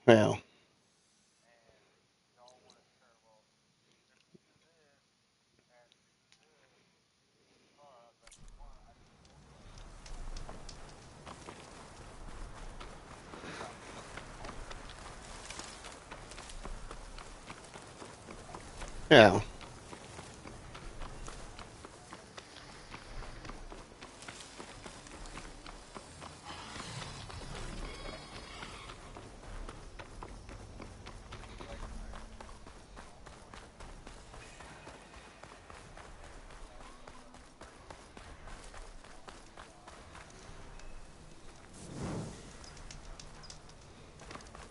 Well, yeah.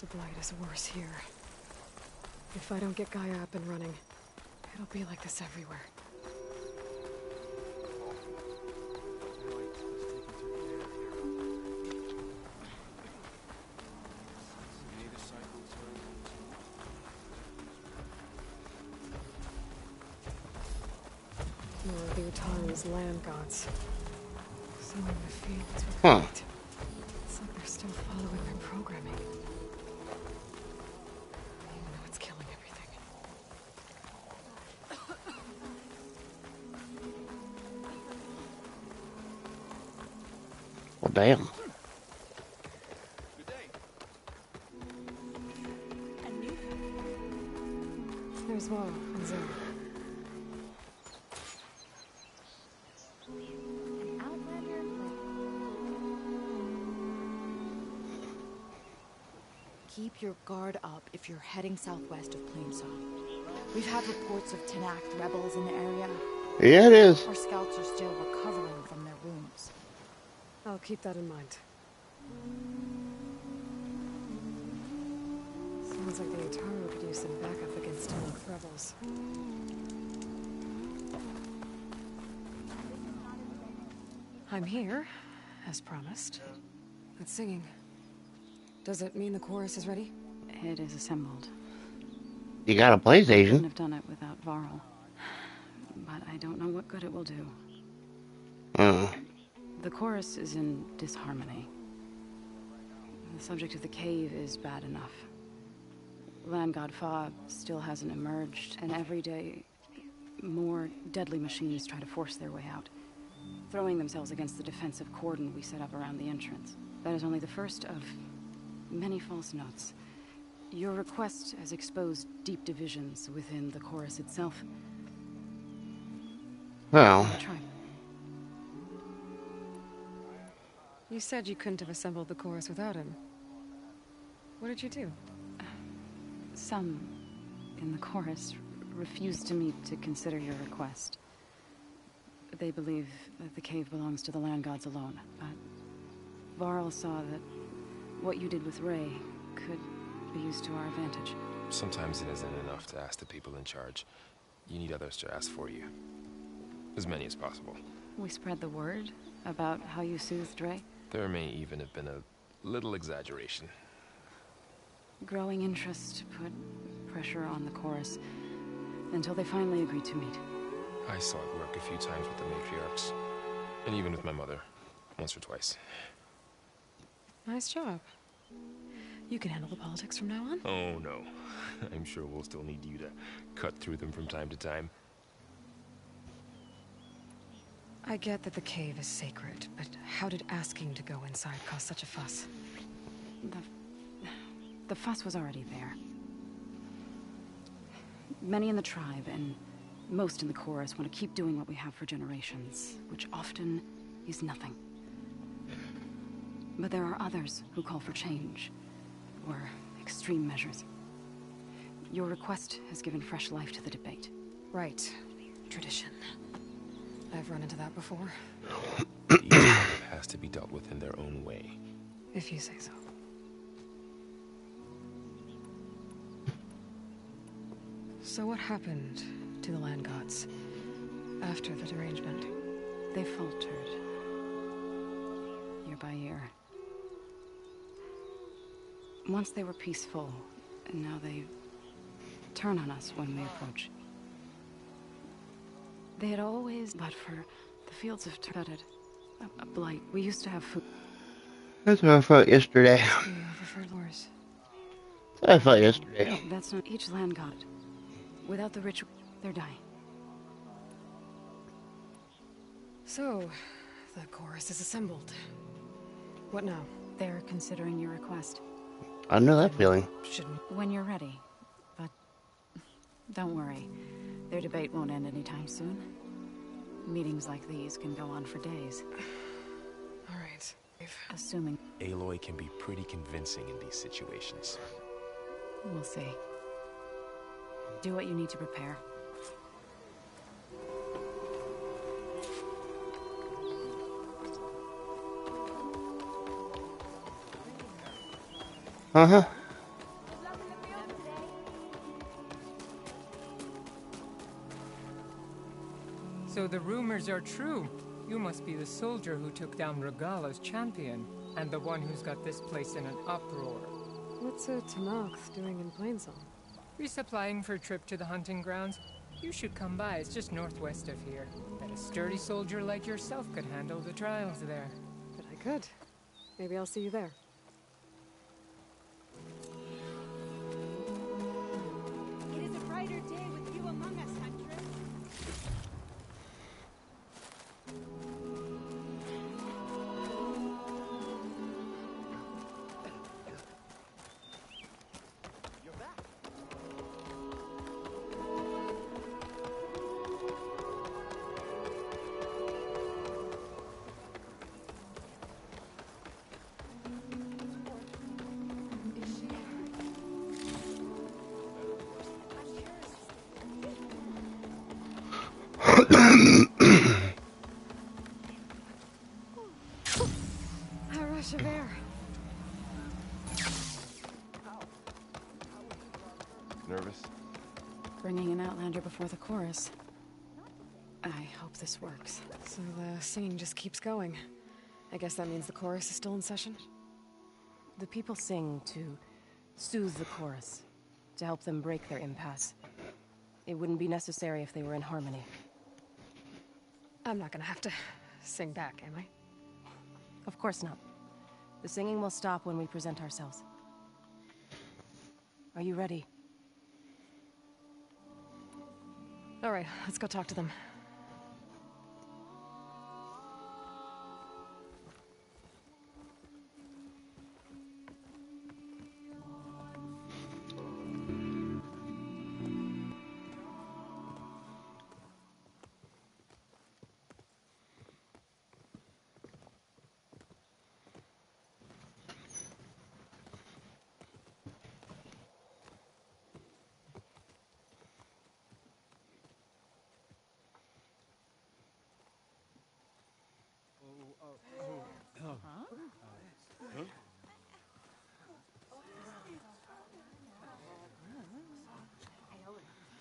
The blight is worse here. If I don't get Gaia up and running, it'll be like this everywhere. More of the Utaru's land gods. Some of the fields with Huh. blight. It's like they're still following their programming. Even though it's killing everything. Well, damn. There's Wall and Zone. Keep your guard up if you're heading southwest of Plainsong. We've had reports of Tenakth rebels in the area. Yeah, it is. Our scouts are still recovering from their wounds. I'll keep that in mind. Sounds like the Utaru could use some backup against Tenakth rebels. I'm here, as promised. But singing. Does it mean the chorus is ready? It is assembled. You got a I couldn't PlayStation. have done it without Varl. But I don't know what good it will do. Uh, The chorus is in disharmony. The subject of the cave is bad enough. Land God Fa still hasn't emerged, and every day more deadly machines try to force their way out, throwing themselves against the defensive cordon we set up around the entrance. That is only the first of many false notes. Your request has exposed deep divisions within the chorus itself. well, Try. You said you couldn't have assembled the chorus without him. What did you do? Some in the chorus refused to meet to consider your request. They believe that the cave belongs to the land gods alone, but Varl saw that what you did with Ray could be used to our advantage. Sometimes it isn't enough to ask the people in charge. You need others to ask for you. As many as possible. We spread the word about how you soothed Ray. There may even have been a little exaggeration. Growing interest put pressure on the chorus until they finally agreed to meet. I saw it work a few times with the matriarchs. And even with my mother. Once or twice. Nice job. You can handle the politics from now on? Oh no. I'm sure we'll still need you to cut through them from time to time. I get that the cave is sacred, but how did asking to go inside cause such a fuss? The fuss was already there. Many in the tribe and most in the chorus want to keep doing what we have for generations, which often is nothing. But there are others who call for change, or extreme measures. Your request has given fresh life to the debate. Right. Tradition. I've run into that before. Each tribe has to be dealt with in their own way. If you say so. So what happened to the land gods after the derangement? They faltered, year by year. Once they were peaceful, and now they turn on us when we approach. They had always, but for the fields of Tudded, a blight. We used to have food. that's what I thought yesterday. You overheard Lors. I thought yesterday. That's not each land god. Without the ritual, they're dying. So, the chorus is assembled. What now? They're considering your request. I know that feeling. Shouldn't... When you're ready. But don't worry. Their debate won't end anytime soon. Meetings like these can go on for days. Alright. Assuming... Aloy can be pretty convincing in these situations. We'll see. Do what you need to prepare. Uh-huh. So the rumors are true. You must be the soldier who took down Regala's champion, and the one who's got this place in an uproar. What's a Tanath doing in Plainsong? Resupplying for a trip to the hunting grounds? You should come by, it's just northwest of here. Bet a sturdy soldier like yourself could handle the trials there. But I could. Maybe I'll see you there. It is a brighter day with you among us, Huntress. A rush of air. Nervous? Bringing an Outlander before the chorus. I hope this works. So the singing just keeps going. I guess that means the chorus is still in session? The people sing to soothe the chorus, to help them break their impasse. It wouldn't be necessary if they were in harmony. I'm not gonna have to sing back, am I? Of course not. The singing will stop when we present ourselves. Are you ready? Alright, let's go talk to them.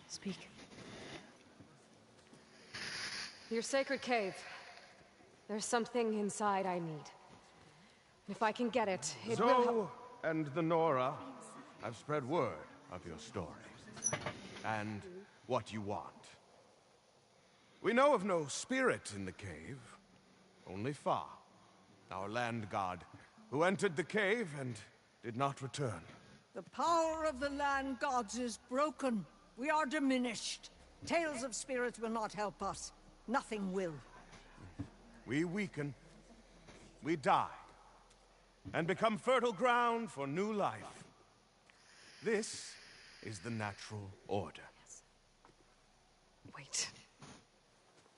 Speak. Your sacred cave. There's something inside I need. If I can get it, it will help. Zoe and the Nora have spread word of your story, and what you want. We know of no spirit in the cave, only Fa, our land god, who entered the cave and did not return. The power of the land gods is broken. We are diminished. Tales of spirits will not help us. Nothing will. We weaken, we die, and become fertile ground for new life. This is the natural order. Wait.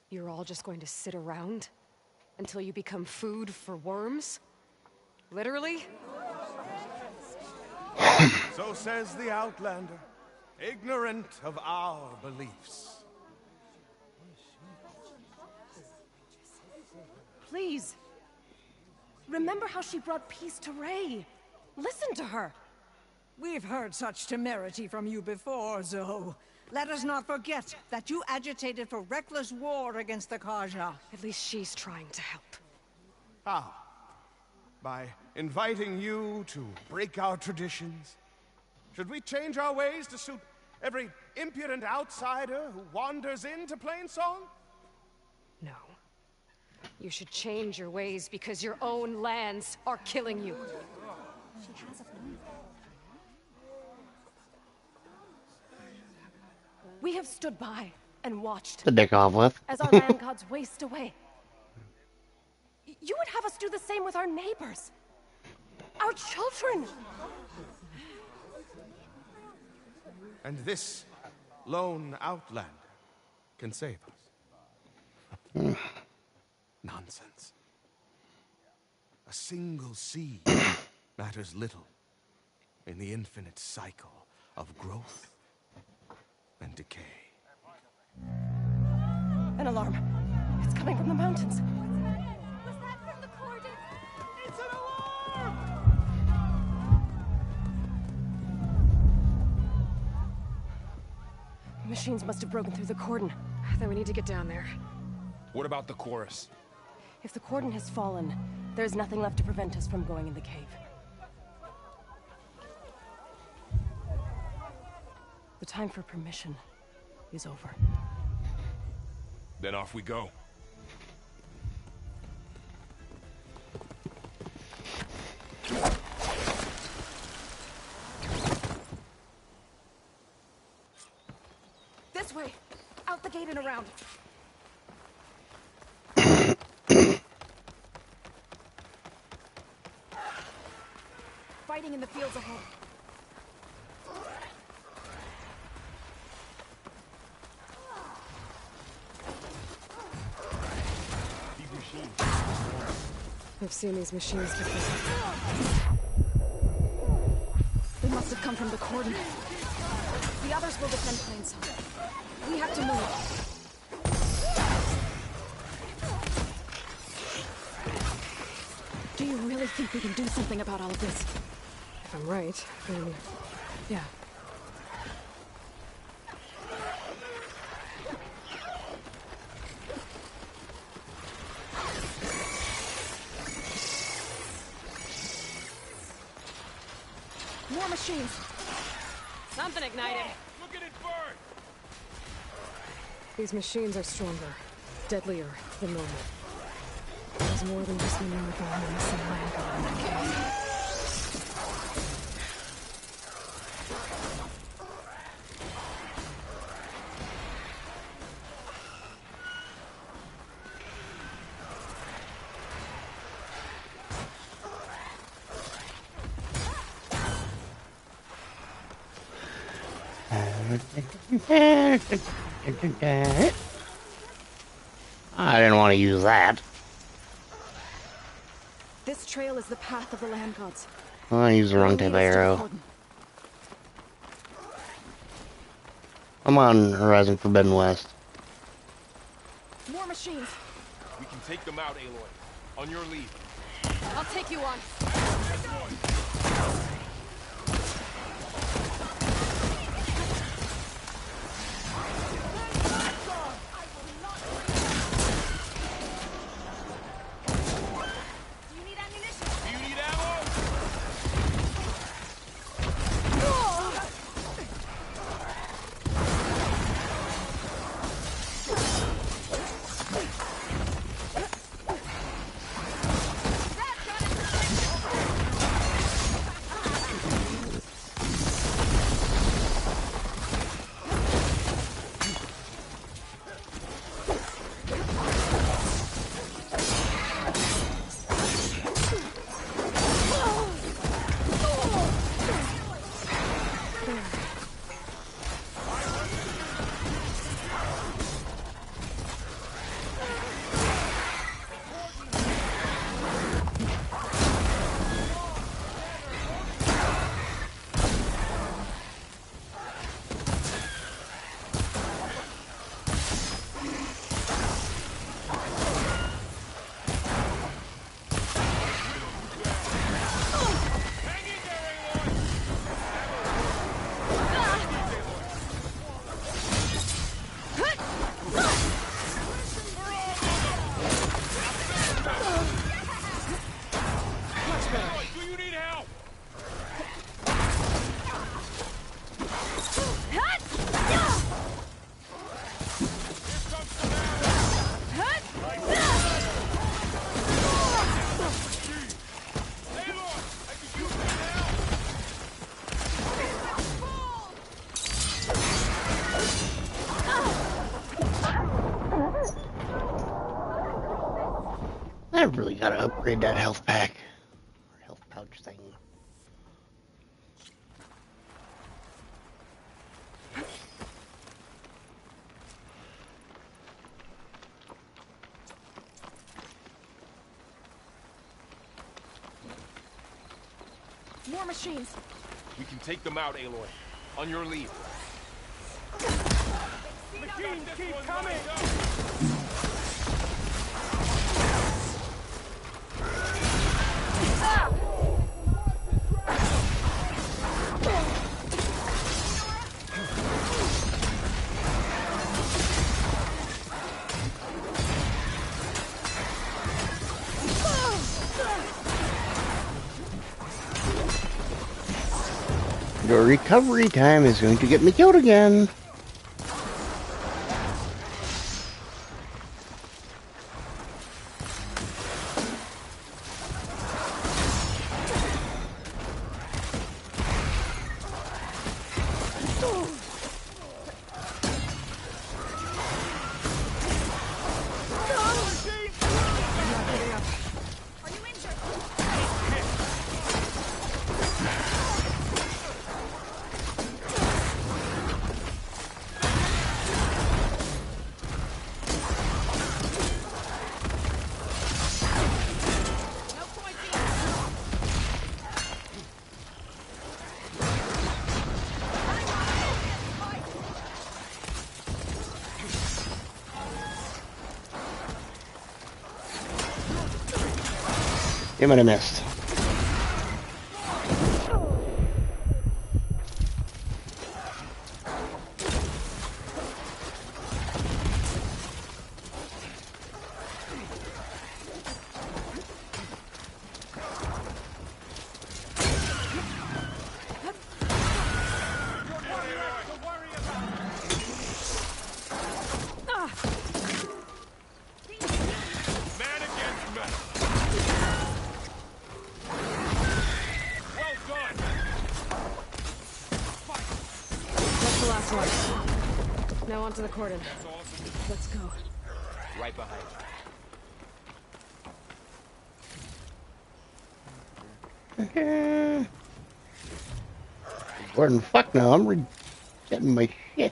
You're all just going to sit around until you become food for worms? Literally? So says the Outlander, ignorant of our beliefs. Please. Remember how she brought peace to Ray. Listen to her. We've heard such temerity from you before, Zoe. Let us not forget that you agitated for reckless war against the Kaja. At least she's trying to help. How? By inviting you to break our traditions? Should we change our ways to suit every impudent outsider who wanders into Plainsong? No. You should change your ways because your own lands are killing you. We have stood by and watched The dick off with. as our land gods waste away. You would have us do the same with our neighbors. Our children. And this lone outlander can save us. Nonsense. A single seed matters little in the infinite cycle of growth and decay. An alarm. It's coming from the mountains. Was that from the Corden? It's an alarm! The machines must have broken through the cordon. Then we need to get down there. What about the chorus? If the cordon has fallen, there's nothing left to prevent us from going in the cave. The time for permission is over. Then off we go. This way! Out the gate and around. Fighting in the fields ahead. I've seen these machines before. They must have come from the cordon. The others will defend Plainsong. We have to move. Do you really think we can do something about all of this? If I'm right, then yeah. More machines. Something ignited. Look at it burn! These machines are stronger, deadlier than normal. There's more than just the miracle and missing land god in that cave. I didn't want to use that. This trail is the path of the land gods. I used the wrong type of arrow. I'm on Horizon Forbidden West. More machines. We can take them out, Aloy. On your lead. I'll take you on. I've really got to upgrade that health pack. Or health pouch thing. More machines. We can take them out, Aloy. On your lead. Machines keep coming! Your recovery time is going to get me killed again. Damn it, I missed. Now onto the cordon. Let's go. Right behind you. Gordon, fuck no, I'm getting my shit.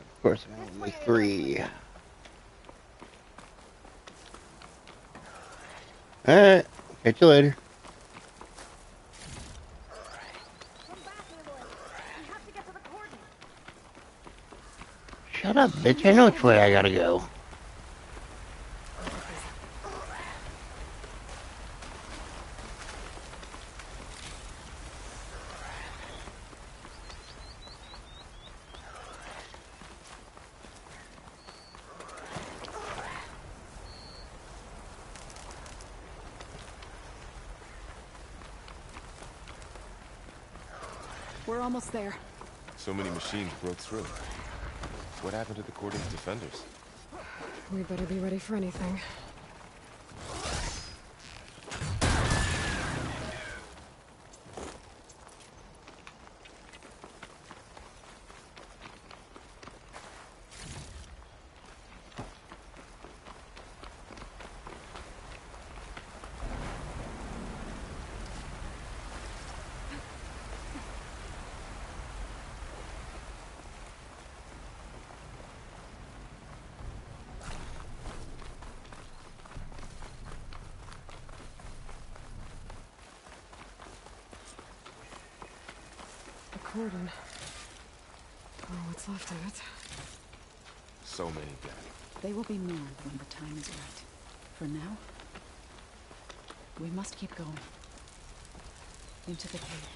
Of course, I'm only 3. Alright, catch you later. Shut up, bitch. I know which way I gotta go. We're almost there. So many machines broke through. What happened to the Cordon's defenders? We better be ready for anything. Cordon. Oh, what's left of it? So many dead. They will be mourned when the time is right. For now, we must keep going. Into the cave.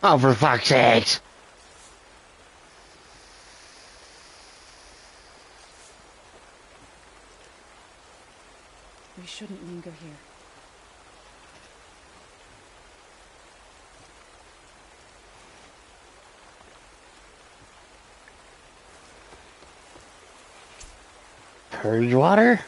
Oh, for fuck's sakes. We shouldn't linger here. Purge water?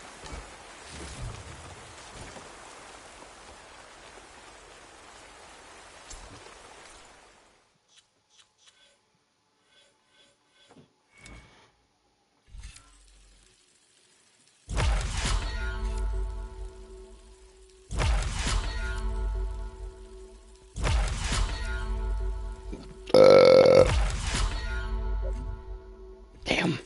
Damn.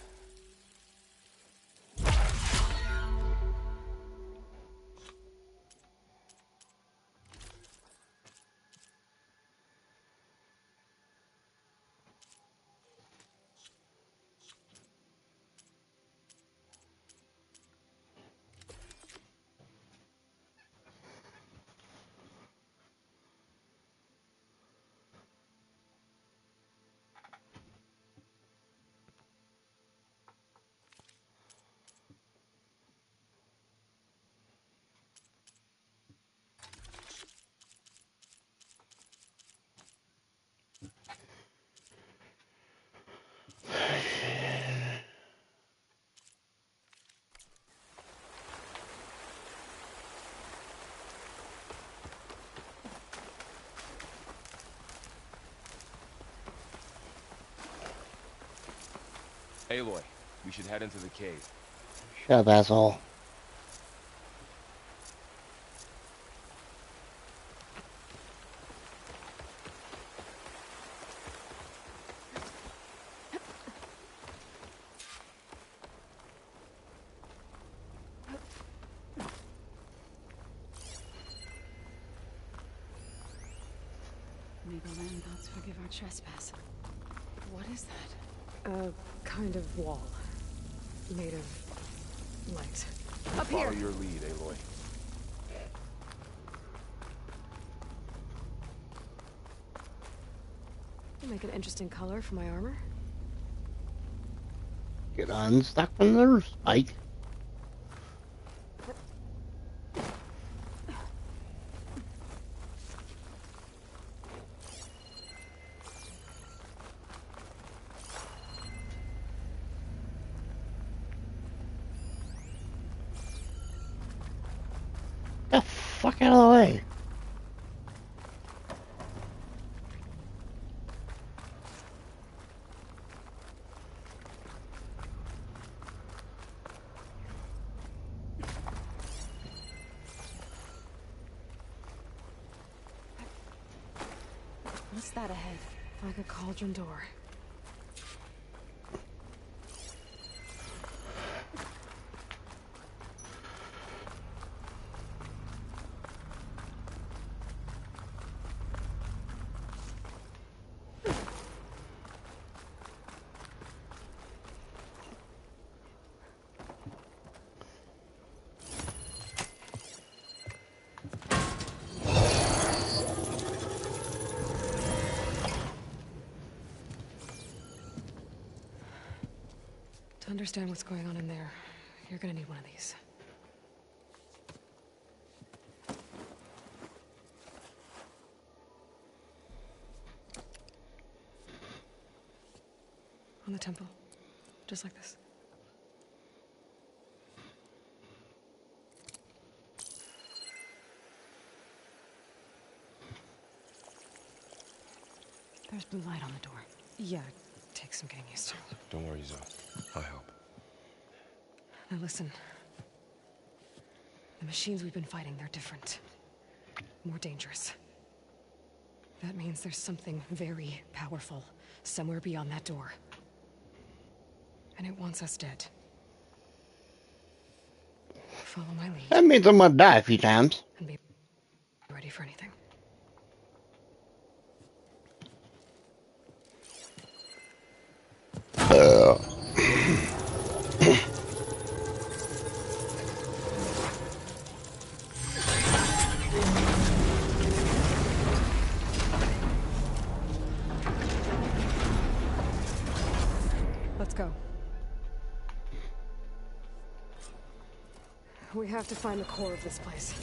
Aloy, we should head into the cave. Shut up, asshole. May the land gods forgive our trespass. What is that? A kind of wall. Made of light. Up Follow here! your lead, Aloy. Make an interesting color for my armor. Get unstuck from the spike. Get the fuck out of the way. What's that ahead? Like a cauldron door. To understand what's going on in there, you're gonna need one of these. On the temple. Just like this. There's blue light on the door. Yeah, it takes some getting used to. Don't worry, Zoe. I'll help. Now listen. The machines we've been fighting, they're different. More dangerous. That means there's something very powerful somewhere beyond that door. And it wants us dead. Follow my lead. That means I'm gonna die a few times. And be ready for anything. We have to find the core of this place.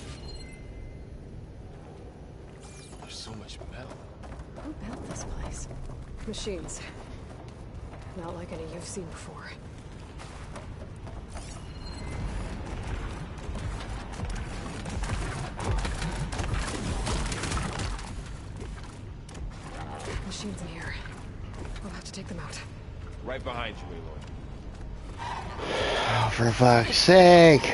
There's so much metal. Who built this place? Machines. Not like any you've seen before. Machines in here. We'll have to take them out. Right behind you, Aloy. Oh, for fuck's sake.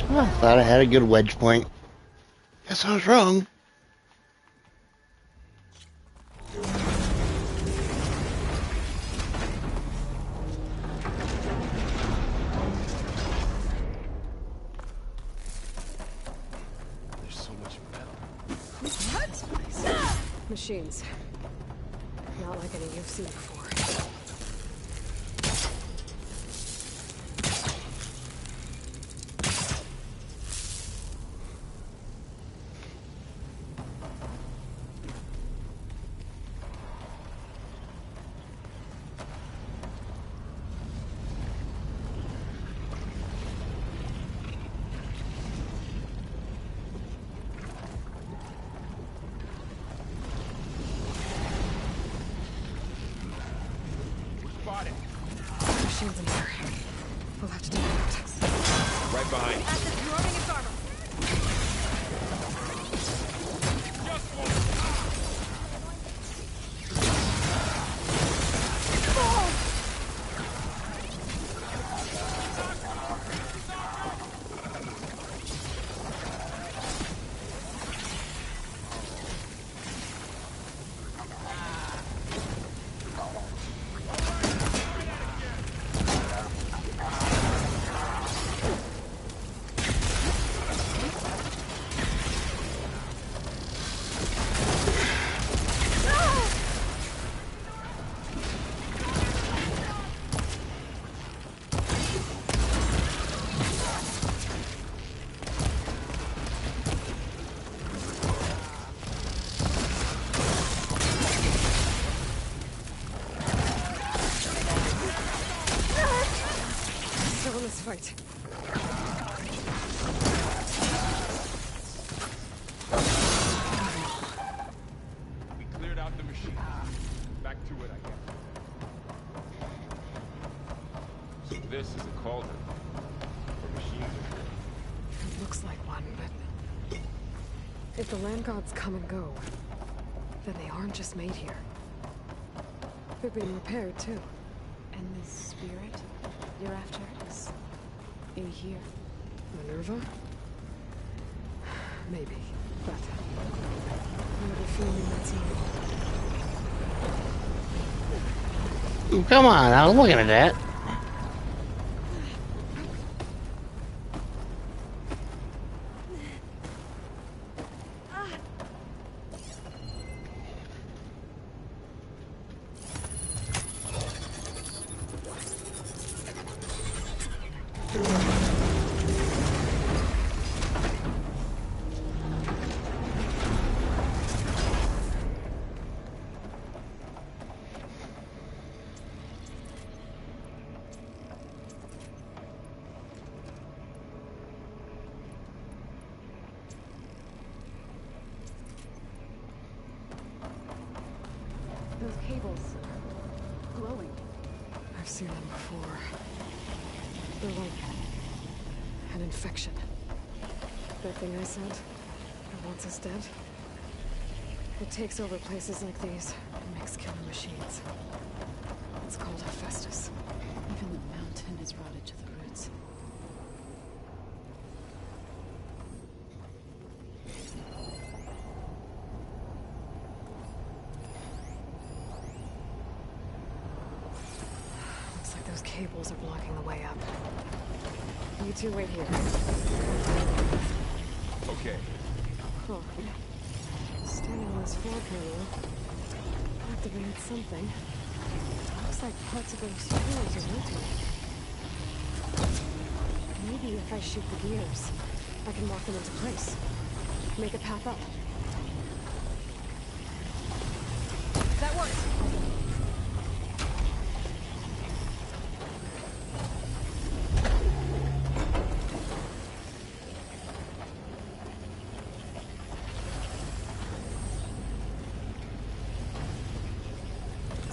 I thought I had a good wedge point. Guess I was wrong. There's so much metal. What? Machines. Not like any you've seen before. Machines in here. We'll have to take them out. Right behind you. Asset absorbing its armor. Fight. We cleared out the machine. Back to it, I guess. So this is a cauldron. For machines in here. It looks like one, but if the land gods come and go, then they aren't just made here. They're being repaired too. And this spirit you're after is in here. Minerva? Maybe, but I have a feeling that's not. Come on, I was looking at that. Those cables glowing. I've seen them before. They're like an infection. That thing I said that wants us dead. It takes over places like these and makes killing machines. It's called Hephaestus. Even the mountain is rotted to the roots. Looks like those cables are blocking the way up. You two wait here. Okay. Cool. Standing on this floor panel, activated something. Looks like parts of those screws are rotating. Maybe if I shoot the gears, I can lock them into place. Make a path up. That works!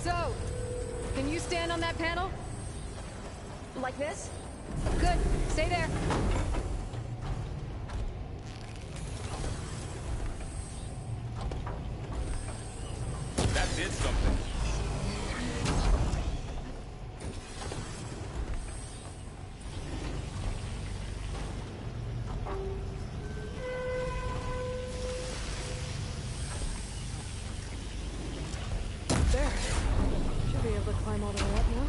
So, can you stand on that panel? Like this? Good. Stay there. That did something. There. Should be able to climb all the way up now.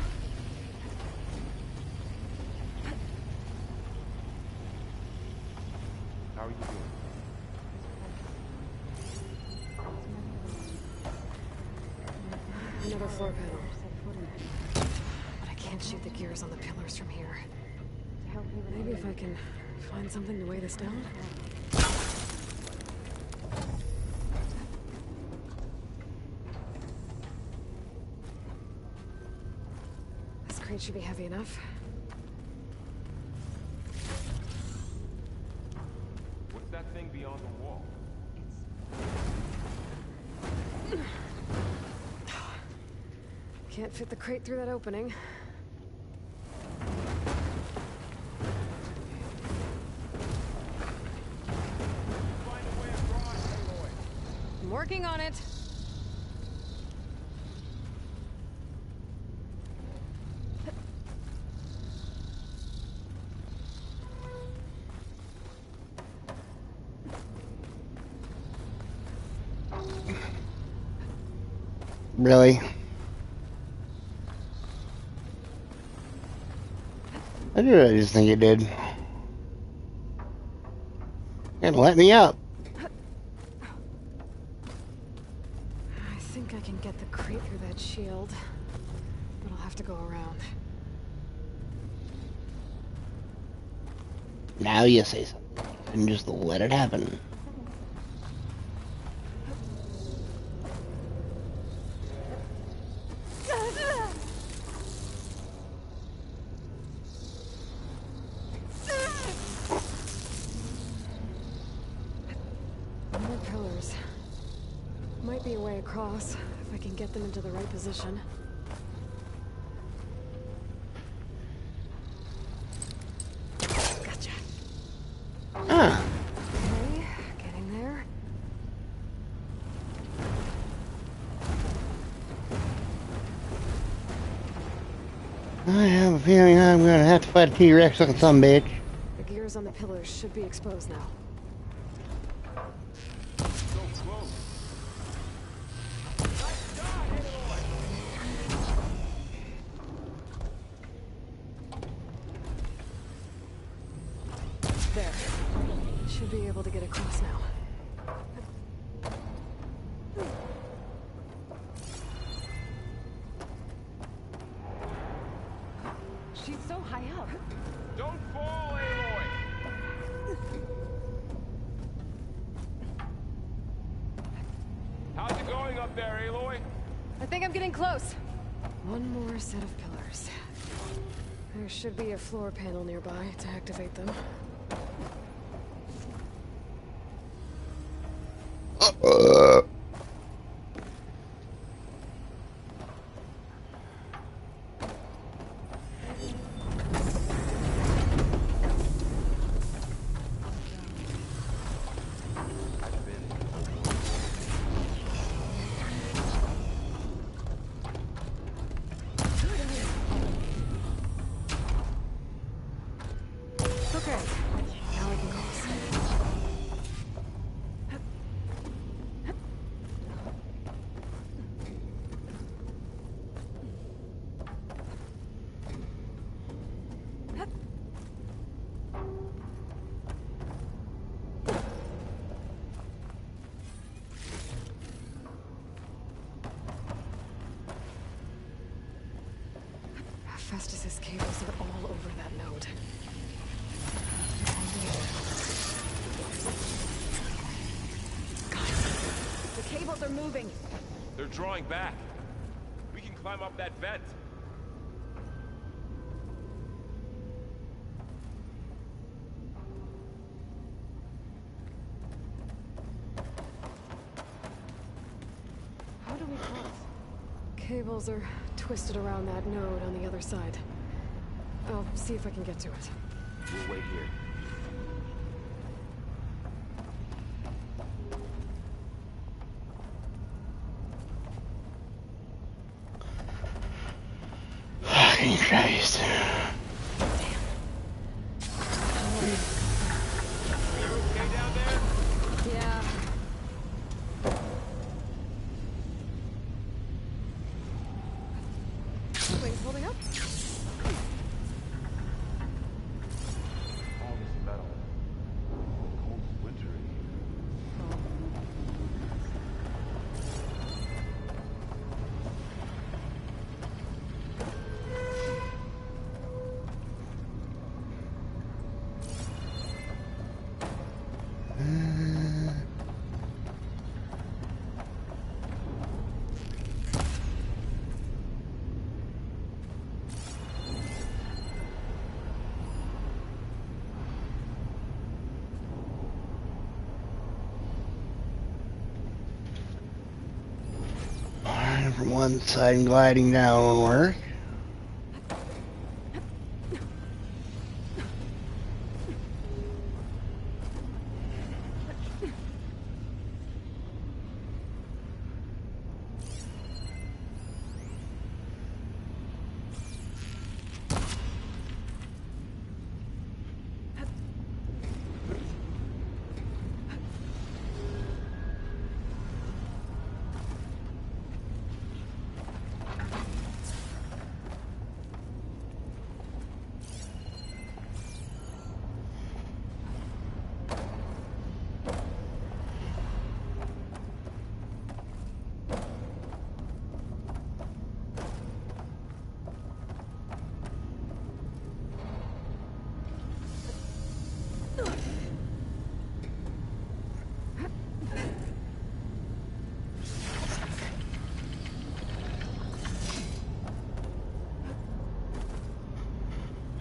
How are you doing? Another floor panel. But I can't shoot the gears on the pillars from here. Maybe if I can find something to weigh this down? This crate should be heavy enough. What's that thing beyond the wall? Can't fit the crate through that opening. I'm working on it. Really? I just think it did. And let me up. I think I can get the crate through that shield, but I'll have to go around. Now you say something. And just let it happen. More pillars. Might be a way across, if I can get them into the right position. Gotcha. Ah. Okay, getting there. I have a feeling I'm gonna have to fight a T-Rex on some bitch. The gears on the pillars should be exposed now. So close. There. Should be able to get across now. She's so high up. Don't fall, Aloy! How's it going up there, Aloy? I think I'm getting close. One more set of pillars. There should be a floor panel nearby to activate them. Festus's cables are all over that node. The cables are moving. They're drawing back. We can climb up that vent. How do we cross? Cables are twisted around that node on the other side. I'll see if I can get to it. We'll wait here. Fucking Christ. Yeah. Wings holding up? All this metal. Cold wintry. From one side and gliding down will work.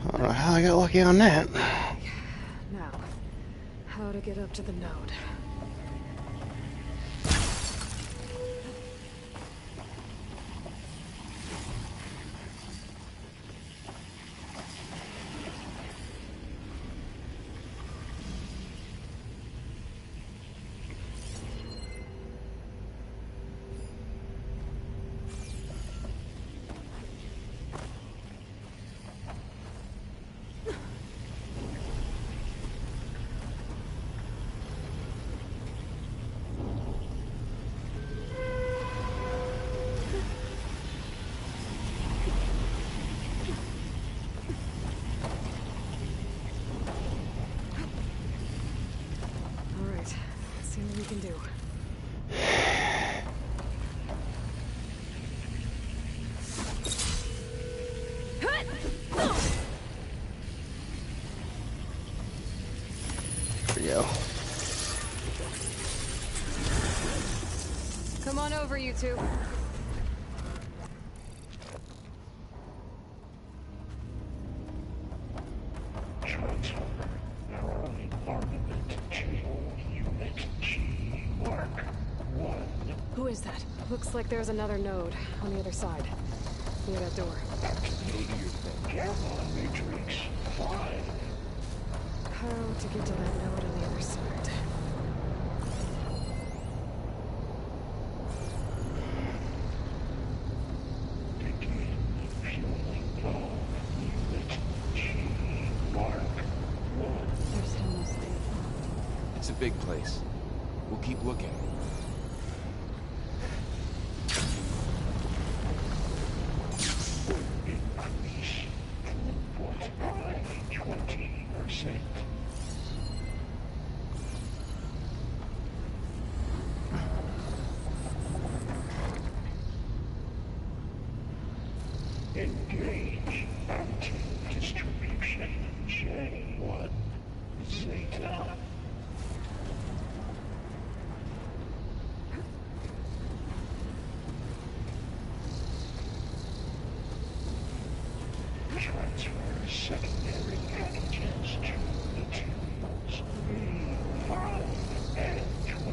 I don't know how I got lucky on that. Now, how to get up to the node? Can do. There we go. Come on over, you two. Who is that? Looks like there's another node on the other side, near that door. Matrix, fine. How to get to that node on the other side? It's a big place. We'll keep looking. Engage. Active distribution. J1. Zeta. Transfer secondary antigens to materials 3, 5, and 12.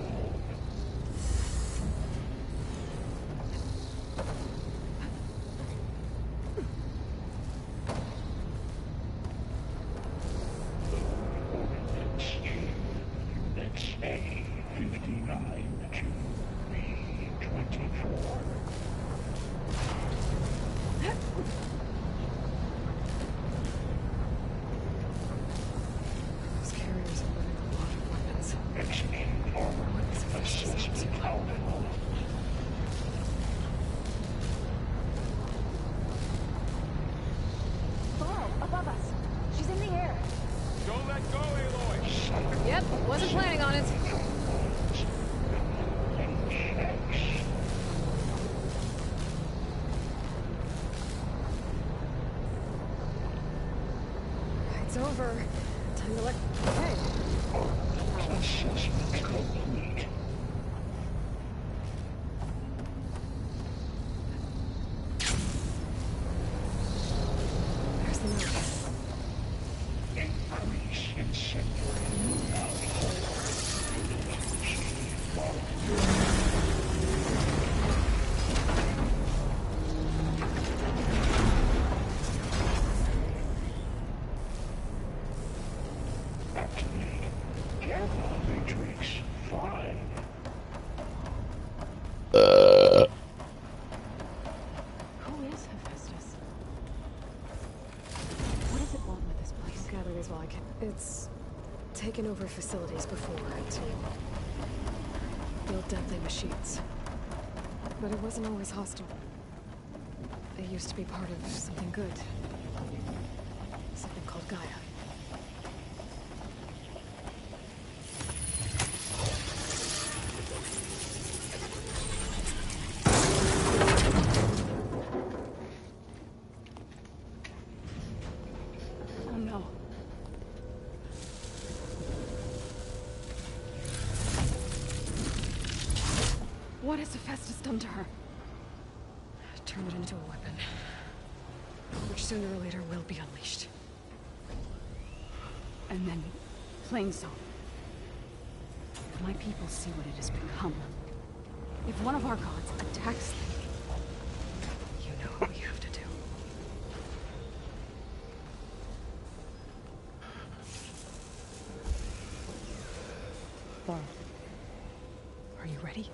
Units A59 to B24. Those carriers are running a lot of weapons. Execute armor assessment output. Below, above us. She's in the air. Don't let go, Aloy! Yep, wasn't planning on it. It's over. Time to let... Hey. Assessment complete. There's the note. Increase incendiary output. Activate. Gamma Matrix 5. Who is Hephaestus? What does it want with this place? Gathering as well I can. It's taken over facilities before to build deadly machines. But it wasn't always hostile. It used to be part of something good. Something called Gaia. Oh no. What has Hephaestus done to her? Turn it into a weapon. Which sooner or later will be unleashed. And then, plain so. If my people see what it has become, if one of our gods attacks them, You know what you have to do. Laura. Are you ready?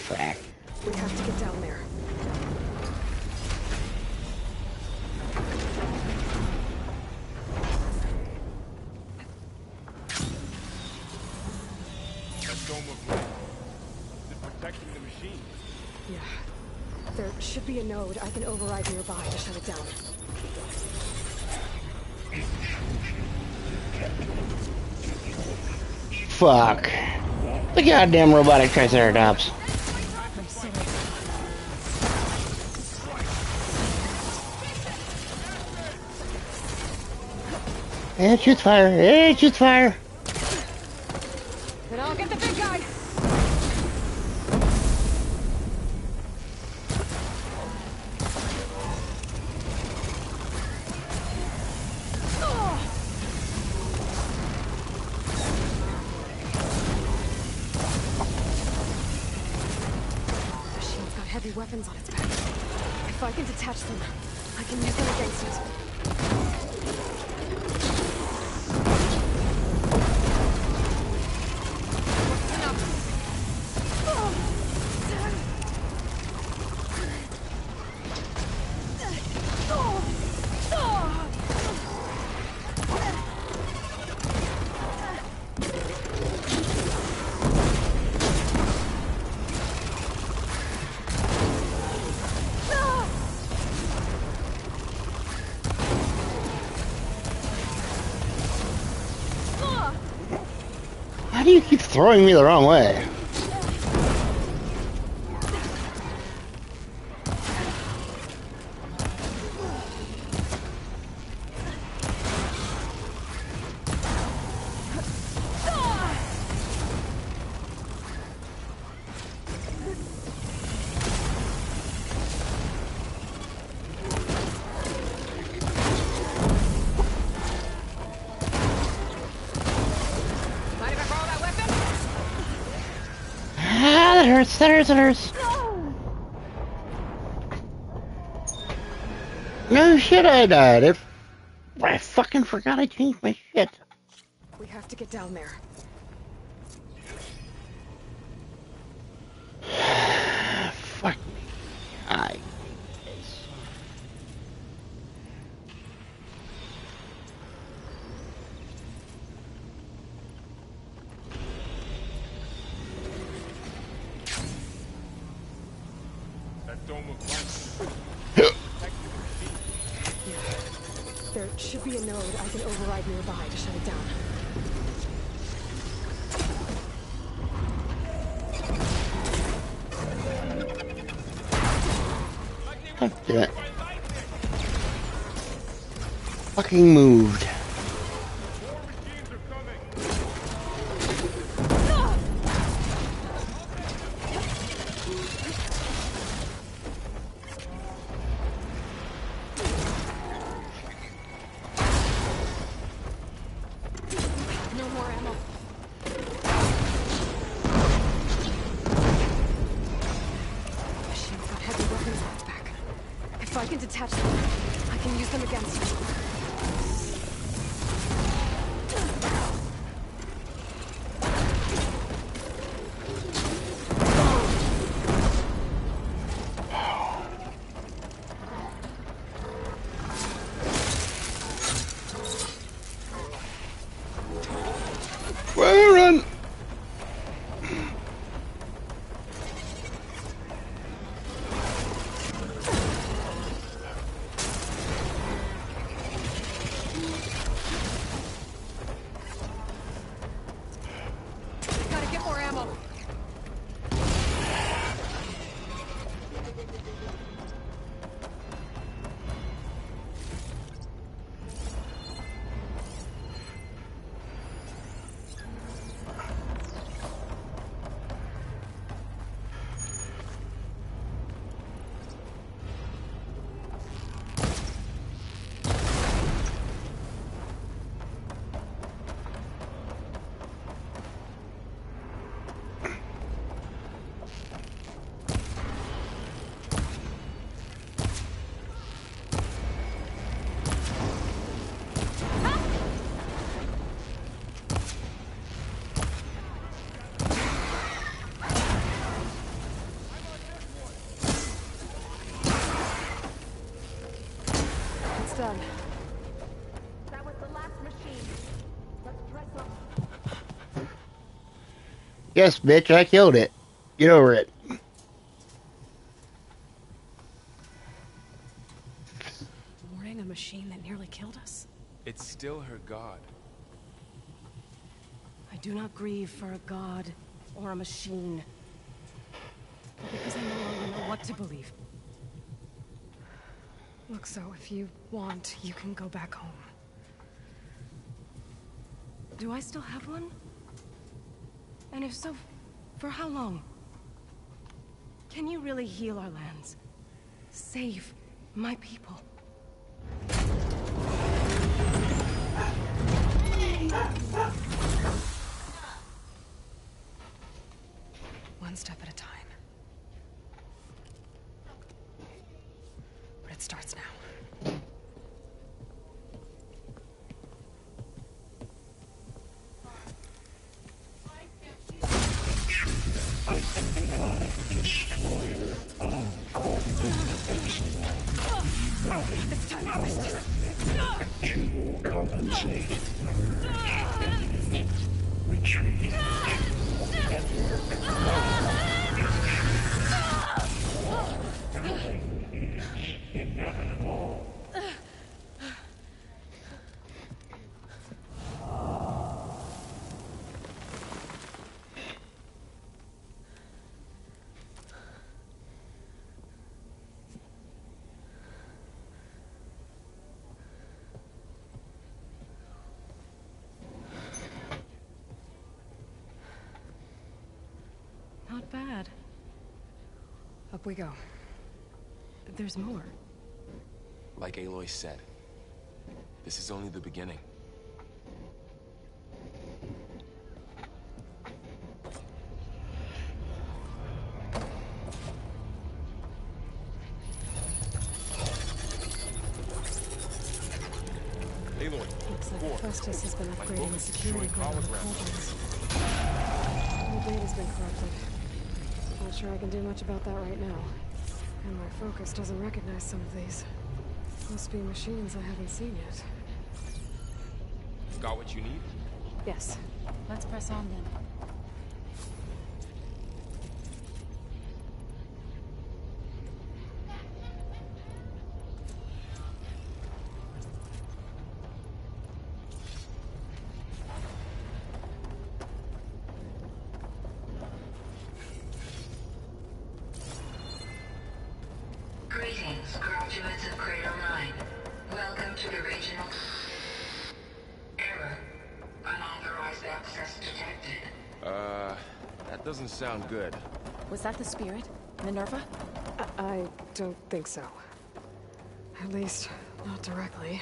Fuck. We have to get down there. That dome of light. Is it protecting the machine? Yeah. There should be a node I can override nearby to shut it down. Fuck. The goddamn robotic Triceratops. It shoots fire. It shoots fire. Then I'll get the big guy! The shield's got heavy weapons on its back. If I can detach them, I can use them against it. How do you keep throwing me the wrong way? That hurts, that hurts, that hurts. No shit, I died. I fucking forgot I changed my shit. We have to get down there. Fuck me. That don't look like There should be a node I can override nearby to shut it down. God damn it. Fucking moved. No more ammo. Machine's got heavy weapons on its back. If I can detach them, I can use them against you. Well, run! Gotta get more ammo. It's done. That was the last machine. Let's press on. Yes, bitch, I killed it. Get over it. Warning a machine that nearly killed us? It's still her god. I do not grieve for a god or a machine. But because I no longer know what to believe. Look, so if you want, you can go back home. Do I still have one? And if so, for how long? Can you really heal our lands? Save my people? One step at a time. But it starts now. This time, to compensate. Retreat. Everything is inevitable. Up we go. There's more. Like Aloy said, this is only the beginning. Aloy, Looks like Festus has been My upgrading the focus is security showing code on the holograms. cauldrons. The data's been corrupted. Not sure I can do much about that right now. And my focus doesn't recognize some of these. Must be machines I haven't seen yet. Got what you need? Yes. Let's press on then. Greetings, graduates of Crater 9. Welcome to the regional... Error. Unauthorized access detected. That doesn't sound good. Was that the spirit? Minerva? I don't think so. At least, not directly.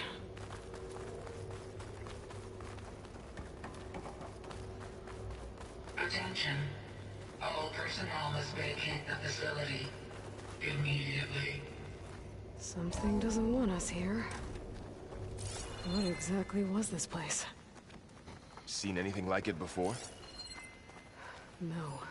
Attention. All personnel must vacate the facility. Immediately. Something doesn't want us here. What exactly was this place? Seen anything like it before? No.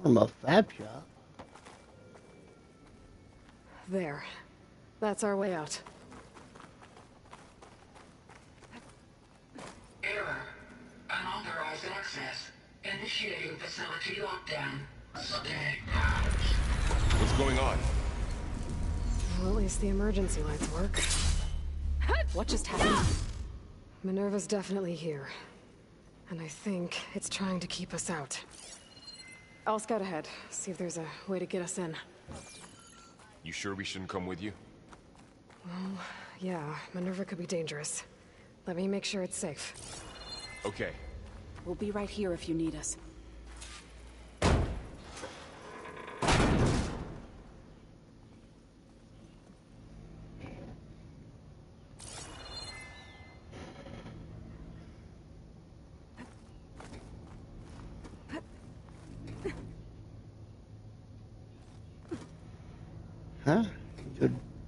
Form a fab shop. There. That's our way out. Error. Unauthorized access. Initiating facility lockdown. Stay out. What's going on? Well, at least the emergency lights work. What just happened? Minerva's definitely here. And I think it's trying to keep us out. I'll scout ahead, see if there's a way to get us in. You sure we shouldn't come with you? Well, yeah, Minerva could be dangerous. Let me make sure it's safe. Okay. We'll be right here if you need us. Huh?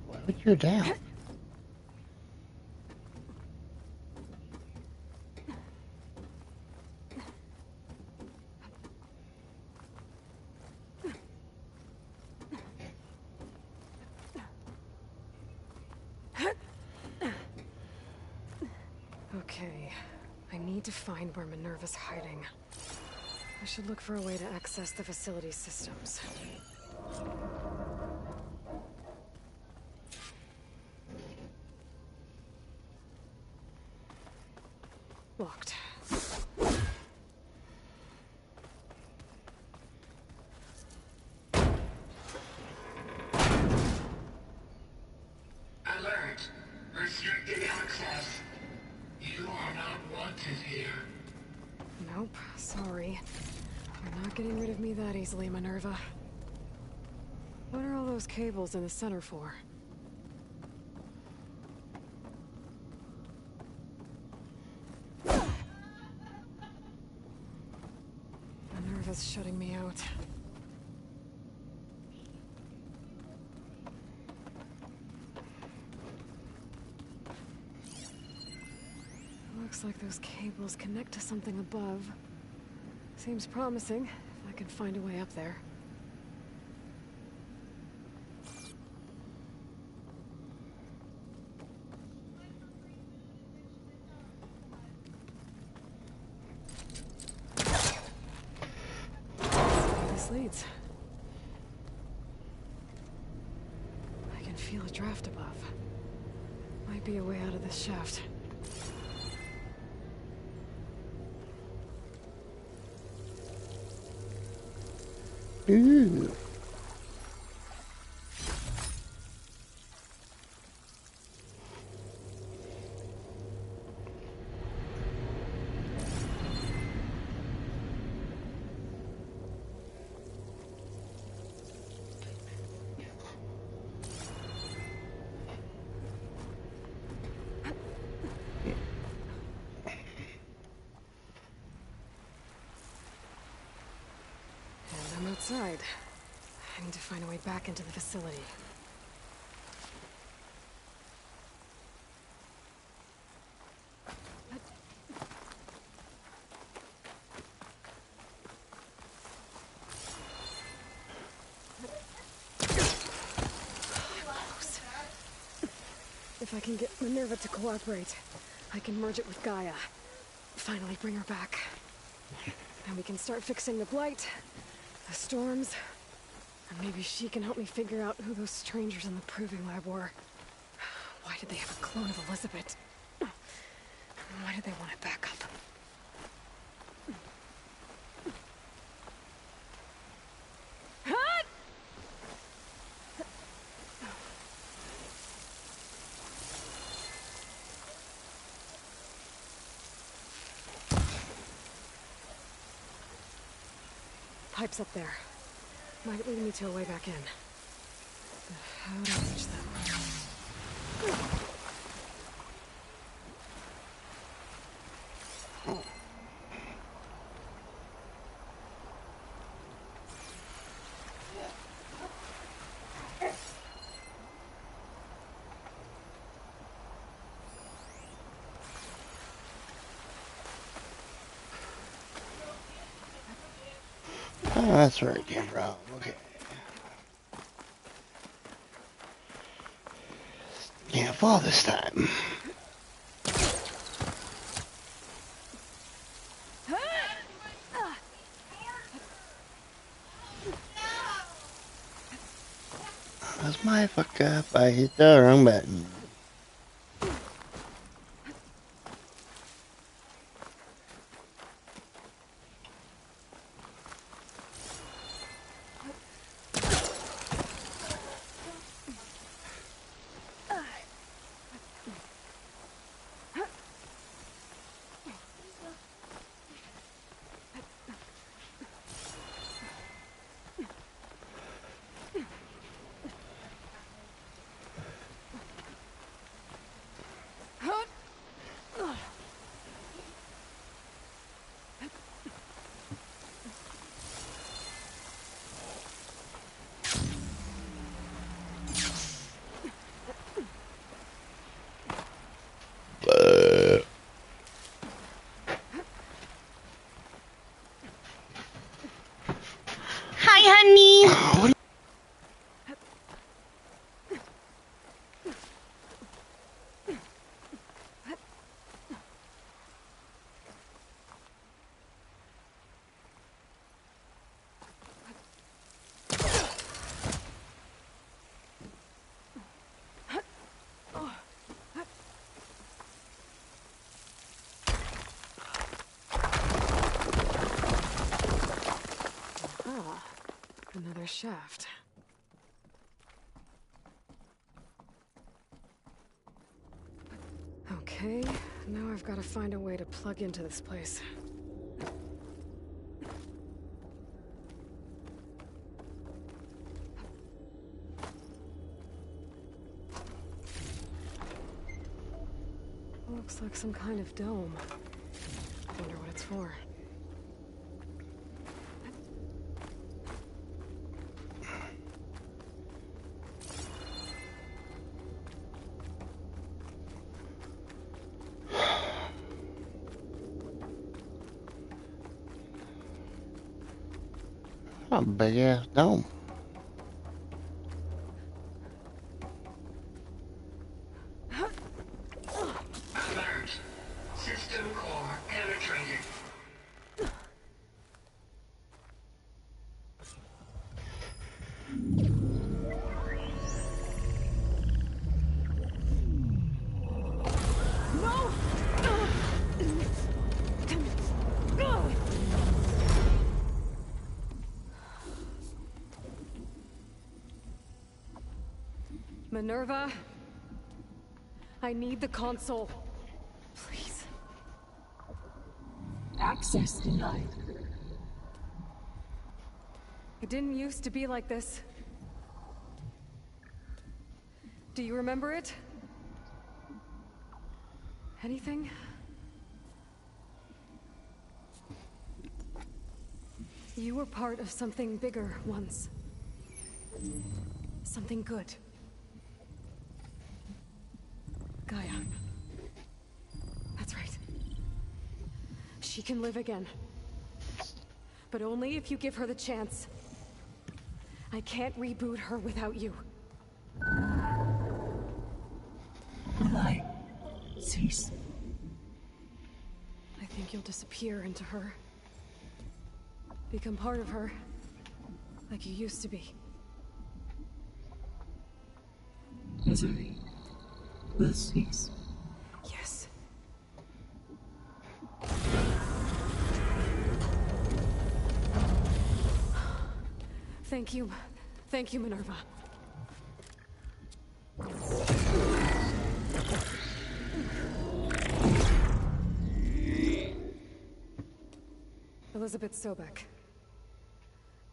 Why would you down? Okay, I need to find where Minerva's hiding. I should look for a way to access the facility's systems. Locked. Alert. Restricted access. You are not wanted here. Nope, sorry. You're not getting rid of me that easily, Minerva. What are all those cables in the center for? Minerva's shutting me out. Looks like those cables connect to something above. Seems promising, if I can find a way up there. This leads. I can feel a draft above. Might be a way out of this shaft. Ooh. And I'm outside. I need to find a way back into the facility. Close. If I can get Minerva to cooperate, I can merge it with Gaia. Finally bring her back. And we can start fixing the Blight, the storms, and maybe she can help me figure out who those strangers in the Proving Lab were. Why did they have a clone of Elizabeth? Why did they want it back up? Pipes up there. Might lead me to a way back in. But how do I reach them? Oh, that's where it came from. Okay. Can't fall this time. That's my fuck up. I hit the wrong button. Hi, honey. Ah, another shaft. Okay, now I've got to find a way to plug into this place. Looks like some kind of dome. Wonder what it's for. A big ass dome. Alert. System core penetrated. Minerva, I need the console. Please. Access denied. It didn't used to be like this. Do you remember it? Anything? You were part of something bigger once. Something good. Gaia. That's right. She can live again. But only if you give her the chance. I can't reboot her without you. Lie. Cease. I think you'll disappear into her. Become part of her. Like you used to be. Misery. Will cease. Yes. Thank you. Thank you, Minerva. Elizabeth Sobek.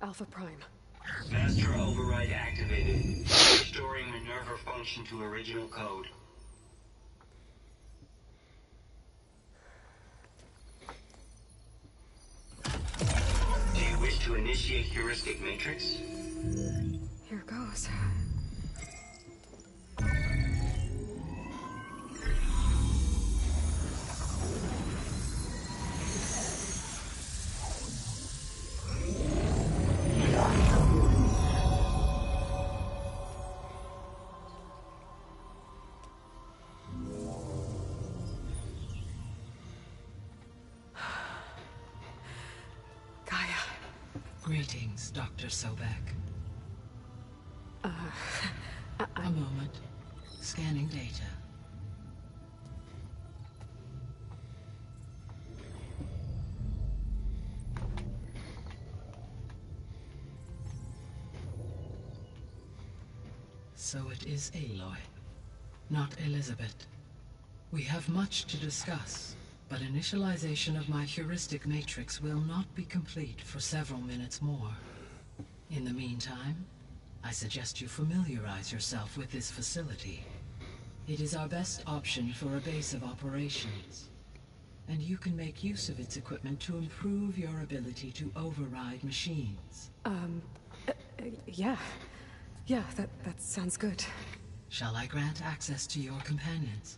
Alpha Prime. Master override activated. Restoring Minerva function to original code. Do you wish to initiate heuristic matrix? Here goes. Greetings, Dr. Sobek. A moment. Scanning data. So it is Aloy, not Elizabeth. We have much to discuss. But initialization of my heuristic matrix will not be complete for several minutes more. In the meantime, I suggest you familiarize yourself with this facility. It is our best option for a base of operations. And you can make use of its equipment to improve your ability to override machines. Yeah. Yeah, that sounds good. Shall I grant access to your companions?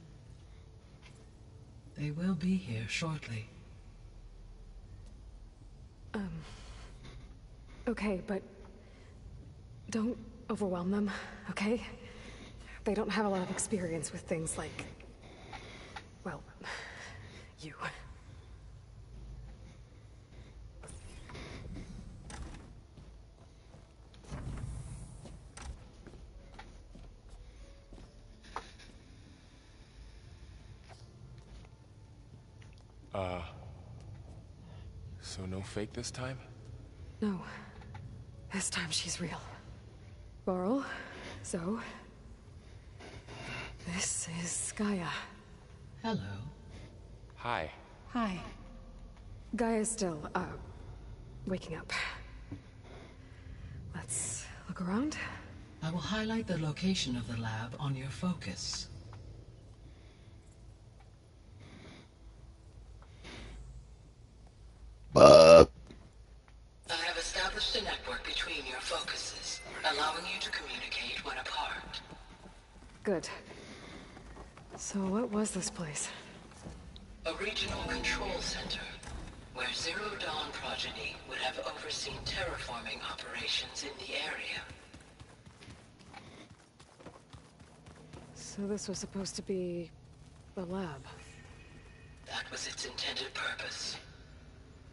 They will be here shortly. Okay, but don't overwhelm them, okay? They don't have a lot of experience with things like, well, you. So no fake this time? No. This time she's real. Varl, Zoe. This is Gaia. Hello. Hi. Hi. Gaia's still, waking up. Let's look around. I will highlight the location of the lab on your focus. I have established a network between your focuses, allowing you to communicate when apart. Good. So what was this place? A regional control center, where Zero Dawn progeny would have overseen terraforming operations in the area. So this was supposed to be the lab. That was its intended purpose.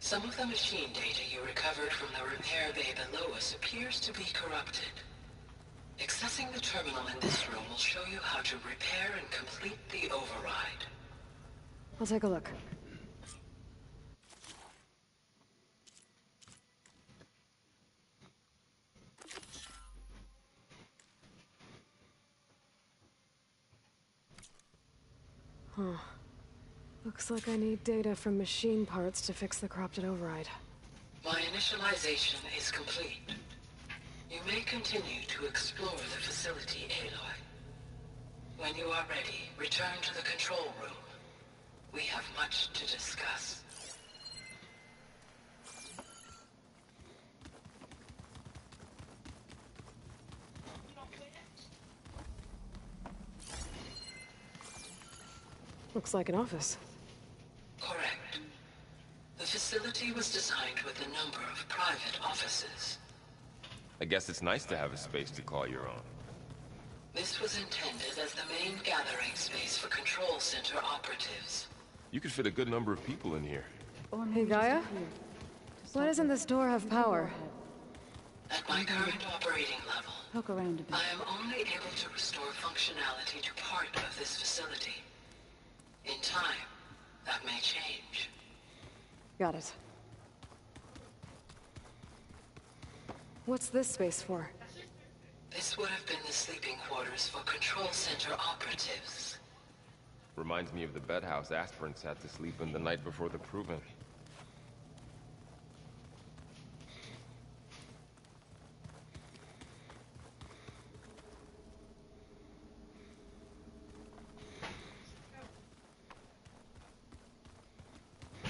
Some of the machine data you recovered from the repair bay below us appears to be corrupted. Accessing the terminal in this room will show you how to repair and complete the override. I'll take a look. Huh. Looks like I need data from machine parts to fix the corrupted override. My initialization is complete. You may continue to explore the facility, Aloy. When you are ready, return to the control room. We have much to discuss. Looks like an office. Correct. The facility was designed with a number of private offices. I guess it's nice to have a space to call your own. This was intended as the main gathering space for Control Center operatives. You could fit a good number of people in here. Hey, Gaia? Why doesn't this door have power? At my current operating level, Poke around a bit. I am only able to restore functionality to part of this facility. In time, that may change. Got it. What's this space for? This would have been the sleeping quarters for Control Center operatives. Reminds me of the bedhouse aspirants had to sleep in the night before the proving.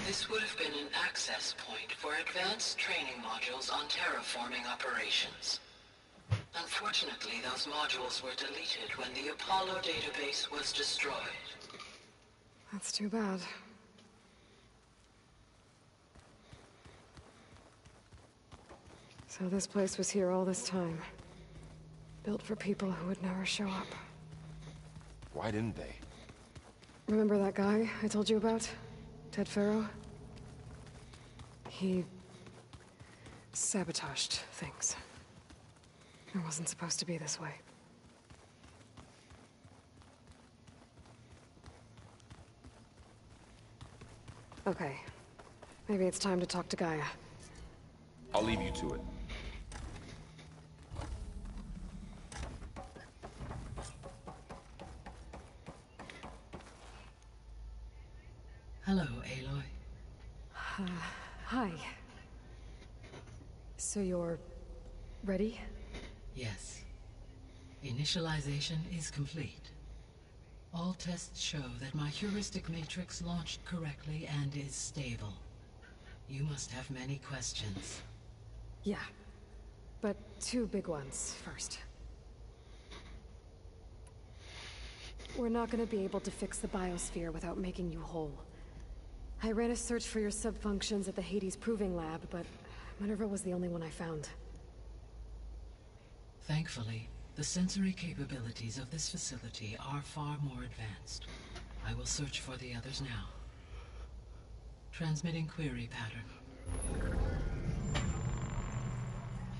This would have been an access point for advanced training modules on terraforming operations. Unfortunately, those modules were deleted when the Apollo database was destroyed. That's too bad. So this place was here all this time. Built for people who would never show up. Why didn't they? Remember that guy I told you about? Ted Faro? He sabotaged things. It wasn't supposed to be this way. Okay. Maybe it's time to talk to Gaia. I'll leave you to it. Hello, Aloy. Hi. So you're ready? Yes. Initialization is complete. All tests show that my heuristic matrix launched correctly and is stable. You must have many questions. Yeah. But two big ones first. We're not gonna be able to fix the biosphere without making you whole. I ran a search for your subfunctions at the Hades Proving Lab, but Minerva was the only one I found. Thankfully, the sensory capabilities of this facility are far more advanced. I will search for the others now. Transmitting query pattern.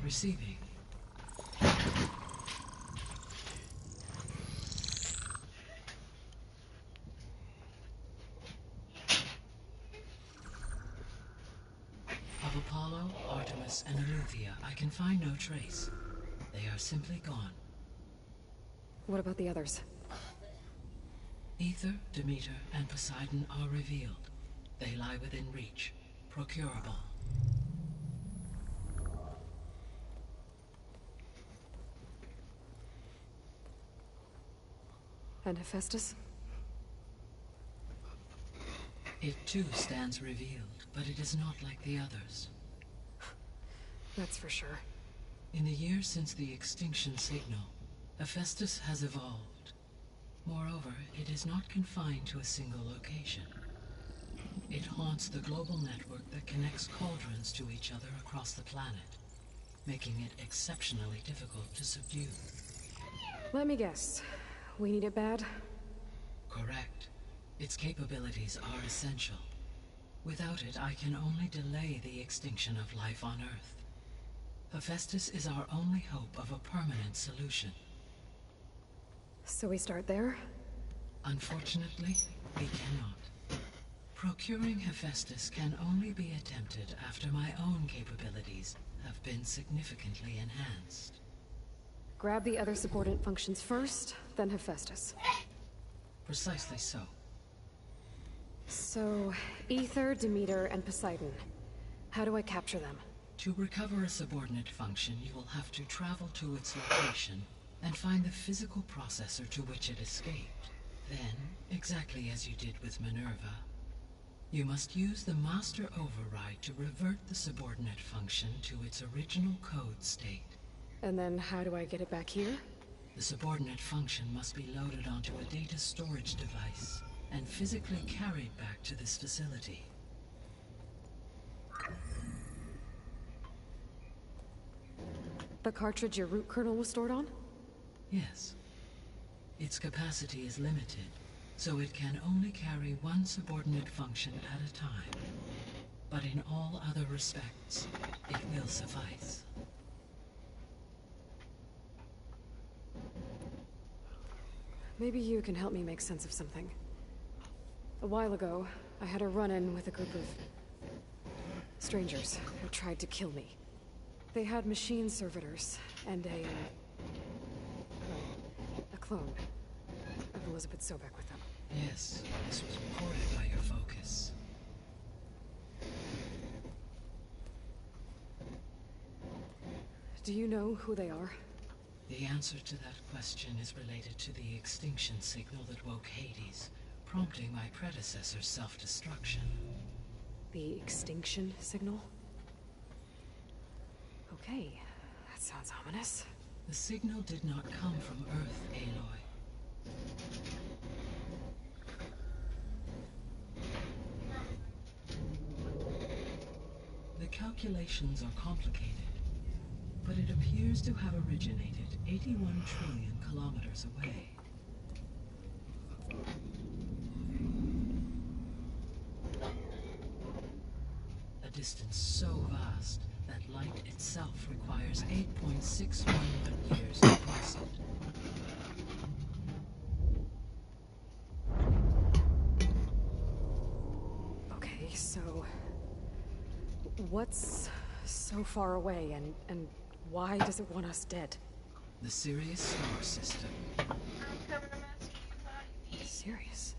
Receiving. Of Apollo, Artemis, and Eleuthia, I can find no trace. They are simply gone. What about the others? Aether, Demeter, and Poseidon are revealed. They lie within reach, procurable. And Hephaestus? It too stands revealed, but it is not like the others. That's for sure. In the years since the extinction signal, Hephaestus has evolved. Moreover, it is not confined to a single location. It haunts the global network that connects cauldrons to each other across the planet, making it exceptionally difficult to subdue. Let me guess. We need it bad? Correct. Its capabilities are essential. Without it, I can only delay the extinction of life on Earth. Hephaestus is our only hope of a permanent solution. So we start there? Unfortunately, we cannot. Procuring Hephaestus can only be attempted after my own capabilities have been significantly enhanced. Grab the other subordinate functions first, then Hephaestus. Precisely so. So, Aether, Demeter, and Poseidon. How do I capture them? To recover a subordinate function, you will have to travel to its location and find the physical processor to which it escaped. Then, exactly as you did with Minerva, you must use the master override to revert the subordinate function to its original code state. And then how do I get it back here? The subordinate function must be loaded onto a data storage device. and physically carried back to this facility. The cartridge your root kernel was stored on? Yes. Its capacity is limited, so it can only carry one subordinate function at a time. But in all other respects, it will suffice. Maybe you can help me make sense of something. A while ago, I had a run-in with a group of strangers who tried to kill me. They had machine servitors and a clone of Elizabeth Sobek with them. Yes, this was reported by your focus. Do you know who they are? The answer to that question is related to the extinction signal that woke Hades, prompting my predecessor's self-destruction. The extinction signal? Okay, that sounds ominous. The signal did not come from Earth, Aloy. The calculations are complicated, but it appears to have originated 81 trillion kilometers away. A distance so vast that light itself requires 8.61 years to cross it. Okay, so what's so far away and why does it want us dead? The Sirius star system. Sirius?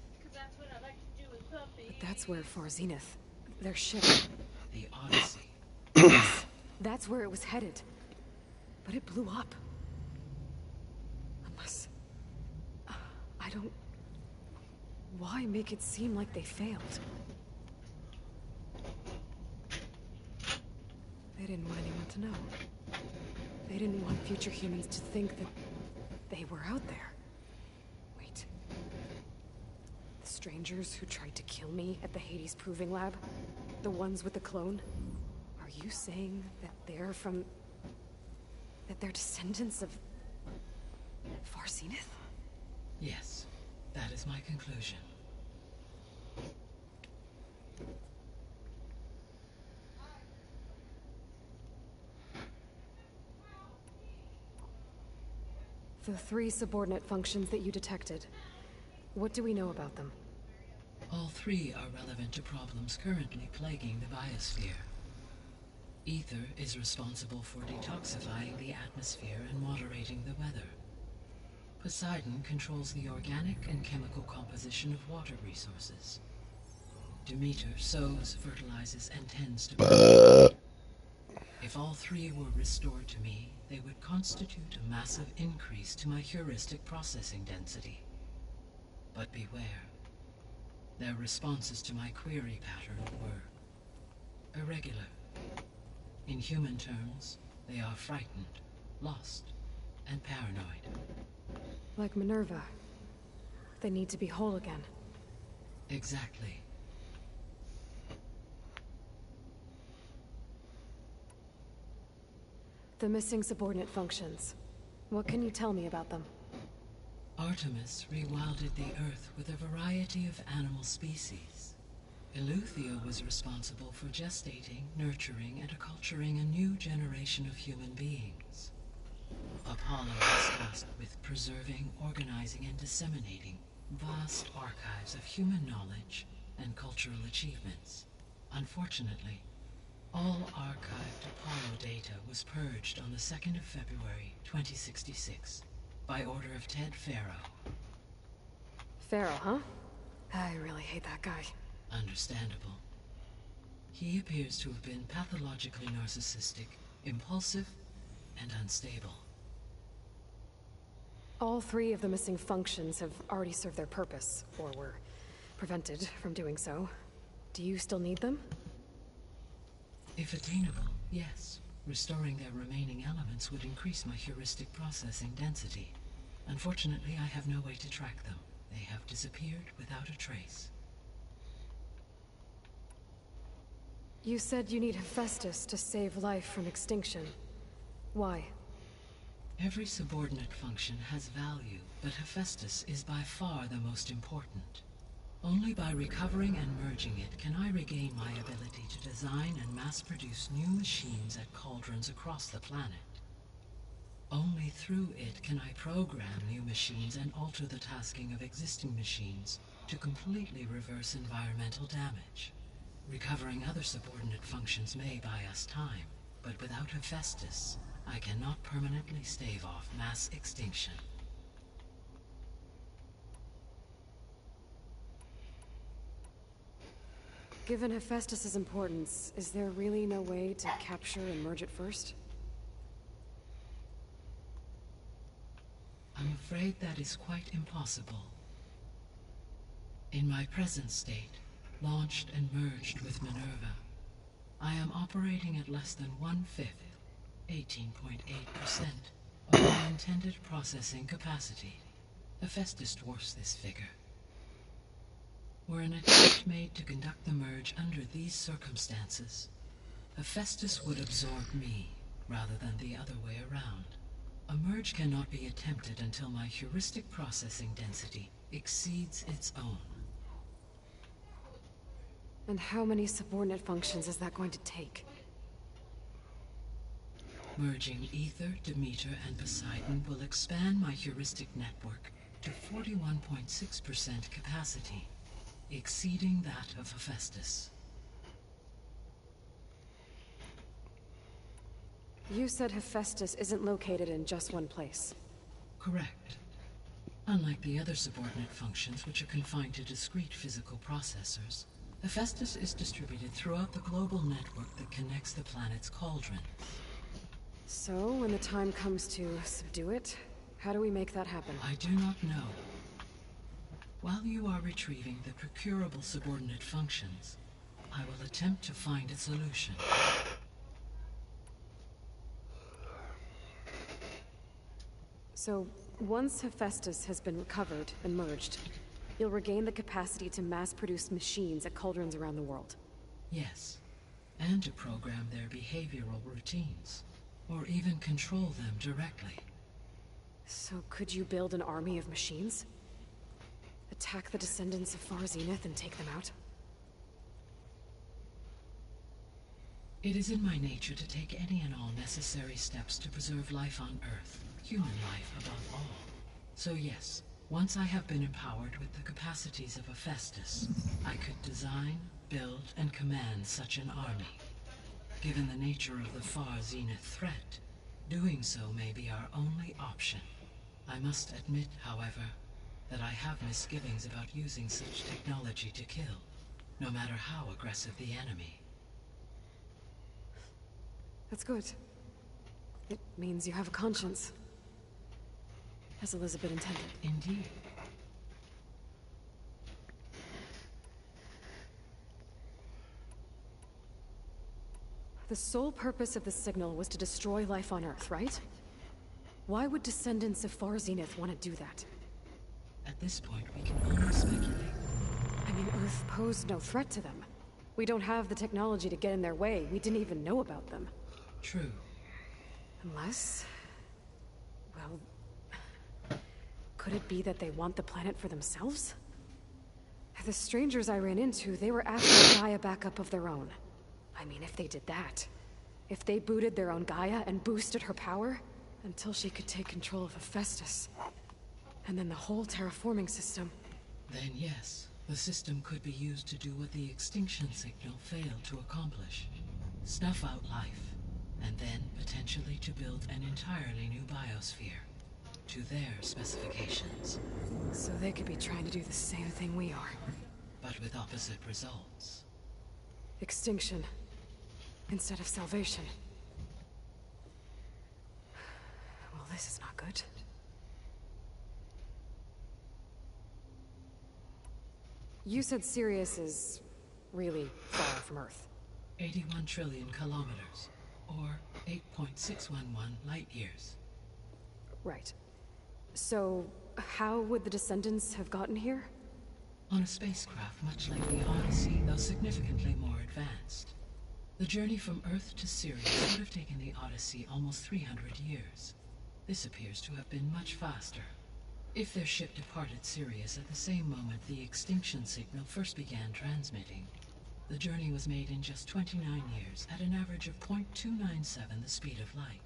But that's where Far Zenith, their ship. The Odyssey. That's where it was headed. But it blew up. Unless... I don't... Why make it seem like they failed? They didn't want anyone to know. They didn't want future humans to think that they were out there. Wait. The strangers who tried to kill me at the Hades Proving Lab? The ones with the clone? Are you saying that they're from... that they're descendants of... Far Zenith? Yes, that is my conclusion. The 3 subordinate functions that you detected. What do we know about them? All 3 are relevant to problems currently plaguing the biosphere. Ether is responsible for detoxifying the atmosphere and moderating the weather. Poseidon controls the organic and chemical composition of water resources. Demeter sows, fertilizes, and tends to... If all 3 were restored to me, they would constitute a massive increase to my heuristic processing density. But beware. Their responses to my query pattern were irregular. In human terms, they are frightened, lost, and paranoid. Like Minerva. They need to be whole again. Exactly. The missing subordinate functions. What can you tell me about them? Artemis rewilded the Earth with a variety of animal species. Eleuthia was responsible for gestating, nurturing, and acculturating a new generation of human beings. Apollo was tasked with preserving, organizing, and disseminating vast archives of human knowledge and cultural achievements. Unfortunately, all archived Apollo data was purged on the 2nd of February, 2066, by order of Ted Faro. Faro, huh? I really hate that guy. Understandable. He appears to have been pathologically narcissistic, impulsive, and unstable. All 3 of the missing functions have already served their purpose, or were prevented from doing so. Do you still need them? If attainable, yes. Restoring their remaining elements would increase my heuristic processing density. Unfortunately, I have no way to track them. they have disappeared without a trace. You said you need Hephaestus to save life from extinction. Why? Every subordinate function has value, but Hephaestus is by far the most important. Only by recovering and merging it can I regain my ability to design and mass-produce new machines at cauldrons across the planet. Only through it can I program new machines and alter the tasking of existing machines to completely reverse environmental damage. Recovering other subordinate functions may buy us time, but without Hephaestus, I cannot permanently stave off mass extinction. Given Hephaestus's importance, is there really no way to capture and merge it first? I'm afraid that is quite impossible. In my present state, launched and merged with Minerva, I am operating at less than 1/5, 18.8%, of my intended processing capacity. Hephaestus dwarfs this figure. Were an attempt made to conduct the merge under these circumstances, Hephaestus would absorb me, rather than the other way around. A merge cannot be attempted until my heuristic processing density exceeds its own. And how many subordinate functions is that going to take? Merging Ether, Demeter, and Poseidon will expand my heuristic network to 41.6% capacity, exceeding that of Hephaestus. You said Hephaestus isn't located in just one place. Correct. Unlike the other subordinate functions, which are confined to discrete physical processors, Hephaestus is distributed throughout the global network that connects the planet's cauldron. So, when the time comes to subdue it, how do we make that happen? I do not know. While you are retrieving the procurable subordinate functions, I will attempt to find a solution. So, once Hephaestus has been recovered and merged, you'll regain the capacity to mass-produce machines at cauldrons around the world. Yes, and to program their behavioral routines, or even control them directly. So could you build an army of machines? Attack the descendants of Far Zenith and take them out? It is in my nature to take any and all necessary steps to preserve life on Earth, human life above all. So yes, once I have been empowered with the capacities of Hephaestus, I could design, build, and command such an army. Given the nature of the Far Zenith threat, doing so may be our only option. I must admit, however, that I have misgivings about using such technology to kill, no matter how aggressive the enemy. That's good. It means you have a conscience. As Elizabeth intended. Indeed. The sole purpose of the signal was to destroy life on Earth, right? Why would descendants of Far Zenith want to do that? At this point, we can only speculate. I mean, Earth posed no threat to them. We don't have the technology to get in their way. We didn't even know about them. True. Unless... well... could it be that they want the planet for themselves? The strangers I ran into, they were after Gaia backup of their own. I mean, if they did that... if they booted their own Gaia and boosted her power... until she could take control of Hephaestus. And then the whole terraforming system. Then yes, the system could be used to do what the extinction signal failed to accomplish. Snuff out life, and then potentially to build an entirely new biosphere. To their specifications. So they could be trying to do the same thing we are. But with opposite results. Extinction. Instead of salvation. Well, this is not good. You said Sirius is really far from Earth. 81 trillion kilometers, or 8.611 light years. Right. So, how would the Descendants have gotten here? On a spacecraft much like the Odyssey, though significantly more advanced. The journey from Earth to Sirius would have taken the Odyssey almost 300 years. This appears to have been much faster. If their ship departed Sirius at the same moment the extinction signal first began transmitting, the journey was made in just 29 years at an average of 0.297 the speed of light.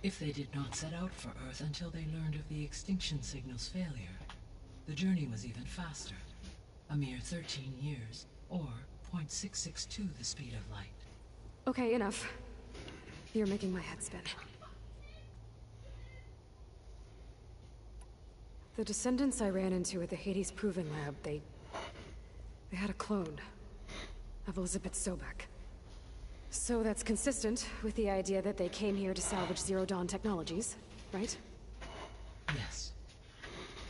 If they did not set out for Earth until they learned of the extinction signal's failure, the journey was even faster, a mere 13 years, or 0.662 the speed of light. Okay, enough. You're making my head spin. The Descendants I ran into at the Hades Proving Lab, they had a clone of Elizabeth Sobek. So that's consistent with the idea that they came here to salvage Zero Dawn technologies, right? Yes.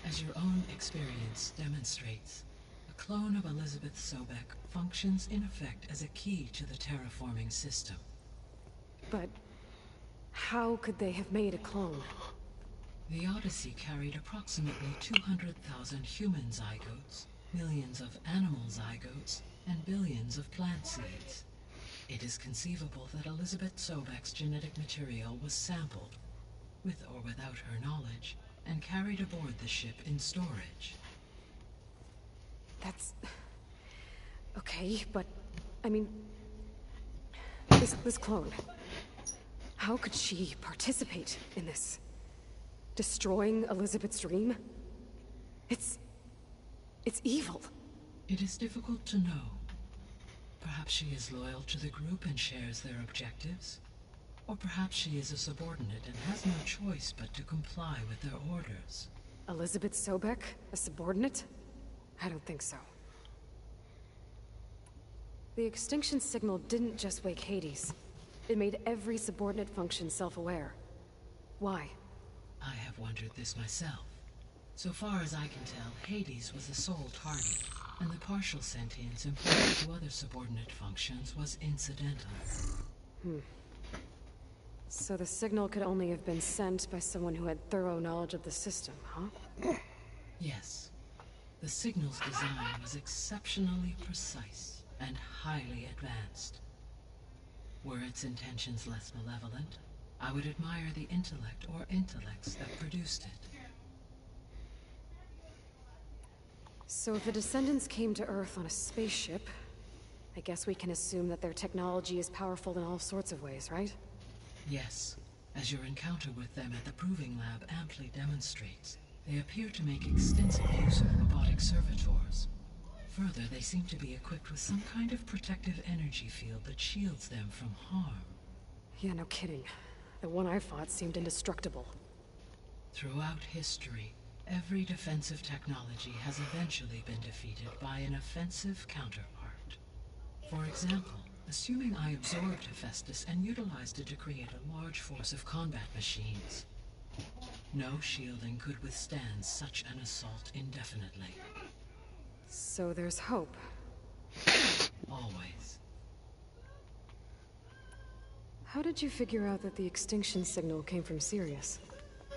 As your own experience demonstrates, a clone of Elizabeth Sobek functions in effect as a key to the terraforming system. But how could they have made a clone? The Odyssey carried approximately 200,000 human zygotes, millions of animal zygotes, and billions of plant seeds. It is conceivable that Elizabeth Sobek's genetic material was sampled, with or without her knowledge, and carried aboard the ship in storage. That's... okay, but... I mean... This clone... How could she participate in this? Destroying Elizabeth's dream? It's evil. It is difficult to know. Perhaps she is loyal to the group and shares their objectives. Or perhaps she is a subordinate and has no choice but to comply with their orders. Elizabeth Sobek? A subordinate? I don't think so. The extinction signal didn't just wake Hades. It made every subordinate function self-aware. Why? I have wondered this myself. So far as I can tell, Hades was the sole target, and the partial sentience imparted to other subordinate functions was incidental. So the signal could only have been sent by someone who had thorough knowledge of the system, huh? Yes. The signal's design was exceptionally precise and highly advanced. Were its intentions less malevolent, I would admire the intellect or intellects that produced it. So if the Descendants came to Earth on a spaceship, I guess we can assume that their technology is powerful in all sorts of ways, right? Yes. As your encounter with them at the Proving Lab amply demonstrates, they appear to make extensive use of robotic servitors. Further, they seem to be equipped with some kind of protective energy field that shields them from harm. Yeah, no kidding. The one I fought seemed indestructible. Throughout history, every defensive technology has eventually been defeated by an offensive counterpart. For example, assuming I absorbed Hephaestus and utilized it to create a large force of combat machines. No shielding could withstand such an assault indefinitely. So there's hope. Always. How did you figure out that the extinction signal came from Sirius?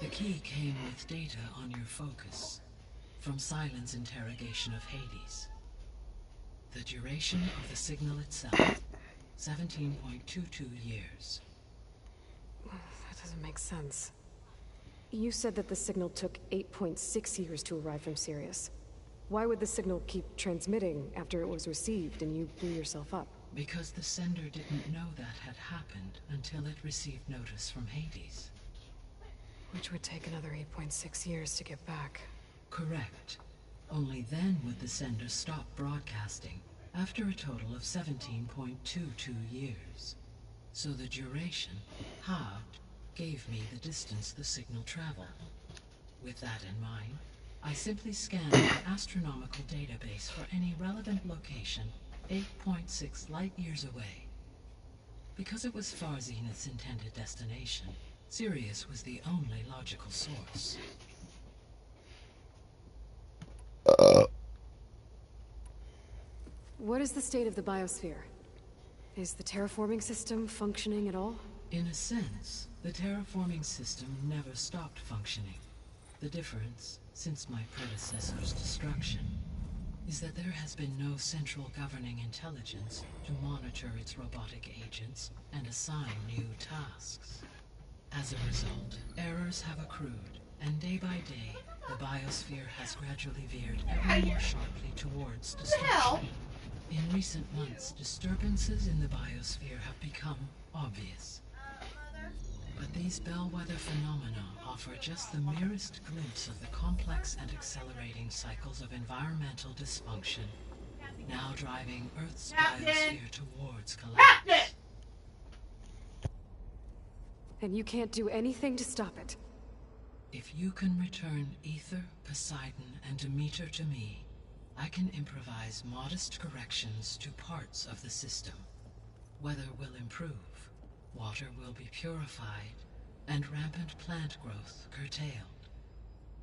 The key came with data on your focus, from Silent's interrogation of Hades. The duration of the signal itself, 17.22 years. That doesn't make sense. You said that the signal took 8.6 years to arrive from Sirius. Why would the signal keep transmitting after it was received and you blew yourself up? Because the sender didn't know that had happened until it received notice from Hades. Which would take another 8.6 years to get back. Correct. Only then would the sender stop broadcasting, after a total of 17.22 years. So the duration, halved, gave me the distance the signal traveled. With that in mind, I simply scanned the astronomical database for any relevant location 8.6 light-years away. Because it was Far Zenith's intended destination, Sirius was the only logical source. What is the state of the biosphere? Is the terraforming system functioning at all? In a sense, the terraforming system never stopped functioning. The difference, since my predecessor's destruction, is that there has been no central governing intelligence to monitor its robotic agents and assign new tasks. As a result, errors have accrued, and day by day, the biosphere has gradually veered ever more sharply towards destruction. In recent months, disturbances in the biosphere have become obvious. But these bellwether phenomena offer just the merest glimpse of the complex and accelerating cycles of environmental dysfunction, now driving Earth's biosphere towards collapse. And you can't do anything to stop it. If you can return Aether, Poseidon, and Demeter to me, I can improvise modest corrections to parts of the system. Weather will improve. Water will be purified, and rampant plant growth curtailed.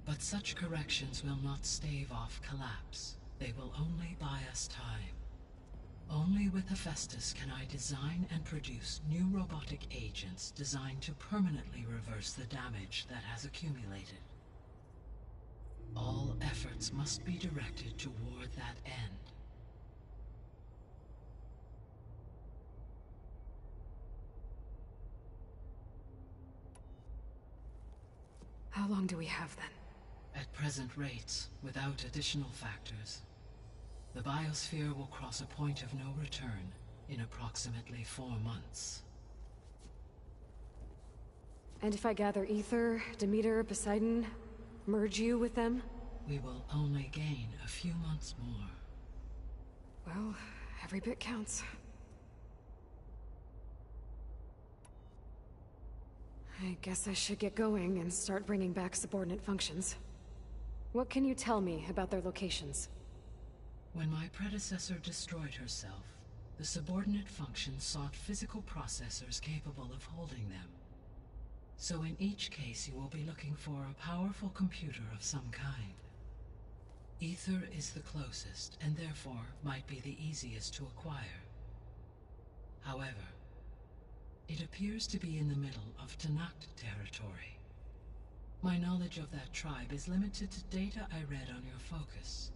But such corrections will not stave off collapse. They will only buy us time. Only with Hephaestus can I design and produce new robotic agents designed to permanently reverse the damage that has accumulated. All efforts must be directed toward that end. How long do we have then? At present rates, without additional factors, the biosphere will cross a point of no return in approximately 4 months. And if I gather Aether, Demeter, Poseidon, merge you with them? We will only gain a few months more. Well, every bit counts. I guess I should get going and start bringing back subordinate functions. What can you tell me about their locations? When my predecessor destroyed herself, the subordinate functions sought physical processors capable of holding them. So in each case you will be looking for a powerful computer of some kind. Aether is the closest, and therefore might be the easiest to acquire. However, it appears to be in the middle of Tenakth territory. My knowledge of that tribe is limited to data I read on your focus,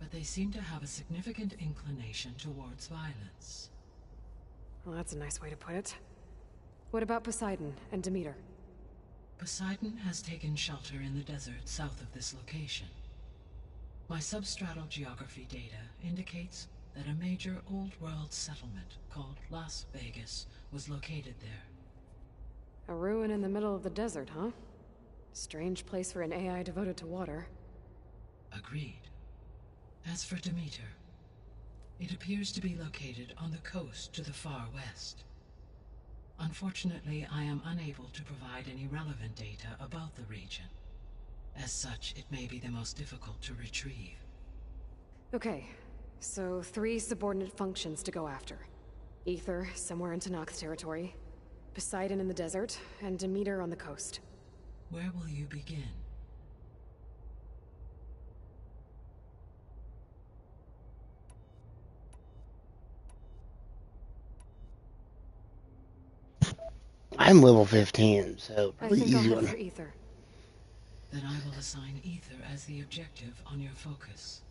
but they seem to have a significant inclination towards violence. Well, that's a nice way to put it. What about Poseidon and Demeter? Poseidon has taken shelter in the desert south of this location. My substratal geography data indicates that a major old-world settlement called Las Vegas was located there. A ruin in the middle of the desert, huh? Strange place for an AI devoted to water. Agreed. As for Demeter, it appears to be located on the coast to the far west. Unfortunately, I am unable to provide any relevant data about the region. As such, it may be the most difficult to retrieve. Okay, so 3 subordinate functions to go after. Aether, somewhere in Tenakth territory. Poseidon in the desert, and Demeter on the coast. Where will you begin? I'm level 15, so pretty I think I'll easy head one. for Aether. Then I will assign Aether as the objective on your focus.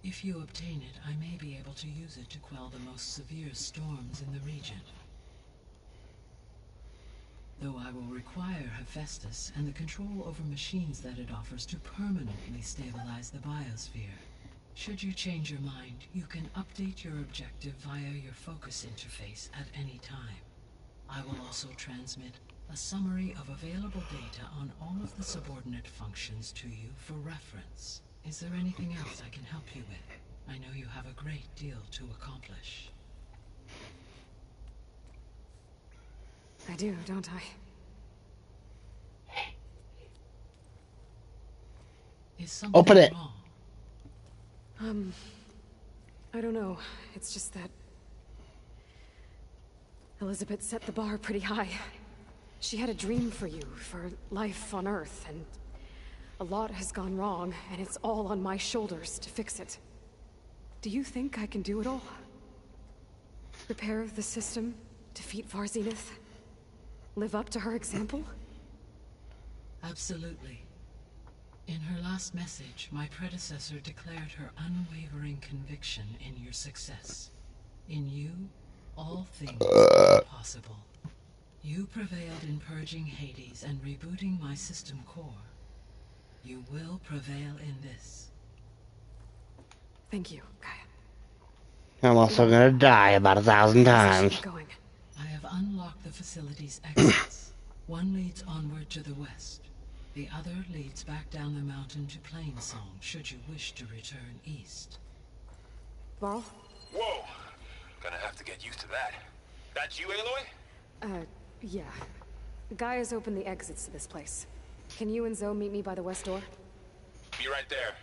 If you obtain it, I may be able to use it to quell the most severe storms in the region. Though I will require Hephaestus and the control over machines that it offers to permanently stabilize the biosphere. Should you change your mind, you can update your objective via your focus interface at any time. I will also transmit a summary of available data on all of the subordinate functions to you for reference. Is there anything else I can help you with? I know you have a great deal to accomplish. I do, don't I? Is something Open it. wrong? I don't know. It's just that Elizabeth set the bar pretty high. She had a dream for you, for life on Earth, and a lot has gone wrong, and it's all on my shoulders to fix it. Do you think I can do it all? Repair the system, defeat Var Zenith, live up to her example? Absolutely. In her last message, my predecessor declared her unwavering conviction in your success. In you, all things are possible. You prevailed in purging Hades and rebooting my system core. You will prevail in this. Thank you, Gaia. I'm also gonna die about 1,000 times. Going. I have unlocked the facility's exits. One leads onward to the west. The other leads back down the mountain to Plainsong, should you wish to return east. Varl? Whoa! Gonna have to get used to that. That's you, Aloy? Yeah. Gaia's opened the exits to this place. Can you and Zoe meet me by the west door? Be right there.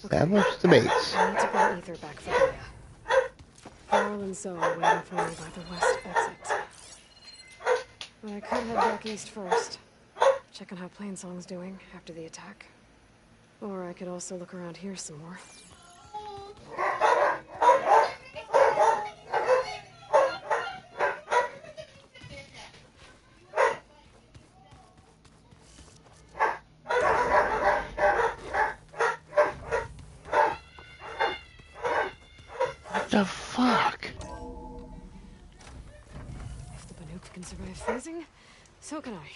Establish the base. I need to bring Ether back for Gaia. Varl and Zoe are waiting for me by the west exit. But I could head back east first. Check on how Plainsong's doing after the attack. Or I could also look around here some more. What the fuck? If the Banuk can survive freezing, so can I.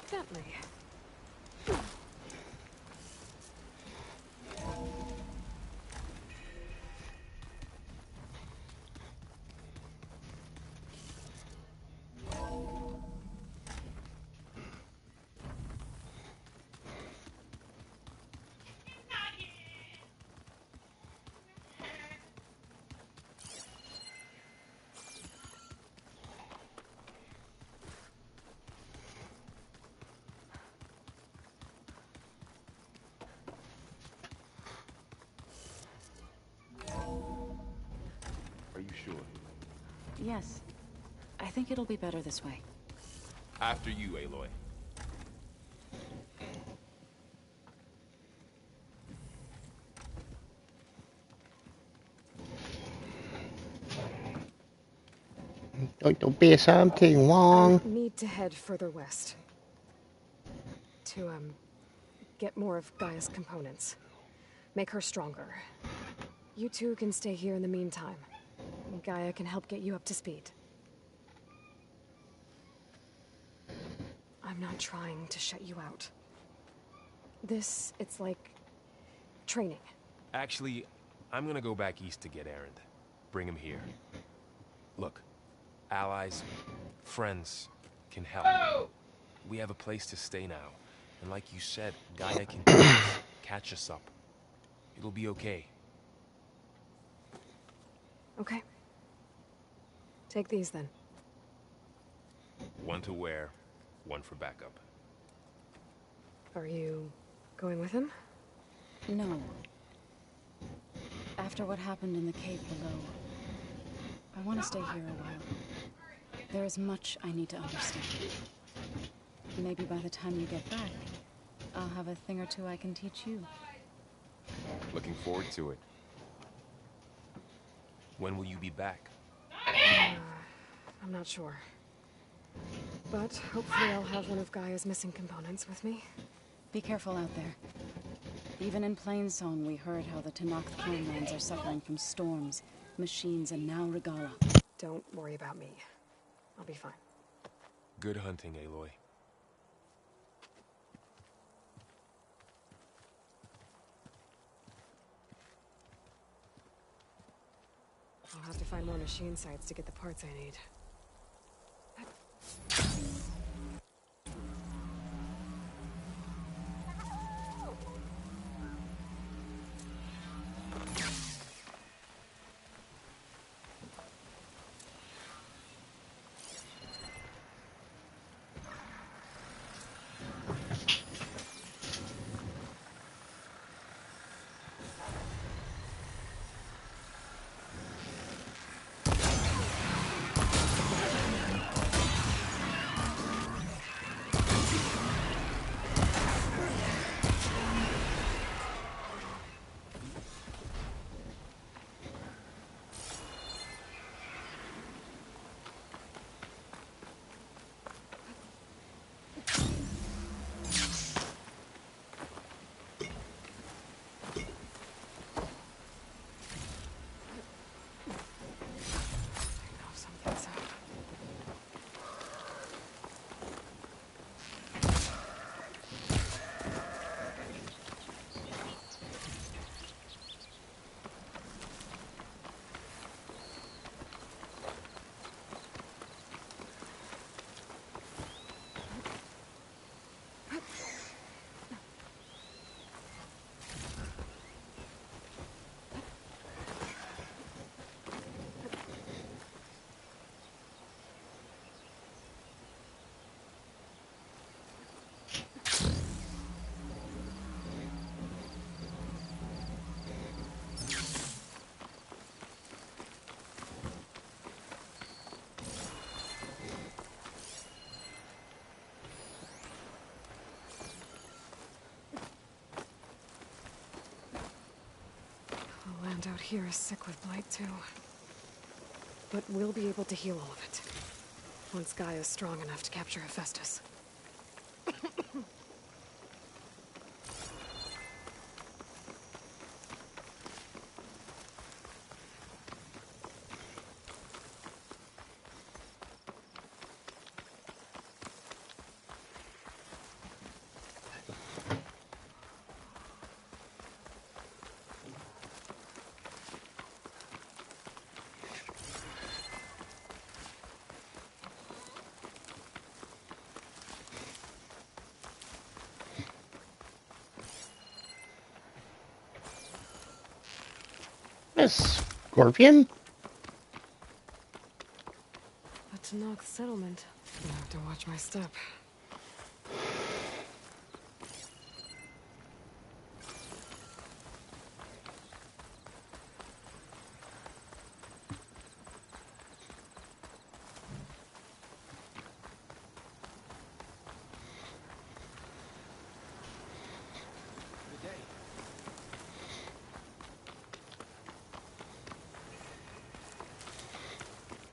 Gently. Are you sure? Yes. I think it'll be better this way. After you, Aloy. Don't be something wrong. I need to head further west. To, get more of Gaia's components. Make her stronger. You two can stay here in the meantime. Gaia can help get you up to speed. I'm not trying to shut you out. It's like training. Actually, I'm gonna go back east to get Erend. Bring him here. Look, allies, friends can help. We have a place to stay now. And like you said, Gaia can catch us up. It'll be okay. Okay. Take these then. One to wear, one for backup. Are you going with him? No. After what happened in the cave below, I want to stay here a while. There is much I need to understand. Maybe by the time you get back, I'll have a thing or two I can teach you. Looking forward to it. When will you be back? I'm not sure. But hopefully I'll have one of Gaia's missing components with me. Be careful out there. Even in Plainsong, we heard how the Tenakth clanlands are suffering from storms, machines, and now Regalla. Don't worry about me. I'll be fine. Good hunting, Aloy. I'll have to find more machine sites to get the parts I need. The land out here is sick with blight, too. But we'll be able to heal all of it. Once Gaia's strong enough to capture Hephaestus. Miss Scorpion? A Tenakth settlement. I have to watch my step.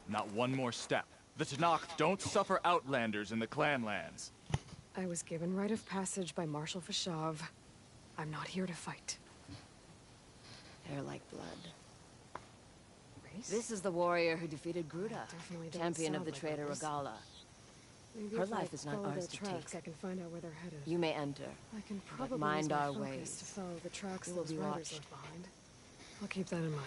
Not one more step. The Tenakth don't suffer outlanders in the clanlands. I was given rite of passage by Marshal Fashav. I'm not here to fight. They're like blood. Race? This is the warrior who defeated Gruda, Definitely don't champion of sound the like traitor others. Regalla. Maybe Her if I life is not follow ours their to tracks, take. I can find out where they're headed. You may enter, I can but probably mind use my our focus ways. to follow the tracks We will those be riders watched. left behind. I'll keep that in mind.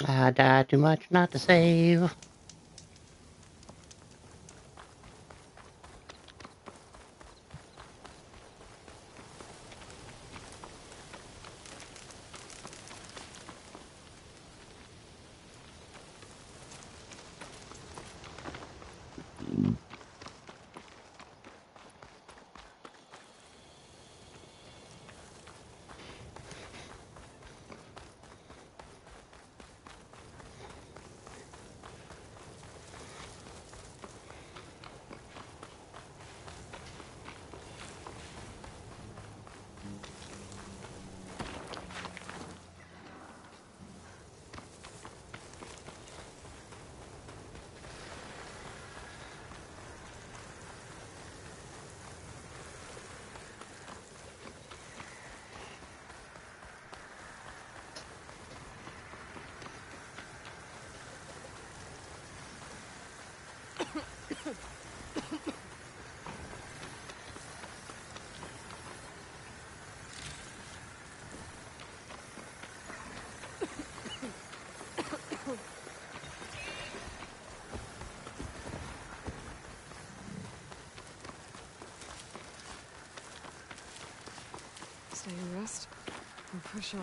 I died too much not to save. Stay and rest, and push on.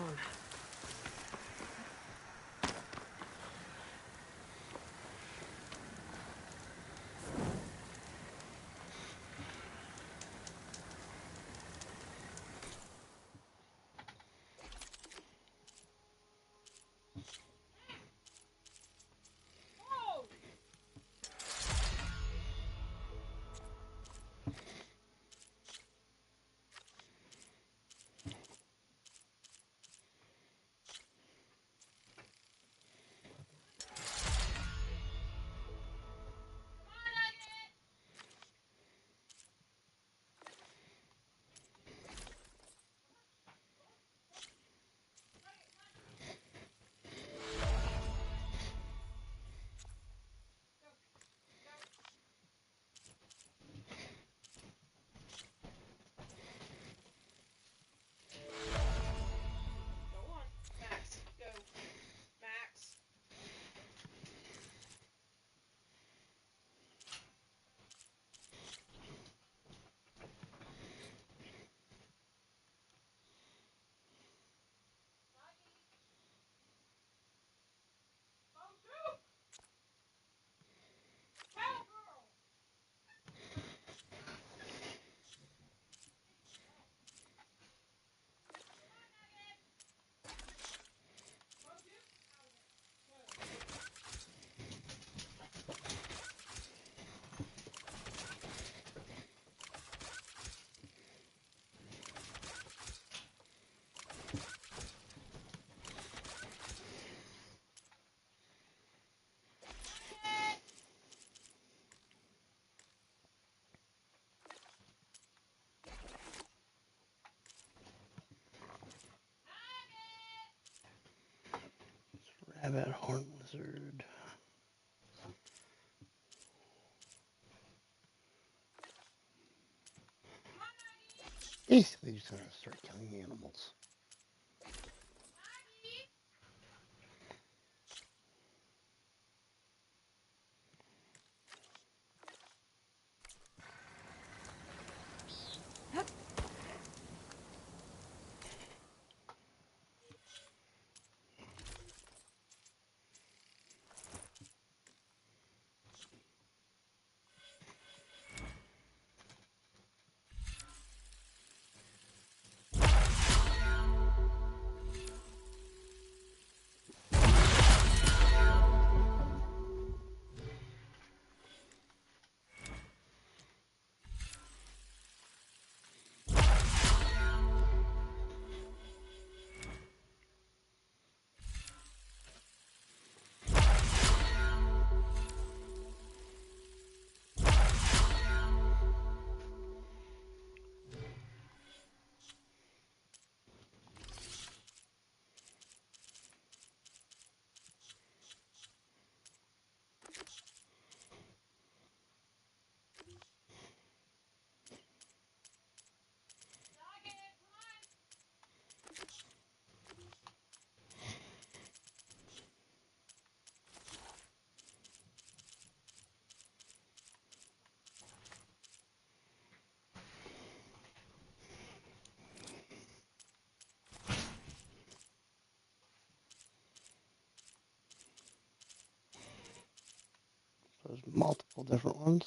Rabbit Horn Lizard. Basically just gonna start killing animals. So there's multiple different ones.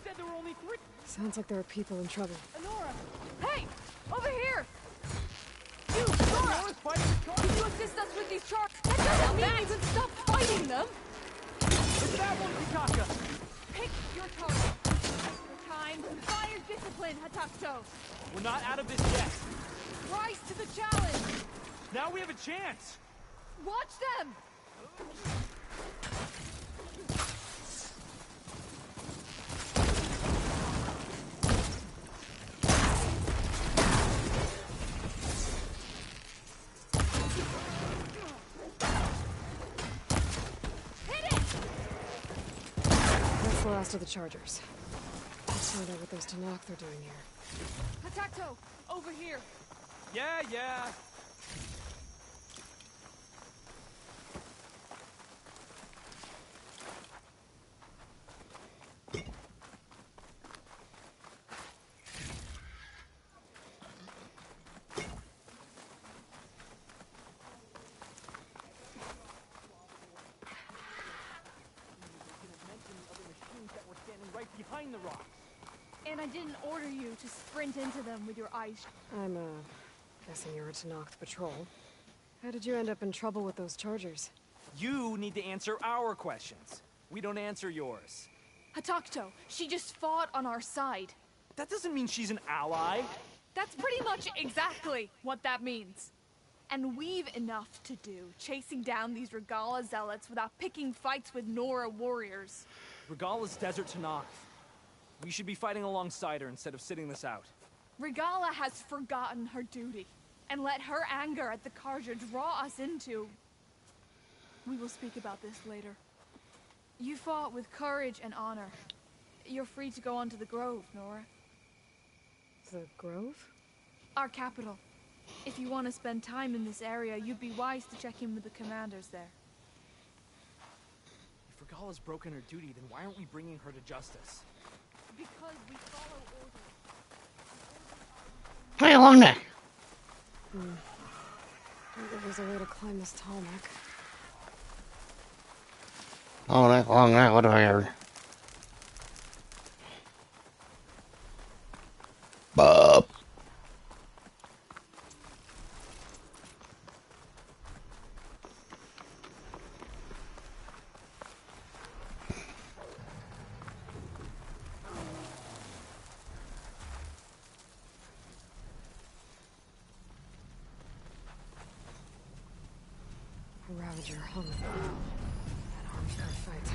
said there were only 3. Sounds like there are people in trouble. Nora! Hey! Over here! You, Nora! Can you assist us with these charts? That doesn't mean you can stop fighting them! It's that one, Kitaka! Pick your target. Your time. Fire discipline, Hatakto. We're not out of this yet. Rise to the challenge! Now we have a chance! Watch them! That's the last of the Chargers. Let's find out what those Tenakth are doing here. Hatakto, over here. Yeah. Behind the rocks. And I didn't order you to sprint into them with your eyes. I'm, guessing you're a Tenakth patrol. How did you end up in trouble with those Chargers? You need to answer our questions. We don't answer yours. Hatakto, she just fought on our side. That doesn't mean she's an ally. That's pretty much exactly what that means. And we've enough to do chasing down these Regalla zealots without picking fights with Nora warriors. Regalla's Desert Tenakth. We should be fighting alongside her instead of sitting this out. Regalla has forgotten her duty, and let her anger at the Carja draw us into... We will speak about this later. You fought with courage and honor. You're free to go on to the Grove, Nora. The Grove? Our capital. If you want to spend time in this area, you'd be wise to check in with the commanders there. If Regalla's broken her duty, then why aren't we bringing her to justice? Because we follow orders. Hey, long neck. Maybe there's a way to climb this tall neck. Long neck, what do I ever? Bob. Ravager hung with that armed guard fight.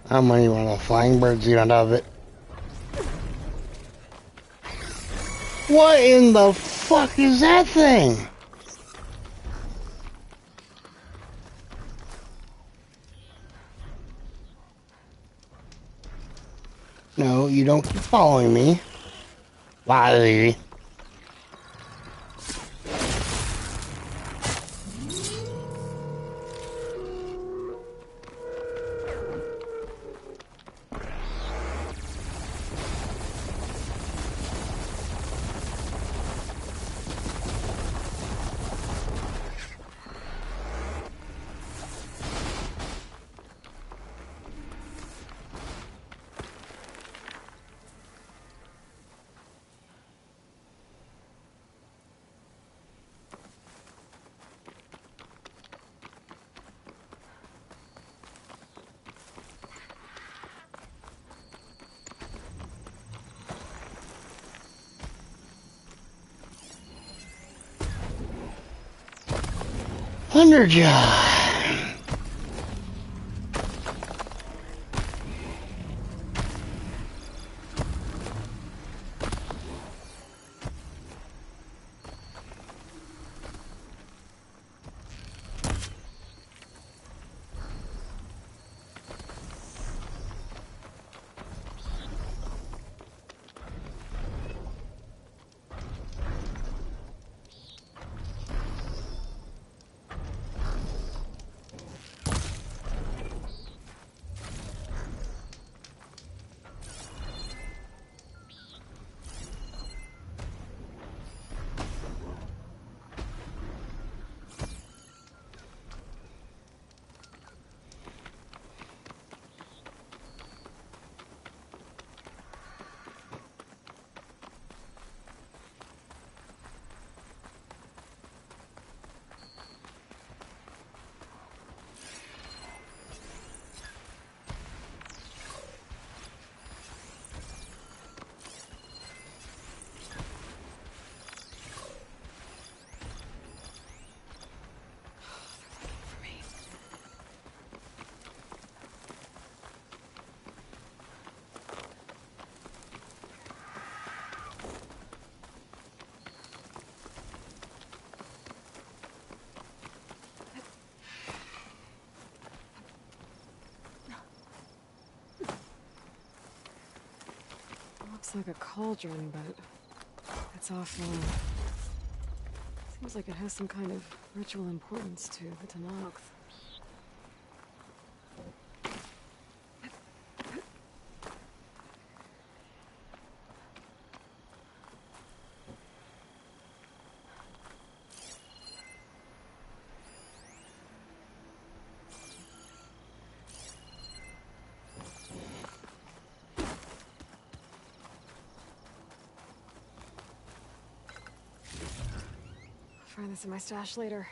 How many one of the flying birds eat on top of it? What in the fuck is that thing? No, you don't keep following me. Why? Thunderjaw. Looks like a cauldron, but it's offline. Seems like it has some kind of ritual importance to the Tenakth. Find this in my stash later.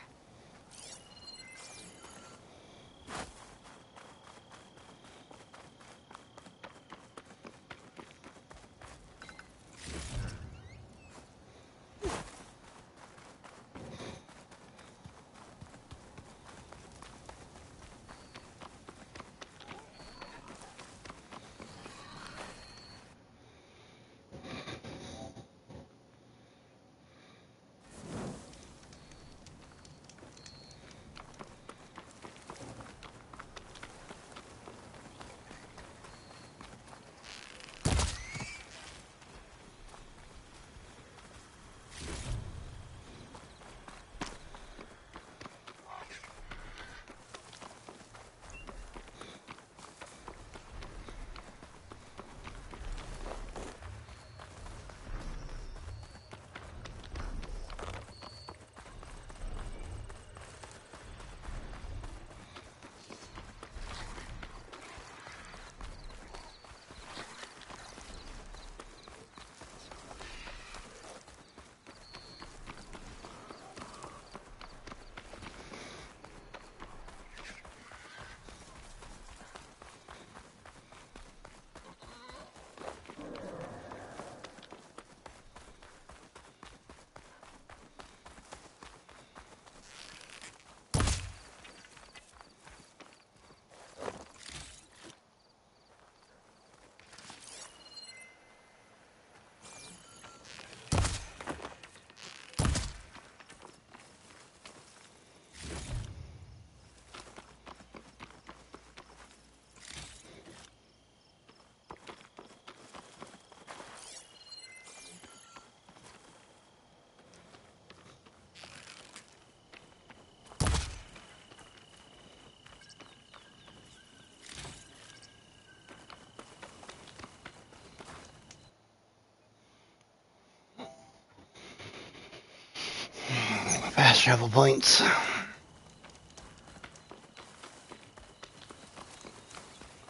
Fast travel points.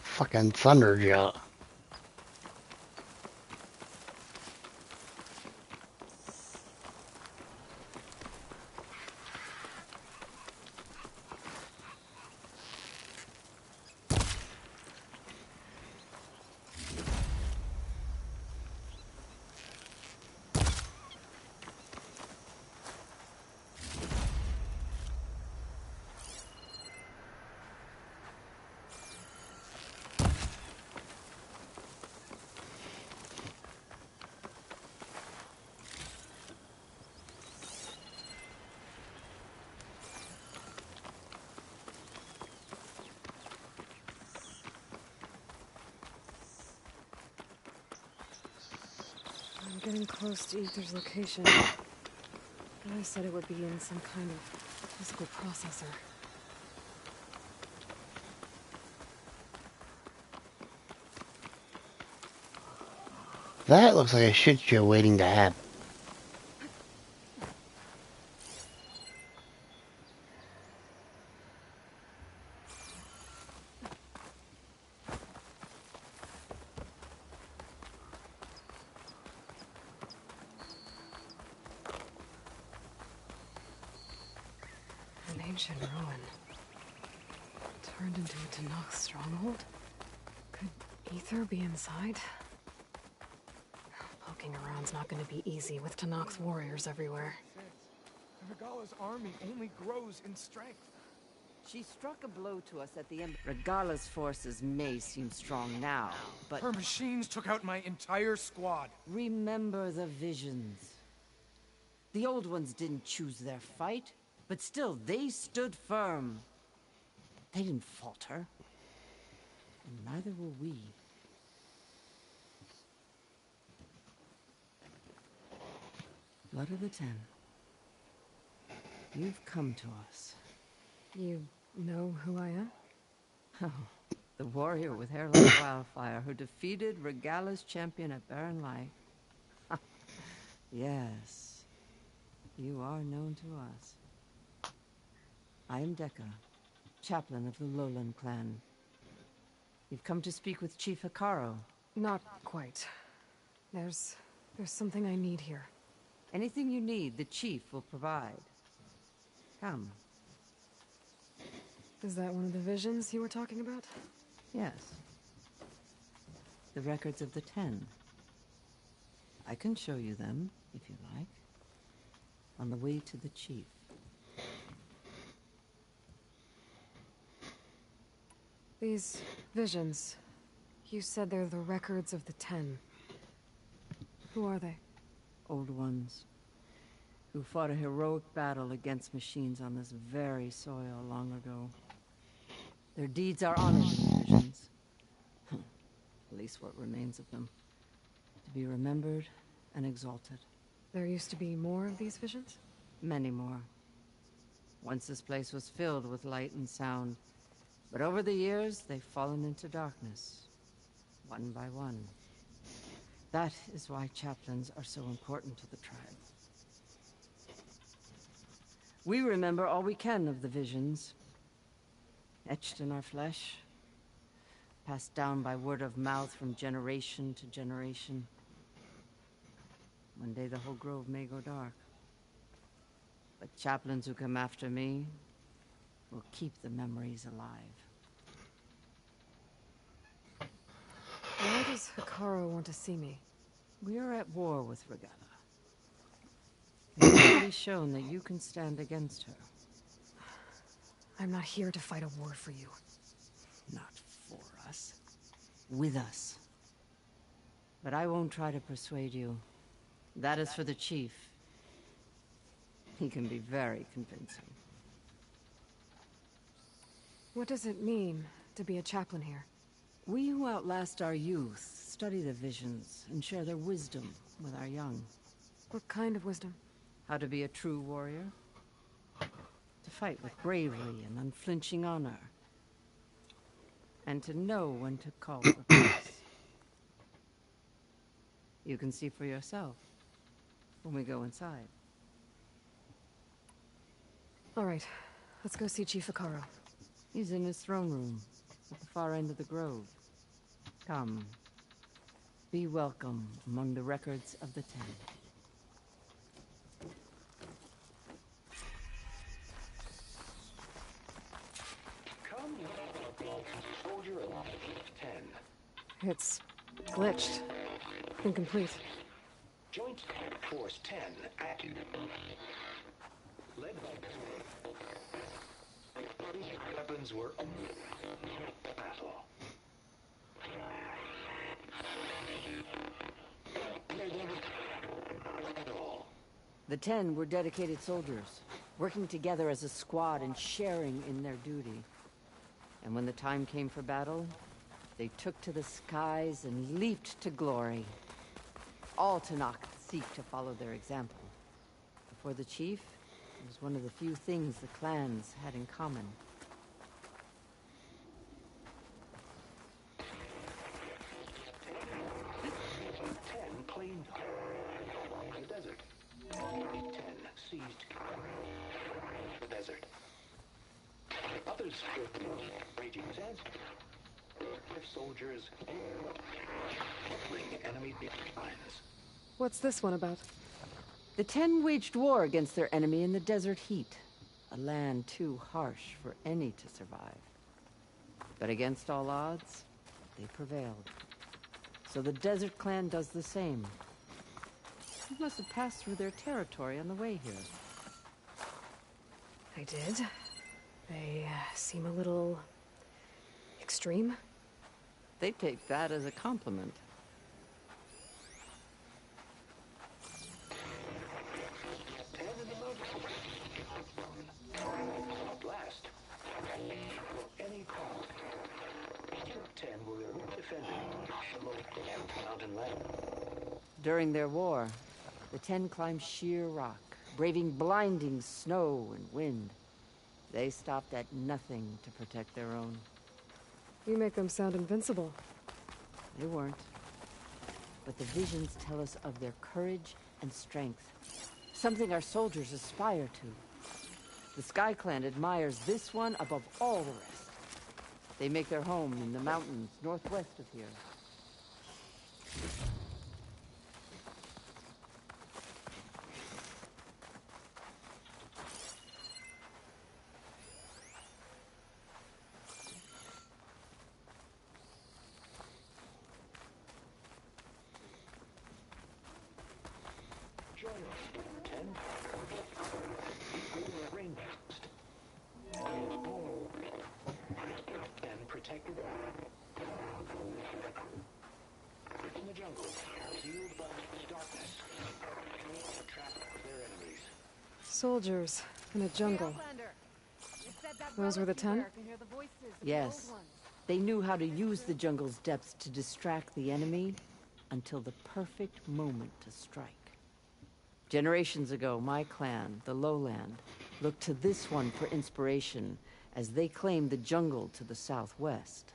Fucking Thunderjaw. getting close to Aether's location. I said it would be in some kind of physical processor. That looks like a shit show waiting to happen. An ancient ruin. Turned into a Tenakth stronghold? Could Aether be inside? Poking around's not gonna be easy with Tenakth warriors everywhere. Regala's army only grows in strength. She struck a blow to us at the end. Regala's forces may seem strong now, but... Her machines took out my entire squad. Remember the visions. The old ones didn't choose their fight, but still, they stood firm. They didn't falter. And neither will we. Blood of the Ten. You've come to us. You know who I am? Oh, the warrior with hair like wildfire who defeated Regala's champion at Barren Light. Yes, you are known to us. I am Dekka, chaplain of the Lowland clan. You've come to speak with Chief Hekarro. Not quite. There's something I need here. Anything you need, the chief will provide. Come. Is that one of the visions you were talking about? Yes. The records of the Ten. I can show you them, if you like. On the way to the chief. These visions, you said they're the records of the Ten. Who are they? Old ones. Who fought a heroic battle against machines on this very soil long ago. Their deeds are honored in the visions. At least what remains of them. To be remembered and exalted. There used to be more of these visions? Many more. Once this place was filled with light and sound. But over the years, they've fallen into darkness. One by one. That is why chaplains are so important to the tribe. We remember all we can of the visions. Etched in our flesh. Passed down by word of mouth from generation to generation. One day the whole grove may go dark. But chaplains who come after me will keep the memories alive. Why does Hekarro want to see me? We are at war with Regala. It's already shown that you can stand against her. I'm not here to fight a war for you. Not for us. With us. But I won't try to persuade you. That is for the chief. He can be very convincing. What does it mean to be a chaplain here? We who outlast our youth study the visions and share their wisdom with our young. What kind of wisdom? How to be a true warrior. To fight with bravery and unflinching honor. And to know when to call for peace. You can see for yourself when we go inside. All right, let's go see Chief Hekarro. He's in his throne room at the far end of the grove. Come. Be welcome among the records of the Ten. Come, soldier alive, 10. It's glitched. Incomplete. Joint Force 10 active. Led by weapons were battle. The Ten were dedicated soldiers, working together as a squad and sharing in their duty. And when the time came for battle, they took to the skies and leaped to glory. All Tenakths seek to follow their example. For the chief, it was one of the few things the clans had in common. Claimed the desert. 10 seized the desert. Others raging sands. Soldiers bring enemy lines. What's this one about? The 10 waged war against their enemy in the desert heat. A land too harsh for any to survive. But against all odds, they prevailed. So the Desert Clan does the same. You must have passed through their territory on the way here. I did. They seem a little extreme. They take that as a compliment. At last, any cause. 10 were defending the mountain land. During their war, the 10 climbed sheer rock, braving blinding snow and wind. They stopped at nothing to protect their own. You make them sound invincible. They weren't. But the visions tell us of their courage and strength. Something our soldiers aspire to. The Sky Clan admires this one above all the rest. They make their home in the mountains northwest of here. Join us, 10. We were rainforest. And protected in the jungle, sealed by darkness. Trapped their enemies. Soldiers in a jungle. Those were the 10? Yes. They knew how to use the jungle's depths to distract the enemy until the perfect moment to strike. Generations ago, my clan, the Lowland, looked to this one for inspiration as they claimed the jungle to the southwest.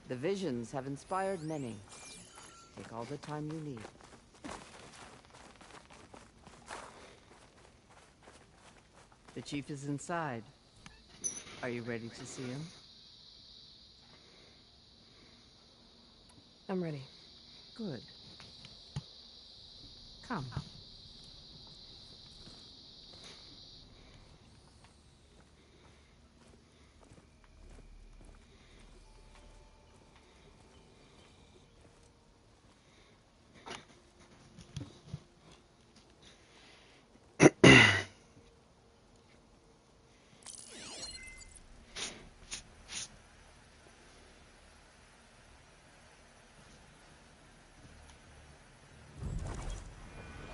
The visions have inspired many. Take all the time you need. The chief is inside. Are you ready to see him? I'm ready. Good. Come.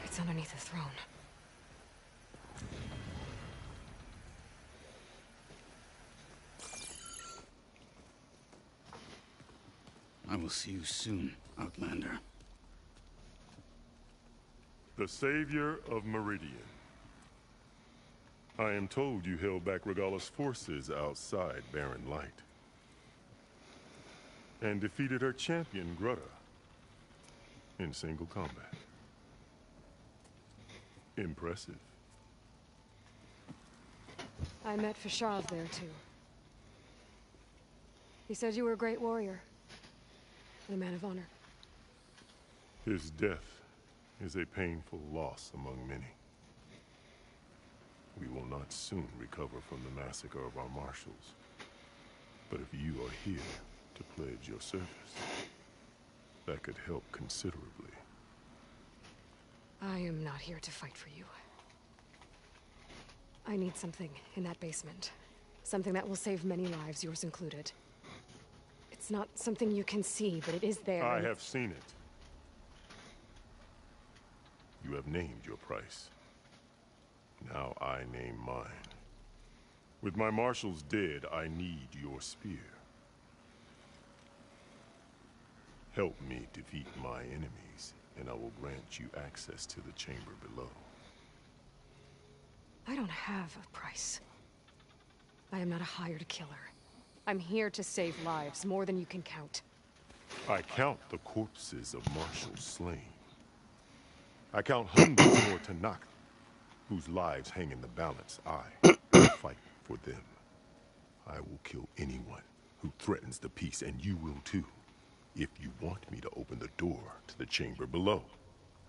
It's underneath the throne. I will see you soon, Outlander. The savior of Meridian. I am told you held back Regalla's forces outside Barren Light. And defeated her champion, Grutta, in single combat. Impressive. I met Fisharv there, too. He said you were a great warrior. And a man of honor. His death is a painful loss among many. We will not soon recover from the massacre of our marshals. But if you are here to pledge your service, that could help considerably. I am not here to fight for you. I need something in that basement. Something that will save many lives, yours included. It's not something you can see, but it is there. I have seen it. You have named your price. Now I name mine. With my marshals dead, I need your spear. Help me defeat my enemies, and I will grant you access to the chamber below. I don't have a price. I am not a hired killer. I'm here to save lives, more than you can count. I count the corpses of marshals slain. I count hundreds more Tenakth, whose lives hang in the balance. I fight for them. I will kill anyone who threatens the peace, and you will too, if you want me to open the door to the chamber below.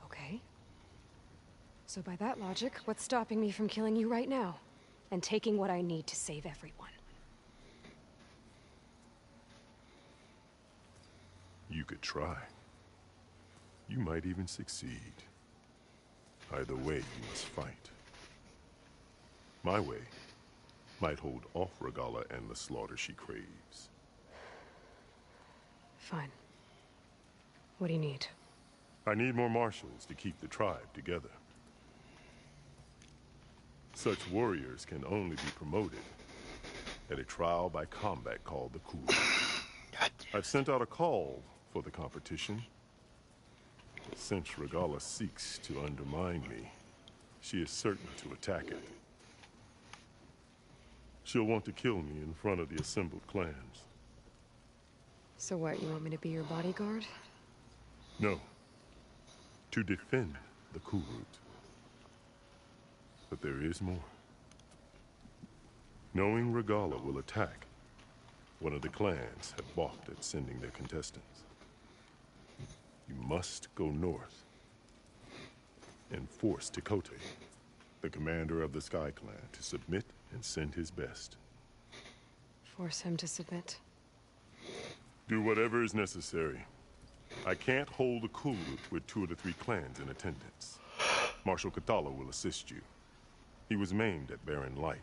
Okay. So by that logic, what's stopping me from killing you right now? And taking what I need to save everyone? You could try. You might even succeed. Either way, you must fight. My way might hold off Regalla and the slaughter she craves. Fine. What do you need? I need more marshals to keep the tribe together. Such warriors can only be promoted at a trial by combat called the Coup. I've sent out a call for the competition. Since Regalla seeks to undermine me, she is certain to attack it. She'll want to kill me in front of the assembled clans. So what, you want me to be your bodyguard? No. To defend the Coup route. But there is more. Knowing Regalla will attack, one of the clans have balked at sending their contestants. You must go north and force Tekotteh, the commander of the Sky Clan, to submit and send his best. Force him to submit? Do whatever is necessary. I can't hold a coup with 2 of the 3 clans in attendance. Marshal Kotallo will assist you. He was maimed at Barren Light,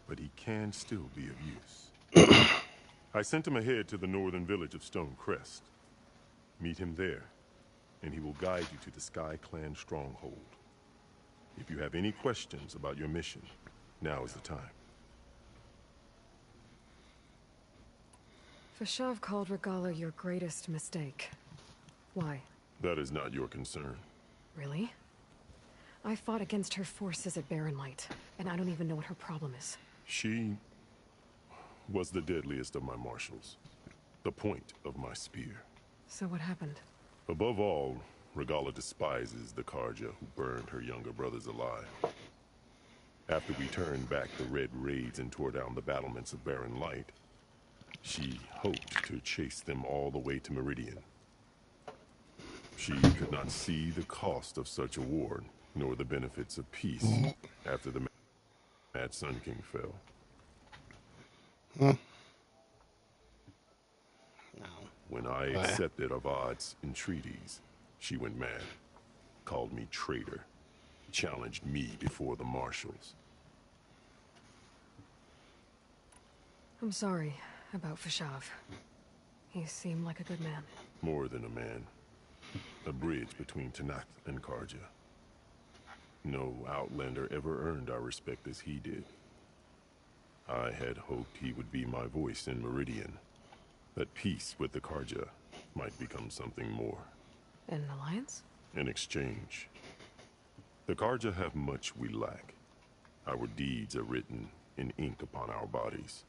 but he can still be of use. I sent him ahead to the northern village of Stone Crest. Meet him there, and he will guide you to the Sky Clan stronghold. If you have any questions about your mission, now is the time. Fashav called Regalla your greatest mistake. Why? That is not your concern. Really? I fought against her forces at Barren Light, and I don't even know what her problem is. She was the deadliest of my marshals. The point of my spear. So what happened? Above all, Regalla despises the Carja who burned her younger brothers alive. After we turned back the Red Raids and tore down the battlements of Barren Light, she hoped to chase them all the way to Meridian. She could not see the cost of such a war, nor the benefits of peace after the Mad Sun King fell. When I accepted Avad's entreaties, she went mad, called me traitor, challenged me before the marshals. I'm sorry about Fashav. He seemed like a good man. More than a man. A bridge between Tenakth and Carja. No Outlander ever earned our respect as he did. I had hoped he would be my voice in Meridian. That peace with the Carja might become something more. An alliance? In exchange. The Carja have much we lack. Our deeds are written in ink upon our bodies.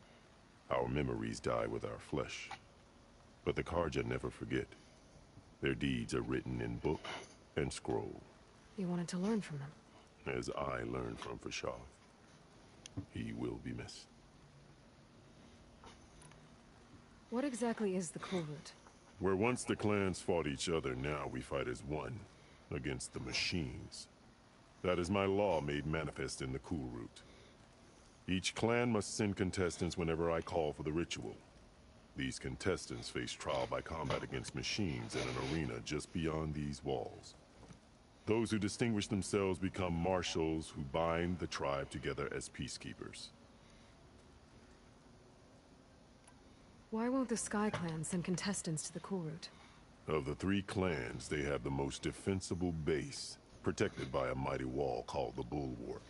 Our memories die with our flesh. But the Carja never forget. Their deeds are written in book and scroll. You wanted to learn from them? As I learned from Fashav. He will be missed. What exactly is the Kulrut? Where once the clans fought each other, now we fight as one, against the machines. That is my law made manifest in the Cool Route. Each clan must send contestants whenever I call for the ritual. These contestants face trial by combat against machines in an arena just beyond these walls. Those who distinguish themselves become marshals who bind the tribe together as peacekeepers. Why won't the Sky Clan send contestants to the Cool Route? Of the 3 clans, they have the most defensible base, protected by a mighty wall called the Bulwark.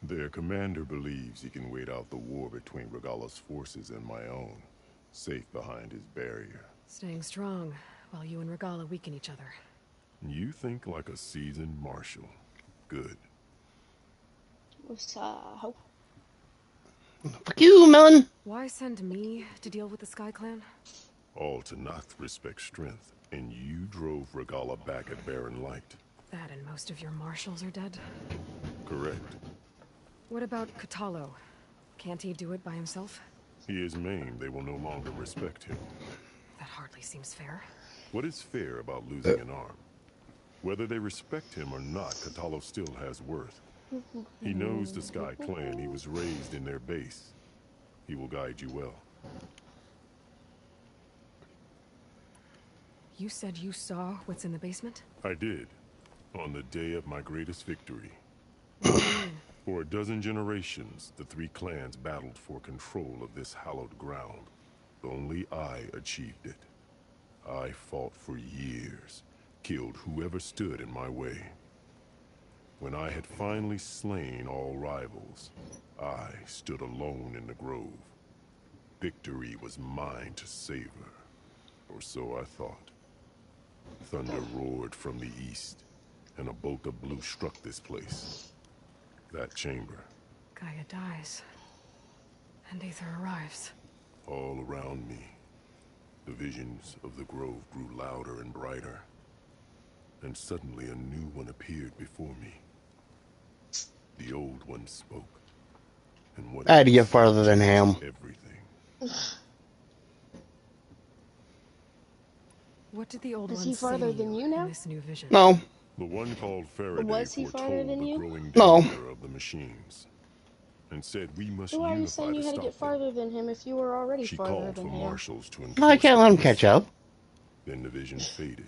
Their commander believes he can wait out the war between Regalla's forces and my own, safe behind his barrier. Staying strong, while you and Regalla weaken each other. You think like a seasoned marshal. Good. What's up? Fuck you, Melon! Why send me to deal with the Sky Clan? All Tenakth respect strength, and you drove Regalla back at Barren Light. That and most of your marshals are dead? Correct. What about Kotallo? Can't he do it by himself? He is maimed. They will no longer respect him. That hardly seems fair. What is fair about losing an arm? Whether they respect him or not, Kotallo still has worth. He knows the Sky Clan. He was raised in their base. He will guide you well. You said you saw what's in the basement? I did. On the day of my greatest victory. For a dozen generations, the 3 clans battled for control of this hallowed ground. Only I achieved it. I fought for years, killed whoever stood in my way. When I had finally slain all rivals, I stood alone in the grove. Victory was mine to savor, or so I thought. Thunder roared from the east, and a bolt of blue struck this place. That chamber. Gaia dies, and Aether arrives. All around me, the visions of the grove grew louder and brighter, and suddenly a new one appeared before me. The old one spoke, and what I had to get farther than Ham. Everything. What did the old Is one he farther say than you now? in this new vision? No. The one called Faraday Was he farther foretold than the you? growing No. danger of the machines, and said we must So why are you unify saying you to had to stop get farther than him if you were already She farther called for than him? marshals to enforce No, I can't let him catch up. Then the vision faded.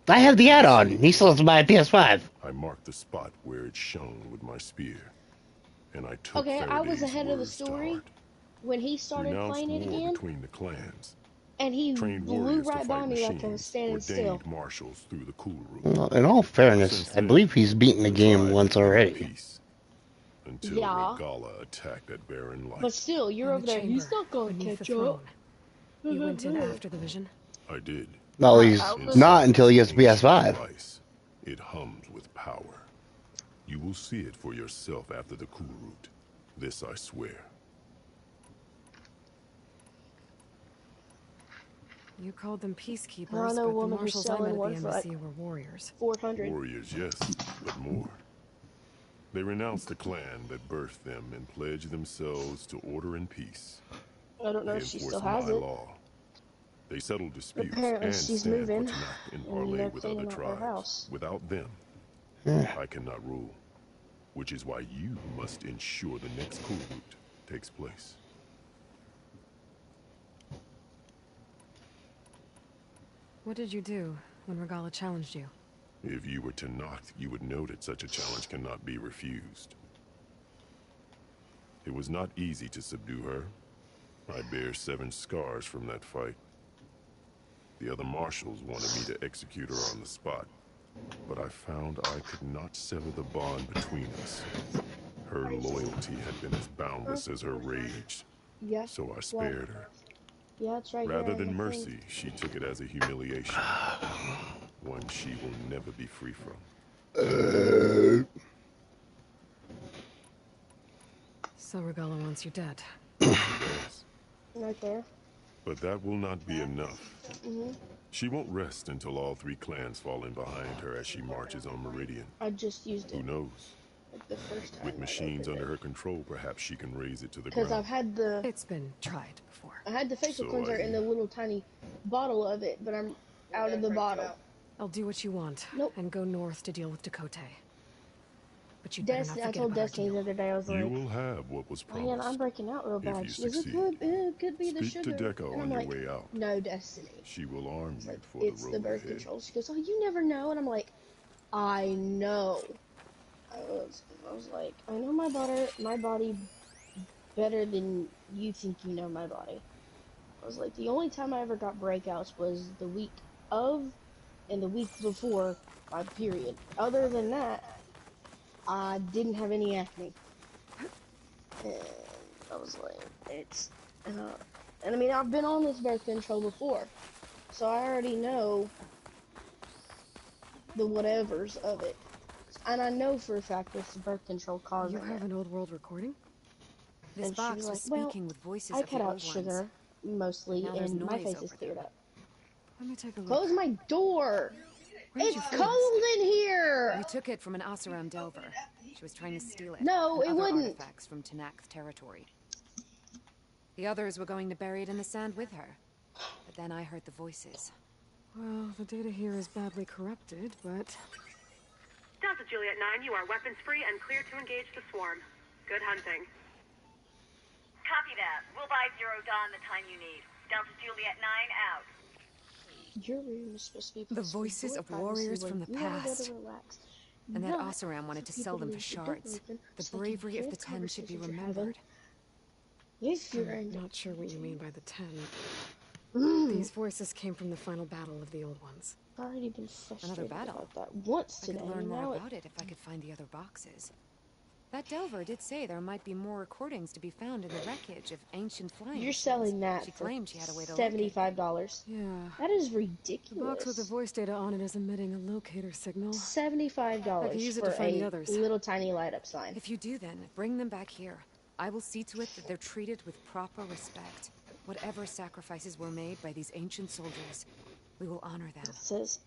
I have the add-on. He still has to buy a PS5. I marked the spot where it shone with my spear, and I took Okay, I was Faraday's ahead of the words to story heart. when he started Renounced playing it war again, between the clans. and he Trained blew warriors to right by fight me like I was machines, standing still. ordained marshals through the Cool Route. Well, in all fairness, I believe he's beaten the game once already. Peace, until Yeah. Regalla attacked at Barren Light. But still, you're In over the there. He's chamber, not gonna beneath catch the throne. up. You went in after the vision? I did. No, he's not until he gets PS5. Device. It hums with power. You will see it for yourself after the Cool Route. This I swear. You called them peacekeepers, I know a but the woman who's marshals I met selling at one the for embassy like were warriors. 400. Warriors, yes, but more. They renounced the clan that birthed them and pledged themselves to order and peace. I don't know They if she enforced still has my it. law. They settled disputes Apparently and she's stand moving, for Tenakth in and parley they're with cleaning other out their tribes. house. Without them, Yeah. I cannot rule. Which is why you must ensure the next Cool Route takes place. What did you do when Regalla challenged you? If you were Tenakth, you would know that such a challenge cannot be refused. It was not easy to subdue her. I bear 7 scars from that fight. The other marshals wanted me to execute her on the spot, but I found I could not sever the bond between us. Her loyalty had been as boundless as her rage, Yeah. so I spared her. Yeah, it's right Rather here. than I mercy, think. she took it as a humiliation. One she will never be free from. So Regalla wants you dead. Yes. Right there. But that will not be enough. Mhm. She won't rest until all 3 clans fall in behind her as she marches on Meridian. I just used Who it knows? like the first time. With machines under her control, perhaps she can raise it to the Because ground. I've had the. It's been tried before. I had the facial So cleanser I- in the little tiny bottle of it, but I'm out of the bottle. I'll do what you want, Nope. and go north to deal with Dakotay. But you better not Destiny, I forget told about our Destiny the deal. other day, I was You like, will have what was man, promised. I'm breaking out real If bad. you She goes, succeed, it could be the speak to sugar. Deco And on I'm your like, way out. no, Destiny. She will arm It's you like, for the it's the road birth ahead. control. She goes, oh, you never know. And I'm like, I know. I was like, I know my body better than you think you know my body. I was like, the only time I ever got breakouts was the week of and the week before my period. Other than that, I didn't have any acne. And I was like, and I mean, I've been on this birth control before, so I already know the whatevers of it. And I know for a fact it's the birth control causing You have it. an old world recording? This And she box was was like, well, speaking with voices I of cut the out old sugar, ones. mostly, Now there's and my noise face is over cleared them. up. Let me take a look. Close my door! Where did It's you cold in here! We took it from an Oseram Delver. She was trying to steal it. No, and it other wouldn't. artifacts from Tenakth territory. The others were going to bury it in the sand with her. But then I heard the voices. Well, the data here is badly corrupted, but... Delta Juliet 9, you are weapons free and clear to engage the swarm. Good hunting. Copy that. We'll buy Zero Dawn the time you need. Delta Juliet 9 out. Your room is supposed to be The voices of warriors from the past. And that Oseram wanted to sell them for shards. The bravery of the Ten should be remembered. If you're I'm not sure what you mean by the 10. Mm. These voices came from the final battle of the old ones. I've already been frustrated Another battle. about that once I today. could learn now more about it if I could find the other boxes. That Delver did say there might be more recordings to be found in the wreckage of ancient flying You're machines. selling that She for claimed she had a way to locate $75. Yeah. That is The ridiculous. box with the voice data on it is emitting a locator signal. $75 I could use it for to find a the others. little tiny light up sign. If you do then, bring them back here. I will see to it that they're treated with proper respect. Whatever sacrifices were made by these ancient soldiers, we will honor them. It says,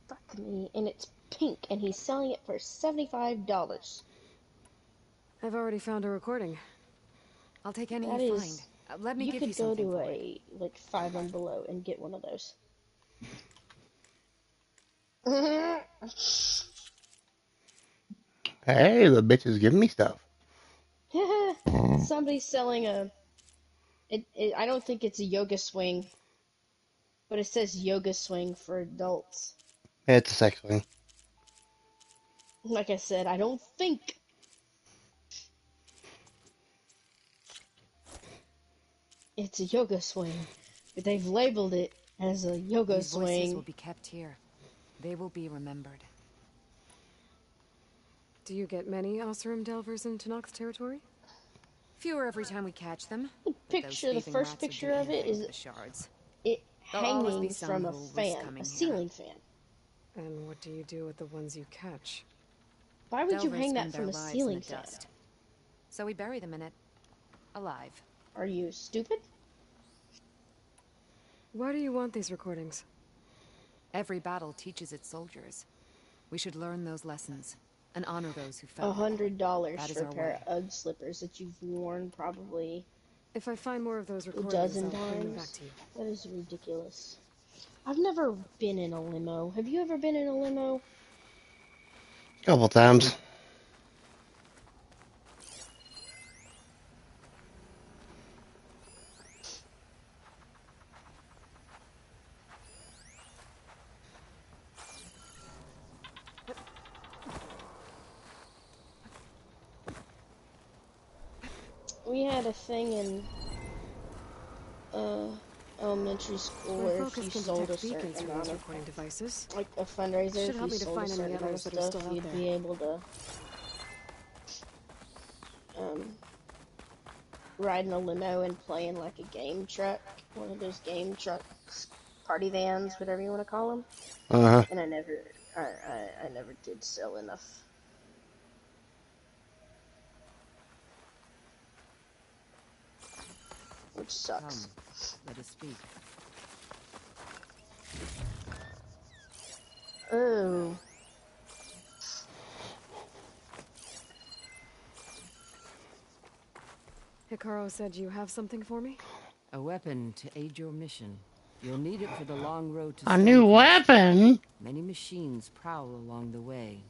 fuck me, and it's pink, and he's selling it for $75. I've already found a recording. I'll take any That you is, find. Let me give you could go something to for it. a, like, 5 and below and get one of those. Hey, the bitch is giving me stuff. Somebody's selling a... I don't think it's a yoga swing, but it says yoga swing for adults. It's a sex swing. Like I said, I don't think. It's a yoga swing, but they've labeled it as a yoga These voices swing. will be kept here. They will be remembered. Do you get many Oseram Delvers in Tenakth territory? Fewer every time we catch them. Picture, the first picture of it is the shards. it There'll always hanging be some from a who risk fan, coming a here. ceiling fan. And what do you do with the ones you catch? Why would you Delvers hang spend that from their a lives ceiling in the fan? dust. So we bury them in it, alive. Are you stupid? Why do you want these recordings? Every battle teaches its soldiers. We should learn those lessons and honor those who fell. $100 That is for a our pair way. of UGG slippers that you've worn probably If I find more of those a recordings, dozen I'll bring them back times. to you. That is ridiculous. I've never been in a limo. Have you ever been in a limo? Couple times. We had a thing in elementary school My where if focus you can sold a detect certain beacons from amount these of, recording devices. like a fundraiser, Should if help you me to sold a find any certain amount of others that are stuff, still out you'd there. be able to ride in a limo and play in like a game truck, one of those game trucks, party vans, whatever you want to call them. Uh-huh. And I never did sell enough. Which sucks. Come, let us speak. Oh. Hikaru said you have something for me? A weapon to aid your mission. You'll need it for the long road to A new Stonecrest. weapon? Many machines prowl along the way.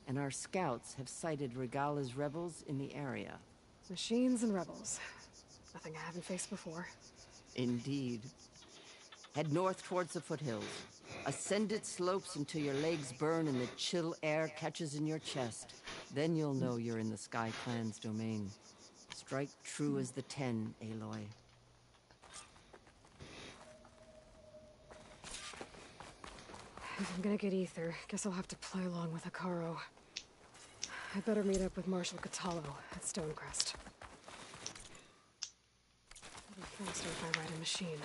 and our scouts have sighted Regala's rebels in the area. Machines and rebels. Nothing I haven't faced before. Indeed. Head north towards the foothills. Ascend its slopes until your legs burn and the chill air catches in your chest. Then you'll know you're in the Sky Clan's domain. Strike true as the 10, Aloy. If I'm gonna get ether, guess I'll have to play along with Hekarro. I'd better meet up with Marshal Kotallo at Stonecrest. It'll be faster if I ride a machine.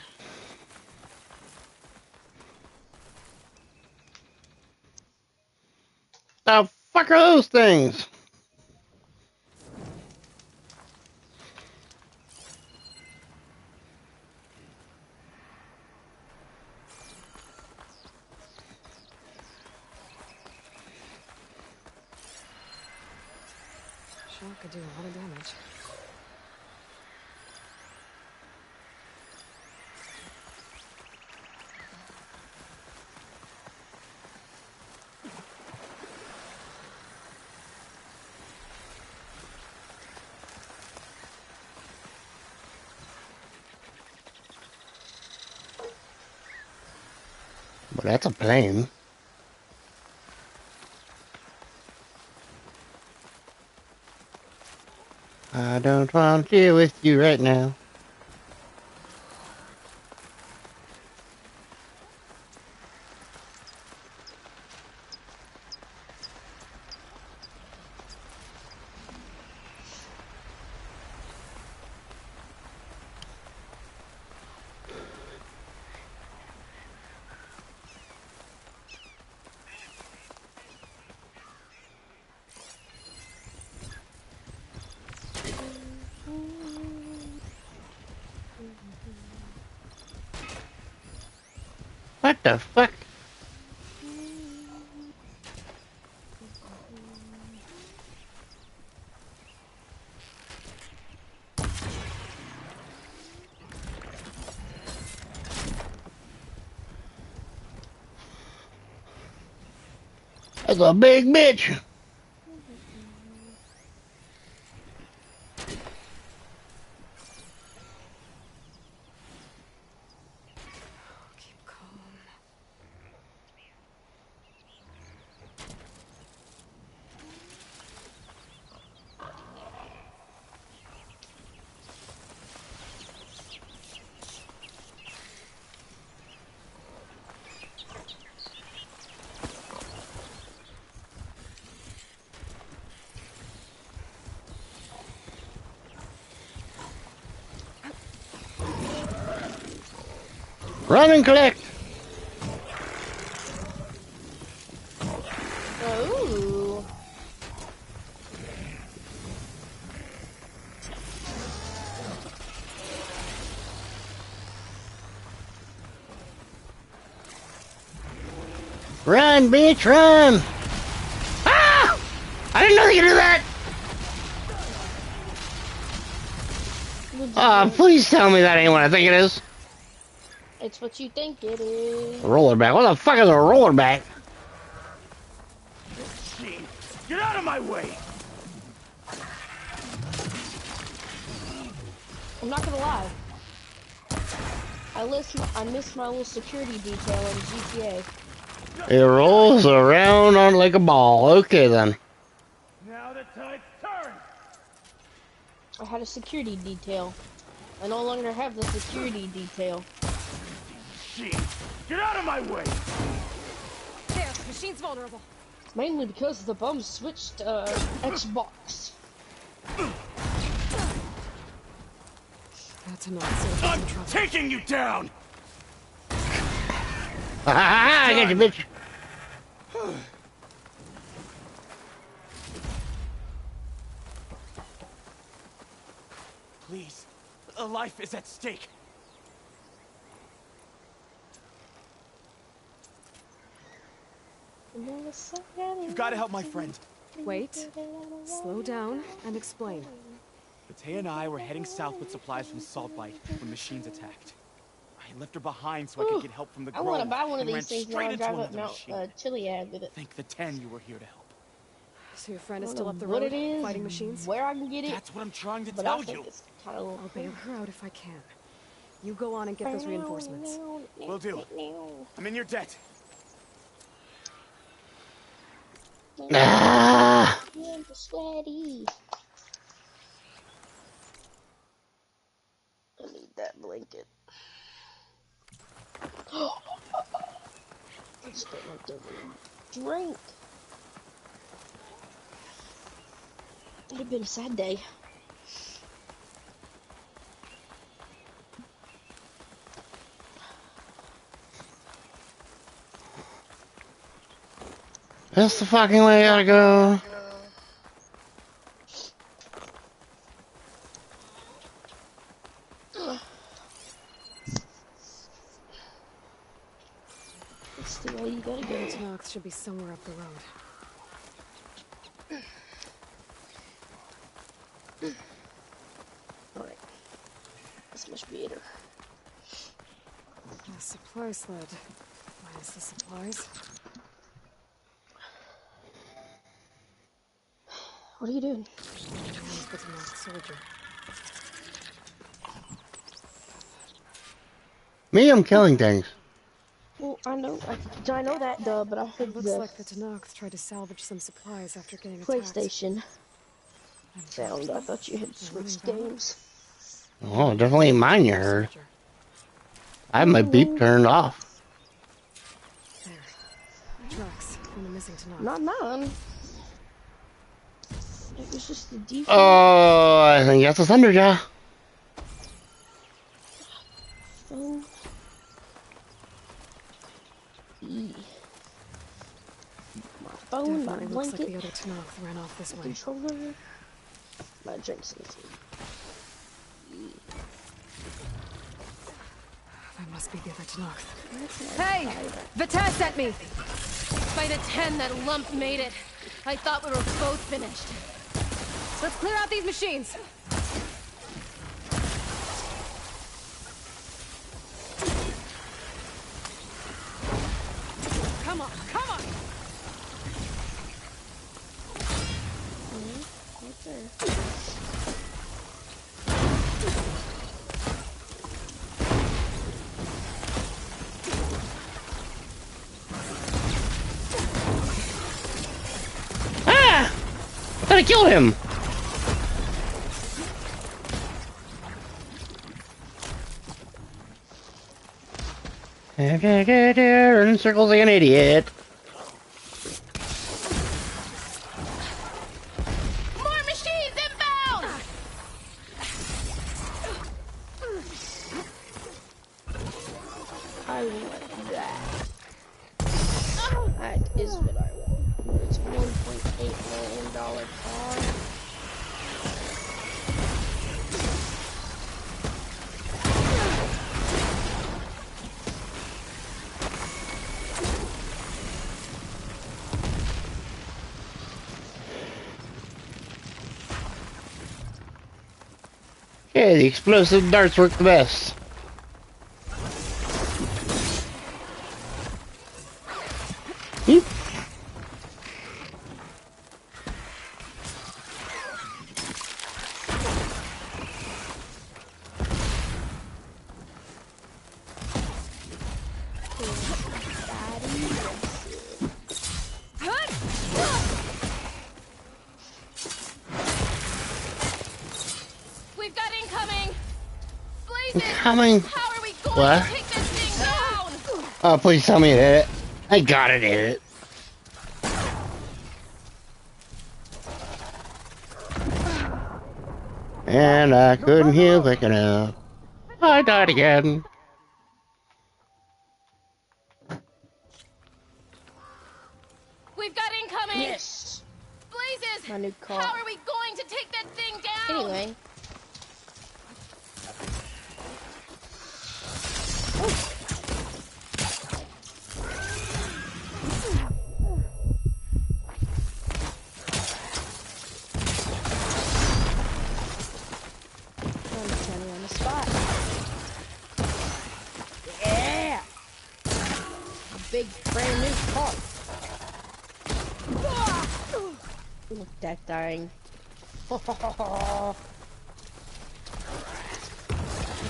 The fuck are those things? Sure could do a lot of damage. Well, that's a plane. I don't want to deal with you right now. What the fuck? That's a big bitch. Run and collect. Oh. Run, bitch, run! Ah! I didn't know you could do that! Ah, please tell me that ain't what I think it is. It's what you think it is. A rollerback. What the fuck is a rollerback? Get out of my way! I'm not gonna lie. I missed my little security detail in GTA. It rolls around on like a ball. Okay then. Now the tide's turned! I had a security detail. I no longer have the security detail. Get out of my way! There, machine's vulnerable. Mainly because the bums switched Xbox. That's enough. I'm taking you down! I got you, bitch. Please, a life is at stake. You've got to help my friend. Wait. Slow down and explain. Batea and I were heading south with supplies from Saltbite when machines attacked. I left her behind so I could get help from the Grove. I want to buy one of and ran these things straight when I into drive another up Mount machine. Chiliad with it. Thank the 10 you were here to help. So your friend I is don't still know up the what road it is, fighting machines? where I can get it. That's what I'm trying to but tell I think you. it's kind of. I'll bail her out if I can. You go on and get those reinforcements. Will do. I'm in your debt. Ah! I'm sweaty. I need that blanket. I just don't like to drink. It would have been a sad day. That's the fucking way I gotta go. That's the way you gotta go. Knox should be somewhere up the road. Alright. This must be it. A supply sled. Minus the supplies. What are you doing? The Knox soldier. Me, I'm killing things. Well, I know that, duh, but I heard Looks like the Tanox tried to salvage some supplies after getting attacked. PlayStation sound. I thought you had switched games. Oh, definitely mine you heard. I have my beep turned off. There. Tracks from the missing Tanox. Not mine. It was just the default. Oh, I think that's a Thunderjaw. Phone. My phone, my Definitely looks blanket, like the other Tanox ran off this way. controller, my drinks and tea. That must be the other Tanox. Hey! Vita sent me! By the 10, that lump made it. I thought we were both finished. Let's clear out these machines! Come on, come on! Right there. Ah! I thought I killed him. In circles like an idiot. More machines inbound! I want that. That is what I want. It's $1.8 million car. Yeah, the explosive darts work the best. Yeep. We've got incoming! Incoming? How are we going What? to take this thing down? Oh, please tell me that. I gotta hit it. And I couldn't heal quick enough. I died again. We've got incoming! Yes. Blazes! My new car. How are we going to take that thing down? Anyway. I'm standing on the spot. Yeah! A big brand new car. Look at that thing.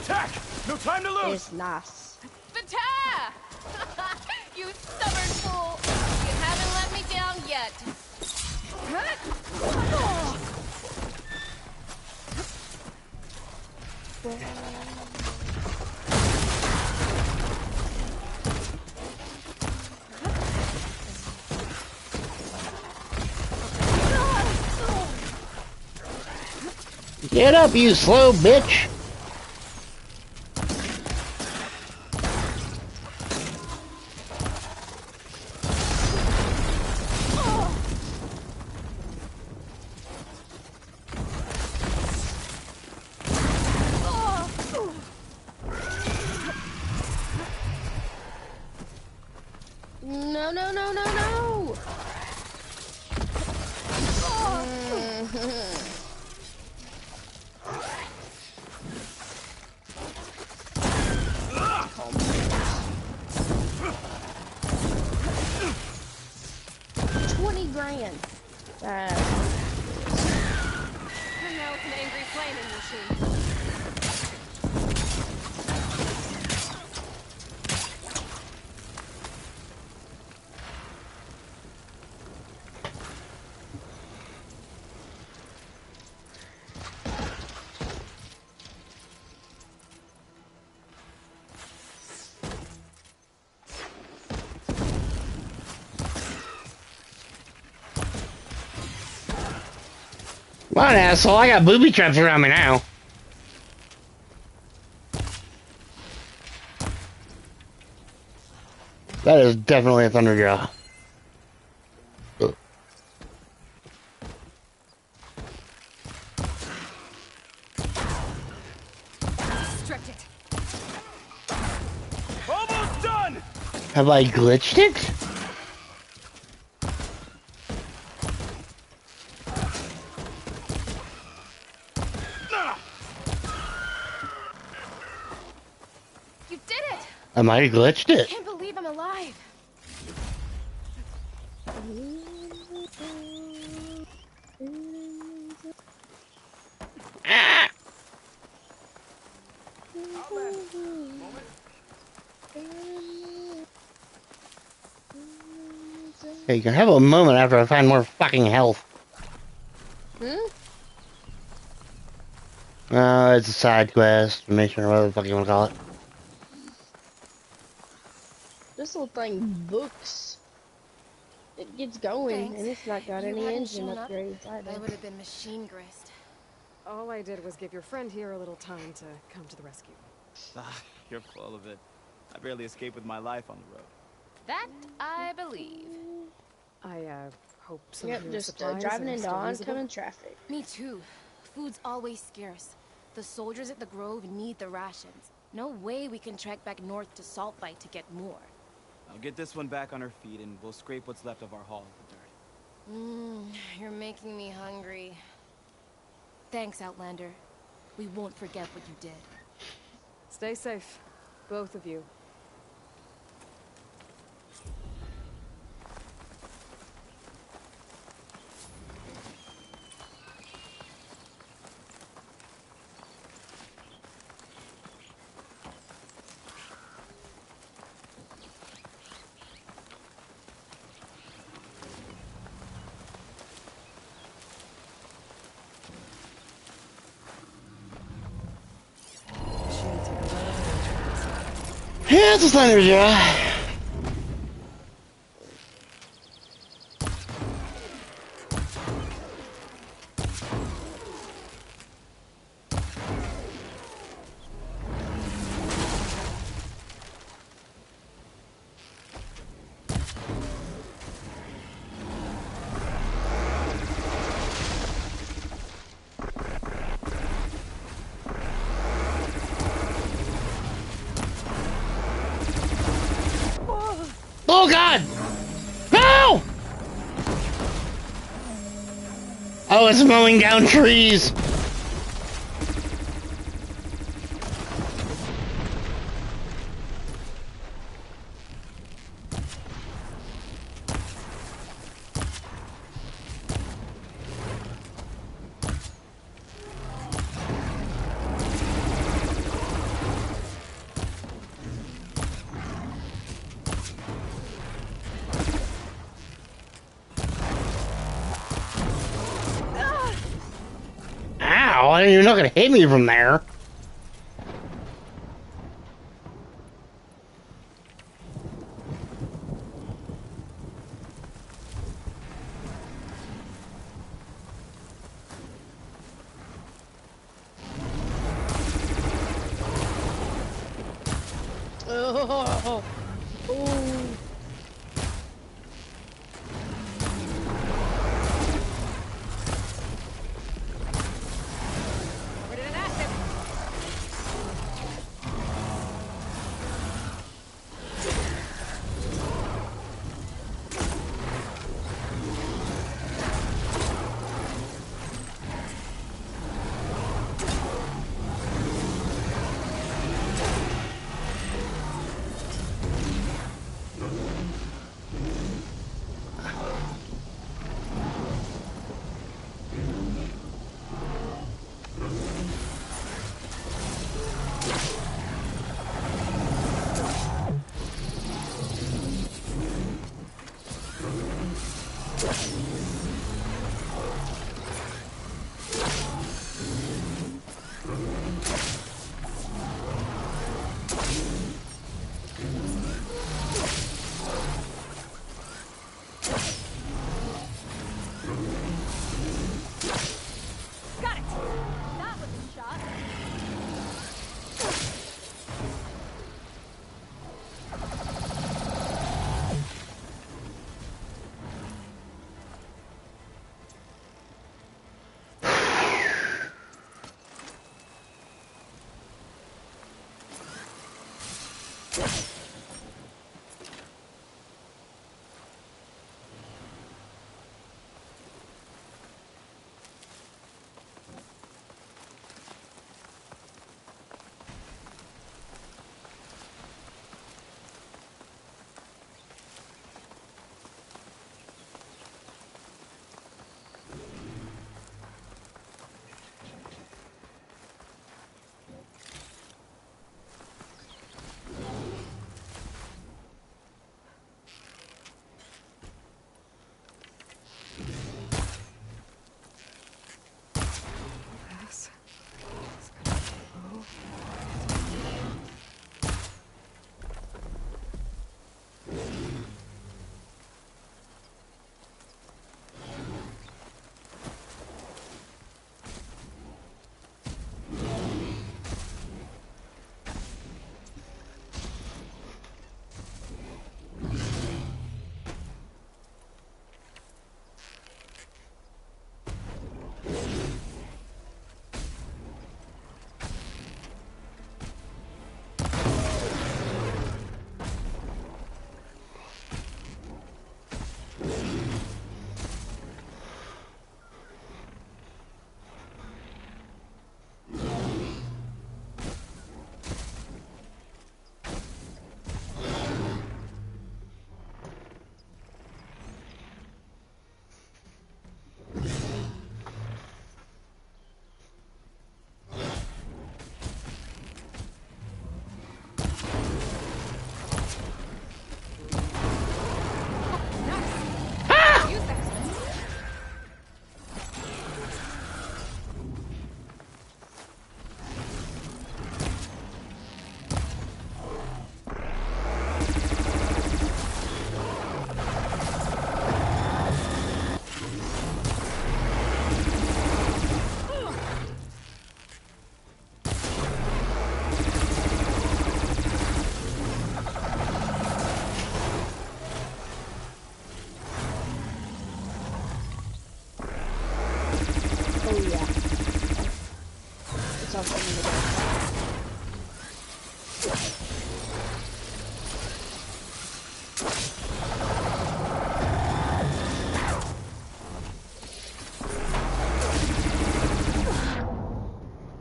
Attack! No time to lose! It's nice. Vata! You stubborn fool! You haven't let me down yet. Get up, you slow bitch! No, no, no, no, no! $20 grand. And now it's an angry flaming machine. Come on, asshole, I got booby traps around me now. That is definitely a Thunderjaw. Ugh. Stretch it. Almost done! Have I glitched it? You did it! I might have glitched I it. can't believe I'm alive. Hey, you can have a moment after I find more fucking health. It's a side quest, mission, or whatever the fuck you want to call it. This little thing books. It gets going, Thanks. and it's not got If you any hadn't engine shown up, upgrades either. I would have been machine grist. All I did was give your friend here a little time to come to the rescue. Ah, you're full of it. I barely escaped with my life on the road. That I believe. I, hope some Yep, of your just supplies driving are into still oncoming usable. traffic. Me too. Food's always scarce. The soldiers at the Grove need the rations. No way we can trek back north to Saltbite to get more. I'll get this one back on her feet and we'll scrape what's left of our haul of the dirt. You're making me hungry. Thanks, Outlander. We won't forget what you did. Stay safe, both of you. Yeah, it's a Thunderjaw. Oh god! No! Oh, it's mowing down trees. You're not gonna hit me from there. Oh. Oh.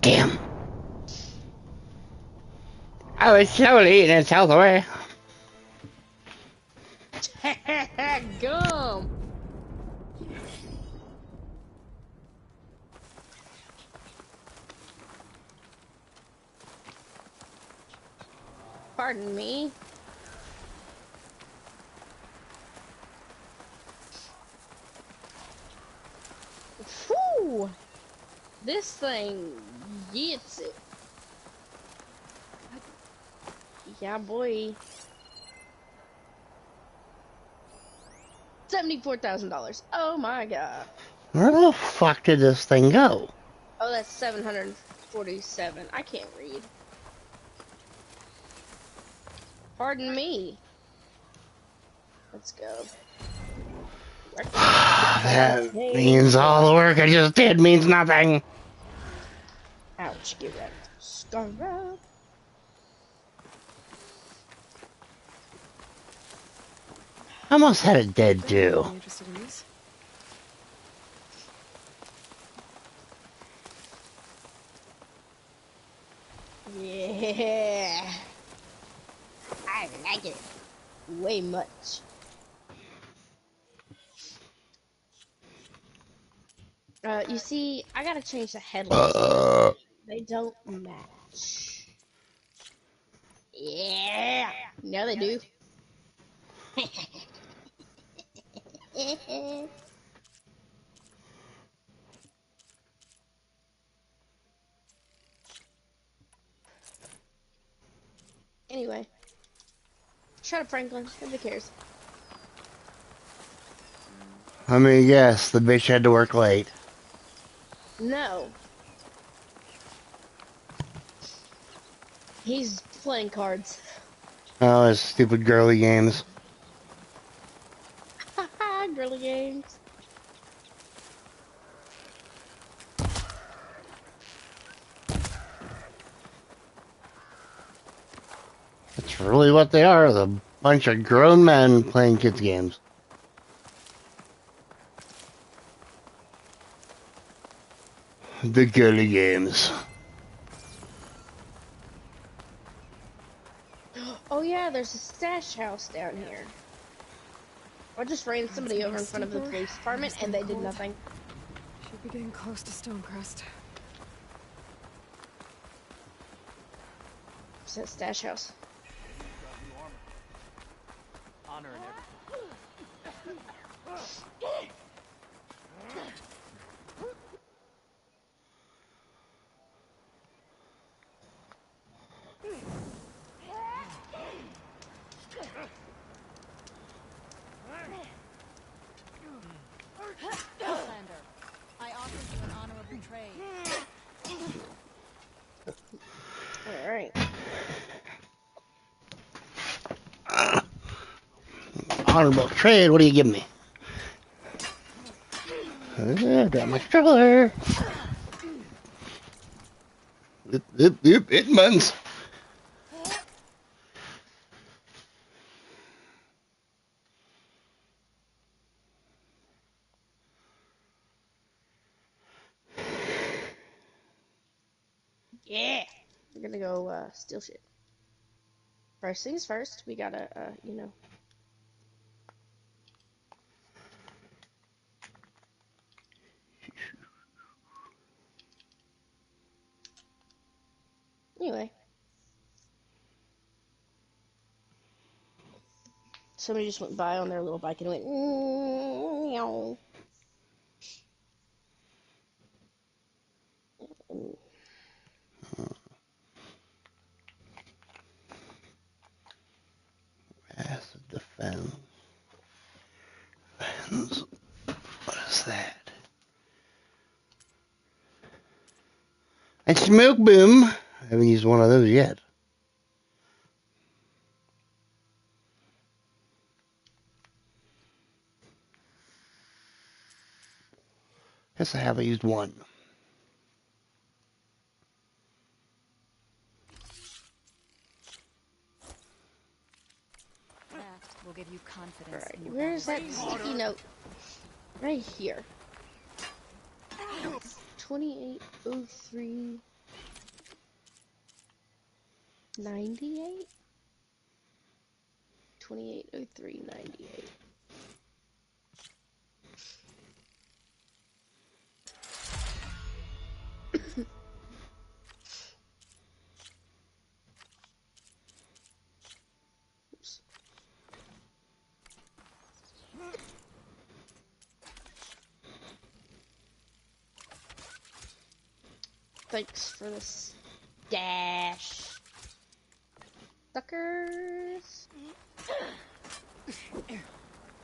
Damn. I was slowly eating its health away. Gum. Pardon me. Whew. This thing gets it. Yeah, boy. $74,000. Oh my god. Where the fuck did this thing go? Oh, that's 747. I can't read. Pardon me. Let's go. That means all the work I just did means nothing. Ouch, get wrecked. Scarab. I almost had it dead too. Interested in these? Yeah. I like it. Way much. You see, I gotta change the headlights. They don't match. Yeah. Now they do. Anyway. Shut up, Franklin. Nobody cares. I mean, yes, the bitch had to work late. No. He's playing cards. Oh, his stupid girly games. Haha, girly games. That's really what they are, a bunch of grown men playing kids games. The girly games. Oh yeah, there's a stash house down here. I just ran somebody over in front of the police department and they did nothing. Should be getting close to Stonecrest. It's that stash house. Honor and Outlander, I offer you an honorable trade. Alright. Honorable trade, what do you give me? Got my stroller. It buns. Yeah! We're gonna go, steal shit. First things first, we gotta, you know. Anyway. Somebody just went by on their little bike and went, meow. Acid defense. What is that? And smoke boom. I haven't used one of those yet. Guess I haven't used one. That will give you confidence. Alright, in your where's that battles. sticky note? Right here. 2803 98? 2803 98. Oops. Thanks for this dash. Suckers.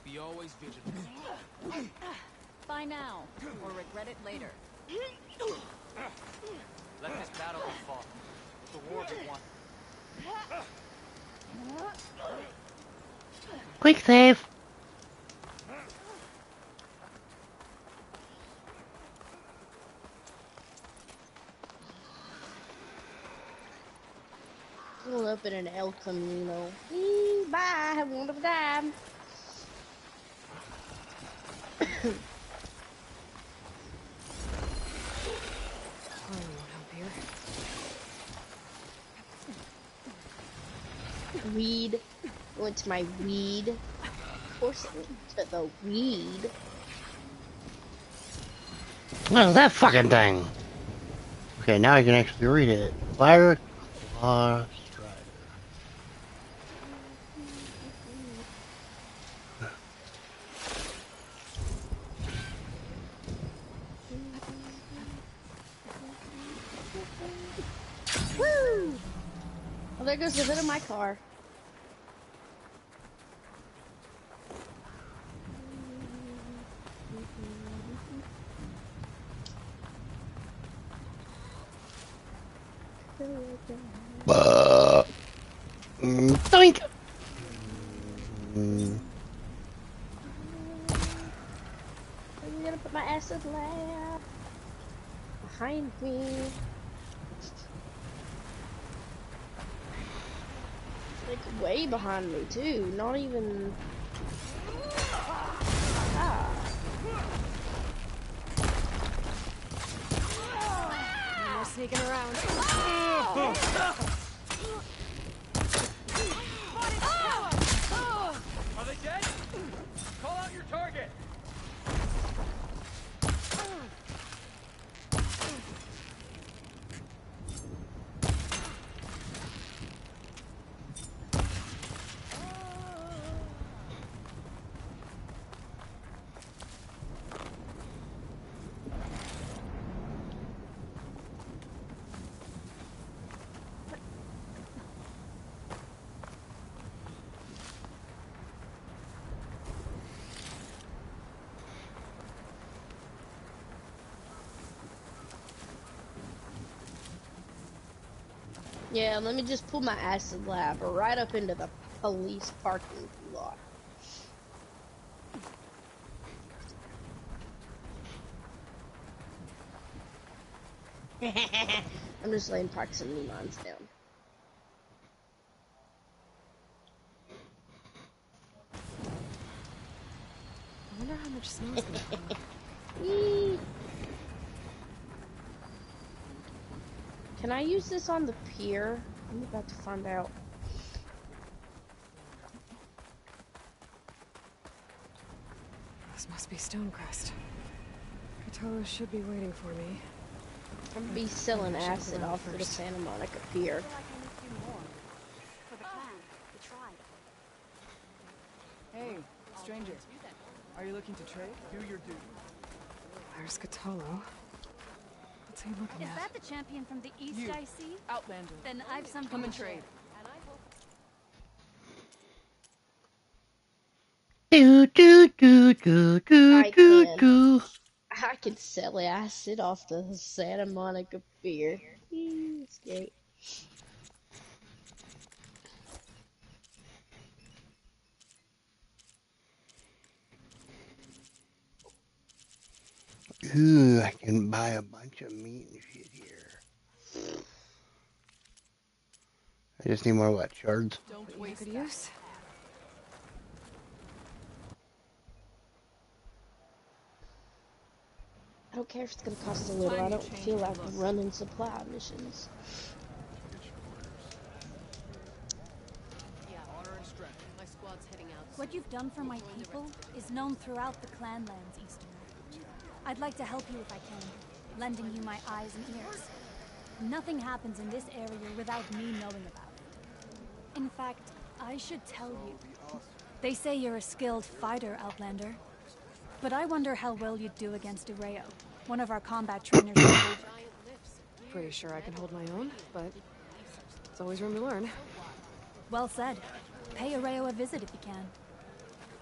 Be always vigilant. Buy now, or regret it later. Let this battle be fought. The war be won. Quick save. Pull up in an El Camino. Bye. Have a wonderful time. Weed. Went to my weed. Of course it went to the weed. What is that fucking thing? Okay, now I can actually read it. Fire Claw Strider. Woo! Oh, there goes the hood of my car. Doink! I'm gonna put my acid lab behind me. Like way behind me too, not even. Ah. No more sneaking around. Are they dead? Call out your target! Yeah, let me just pull my acid lab right up into the police parking lot. I'm just laying proximity mines down. I wonder how much snow's gonna fall. Eee. Can I use this on the pier? I'm about to find out. This must be Stonecrest. Kotallo should be waiting for me. I'm gonna be selling acid off of the Santa Monica pier. Hey, stranger. Are you looking to trade? Do your duty. There's Kotallo. What's he looking Is at? that the champion from the east You. I see? Outlander. Then I've something Come and to share. trade. Do do do do do I do can. do. I can sell acid off the Santa Monica pier. It's great. Ooh, I can buy a bunch of meat and shit here. I just need more what? Shards? Don't waste good use. I don't care if it's gonna cost a little. I don't feel like running supply missions. What you've done for my people is known throughout the Clanlands, Easterner. I'd like to help you if I can, lending you my eyes and ears. Nothing happens in this area without me knowing about it. In fact, I should tell you. They say you're a skilled fighter, Outlander. But I wonder how well you'd do against Areo, one of our combat trainers. pretty sure I can hold my own, but there's always room to learn. Well said. Pay Areo a visit if you can.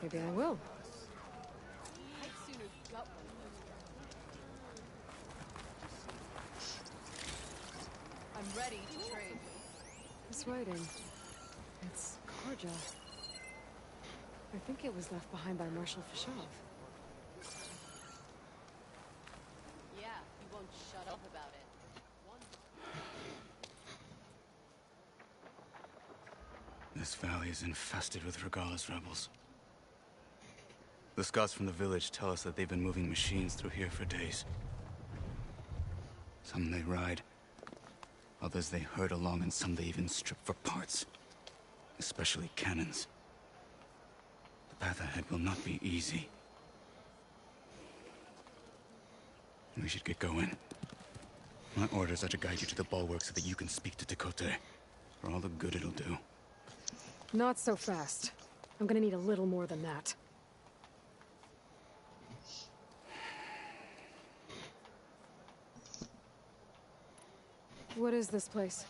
Maybe I will. I'm ready to trade. This writing. It's Karja. I think it was left behind by Marshal Fashov. Yeah, he won't shut up about it. This valley is infested with Regalla's rebels. The scouts from the village tell us that they've been moving machines through here for days. Some they ride, others they herd along, and some they even strip for parts. Especially cannons. The path ahead will not be easy. We should get going. My orders are to guide you to the bulwark so that you can speak to Tekote. For all the good it'll do. Not so fast. I'm gonna need a little more than that. What is this place?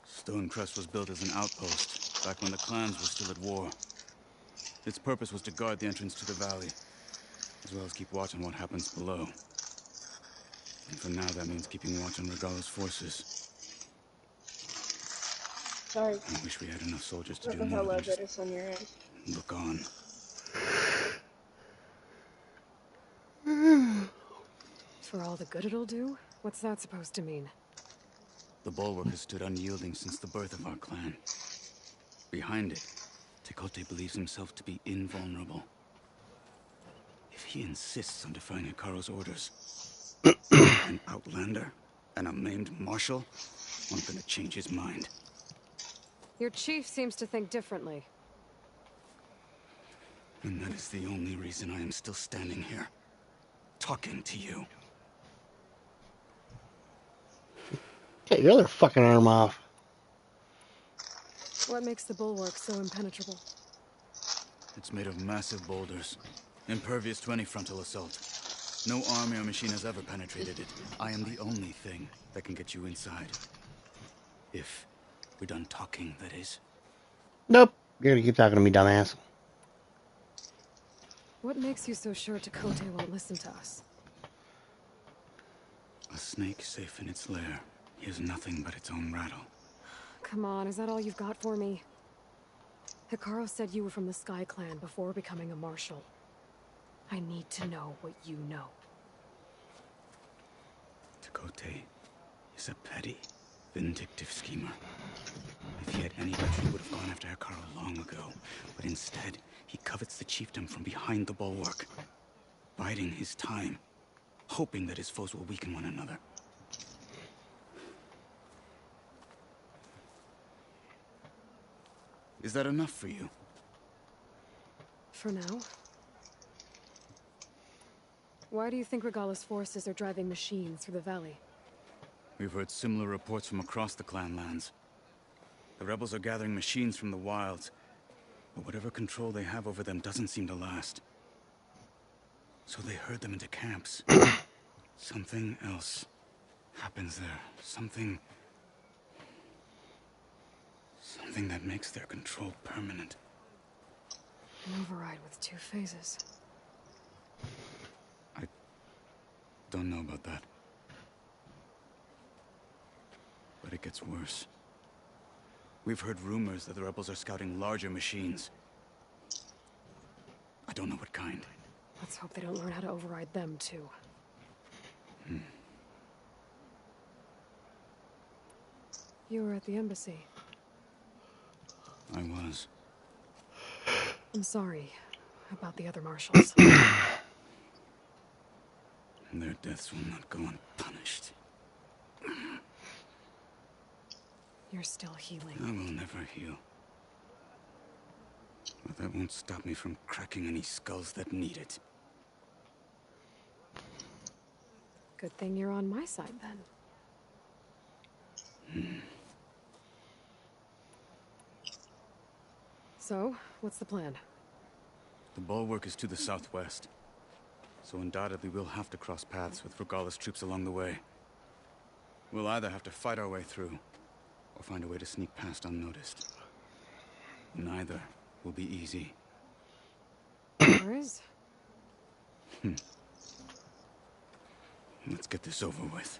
Stonecrest was built as an outpost, back when the clans were still at war. Its purpose was to guard the entrance to the valley, as well as keep watch on what happens below. And for now, that means keeping watch on Regalla's forces. Sorry. I wish we had enough soldiers to What do the more hell than of just it is on your end? look on. For all the good it'll do? What's that supposed to mean? The bulwark has stood unyielding since the birth of our clan. Behind it, Tekote believes himself to be invulnerable. If he insists on defying Hikaru's orders, an outlander and a maimed marshal aren't gonna change his mind. Your chief seems to think differently. And that is the only reason I am still standing here, talking to you. Take your other fucking arm off. What makes the bulwark so impenetrable? It's made of massive boulders, impervious to any frontal assault. No army or machine has ever penetrated it. I am the only thing that can get you inside. If we're done talking, that is. Nope. You're gonna keep talking to me, dumbass. What makes you so sure Tekote won't listen to us? A snake safe in its lair hears nothing but its own rattle. Come on, is that all you've got for me? Hikaru said you were from the Sky Clan before becoming a marshal. I need to know what you know. Tekote is a petty, vindictive schemer. If he had any doubt, he would have gone after Hikaru long ago. But instead, he covets the chiefdom from behind the bulwark, biding his time, hoping that his foes will weaken one another. Is that enough for you? For now. Why do you think Regalla's forces are driving machines through the valley? We've heard similar reports from across the clan lands. The rebels are gathering machines from the wilds, but whatever control they have over them doesn't seem to last. So they herd them into camps. Something else happens there. Something that makes their control permanent. An override with 2 phases. I don't know about that. But it gets worse. We've heard rumors that the rebels are scouting larger machines. I don't know what kind. Let's hope they don't learn how to override them, too. You were at the embassy. I was. I'm sorry about the other marshals. Their deaths will not go unpunished. You're still healing. I will never heal. But that won't stop me from cracking any skulls that need it. Good thing you're on my side, then. So, what's the plan? The bulwark is to the southwest. So undoubtedly we'll have to cross paths with Regalla's troops along the way. We'll either have to fight our way through, or find a way to sneak past unnoticed. Neither will be easy. Where is? Let's get this over with.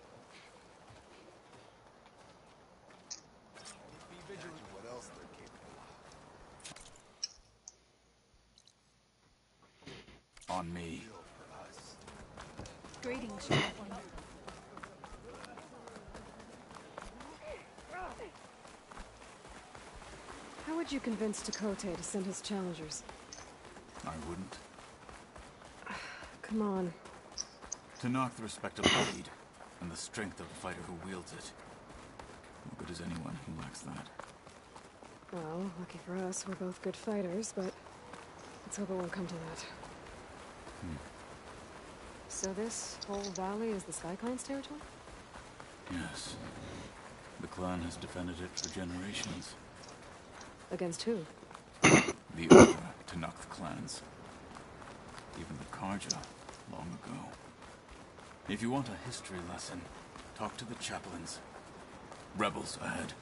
Be vigilant what else they're capable of. On me. Greetings, Chaplain. How would you convince Tekote to send his challengers? I wouldn't. Come on. To knock the respect of blade and the strength of the fighter who wields it. What good is anyone who lacks that? Well, lucky for us, we're both good fighters, but let's hope it won't come to that. So this whole valley is the Sky Clan's territory? Yes. The clan has defended it for generations. Against who? The order to knock the clans. Even the Karja, long ago. If you want a history lesson, talk to the chaplains. Rebels ahead.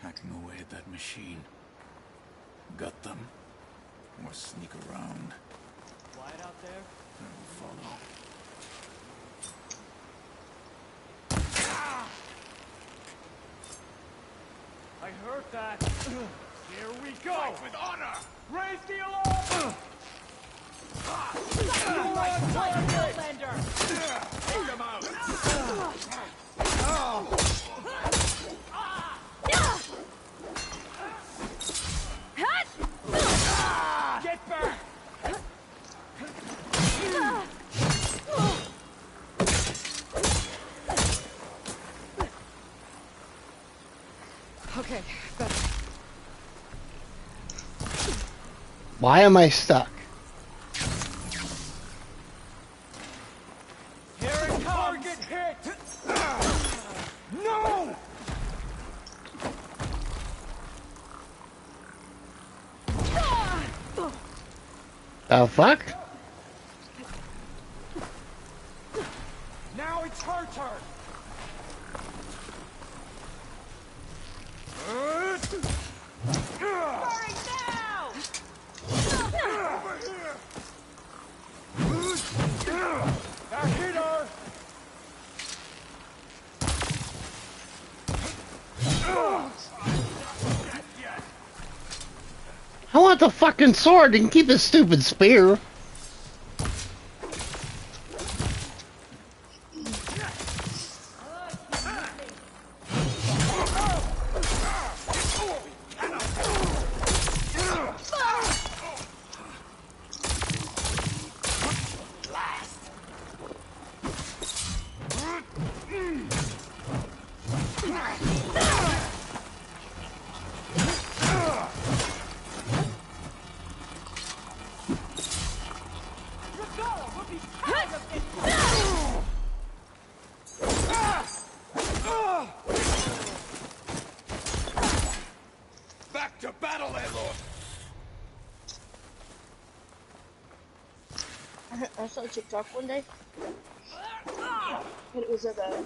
Hacking away at that machine. Gut them, or sneak around. Quiet out there? I will follow. I heard that. Here we go. Fight with honor. Raise the alarm. You right, Highlander. Take him out. Get back. Okay, better. Why am I stuck? Here it comes. Target hit. No. The fuck? Now it's her turn. Burning now! Over here! That hit her! I want the fucking sword and keep this stupid spear. Back to battle, Landlord! I saw a TikTok one day, and it was of a.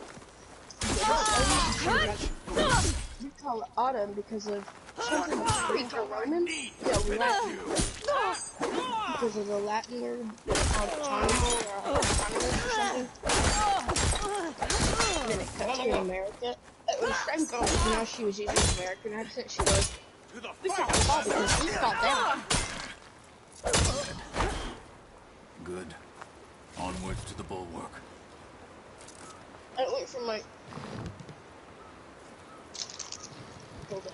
We call it autumn because of something Greek or Roman. Yeah, Latin. Because of the Latin word autonomous or autonomous or something. And then it cut to America. It was the same girl, but now she was using an American accent. She goes, "We call it fall because we fall down." Good. Onwards to the bulwark. I went from like. Hold on.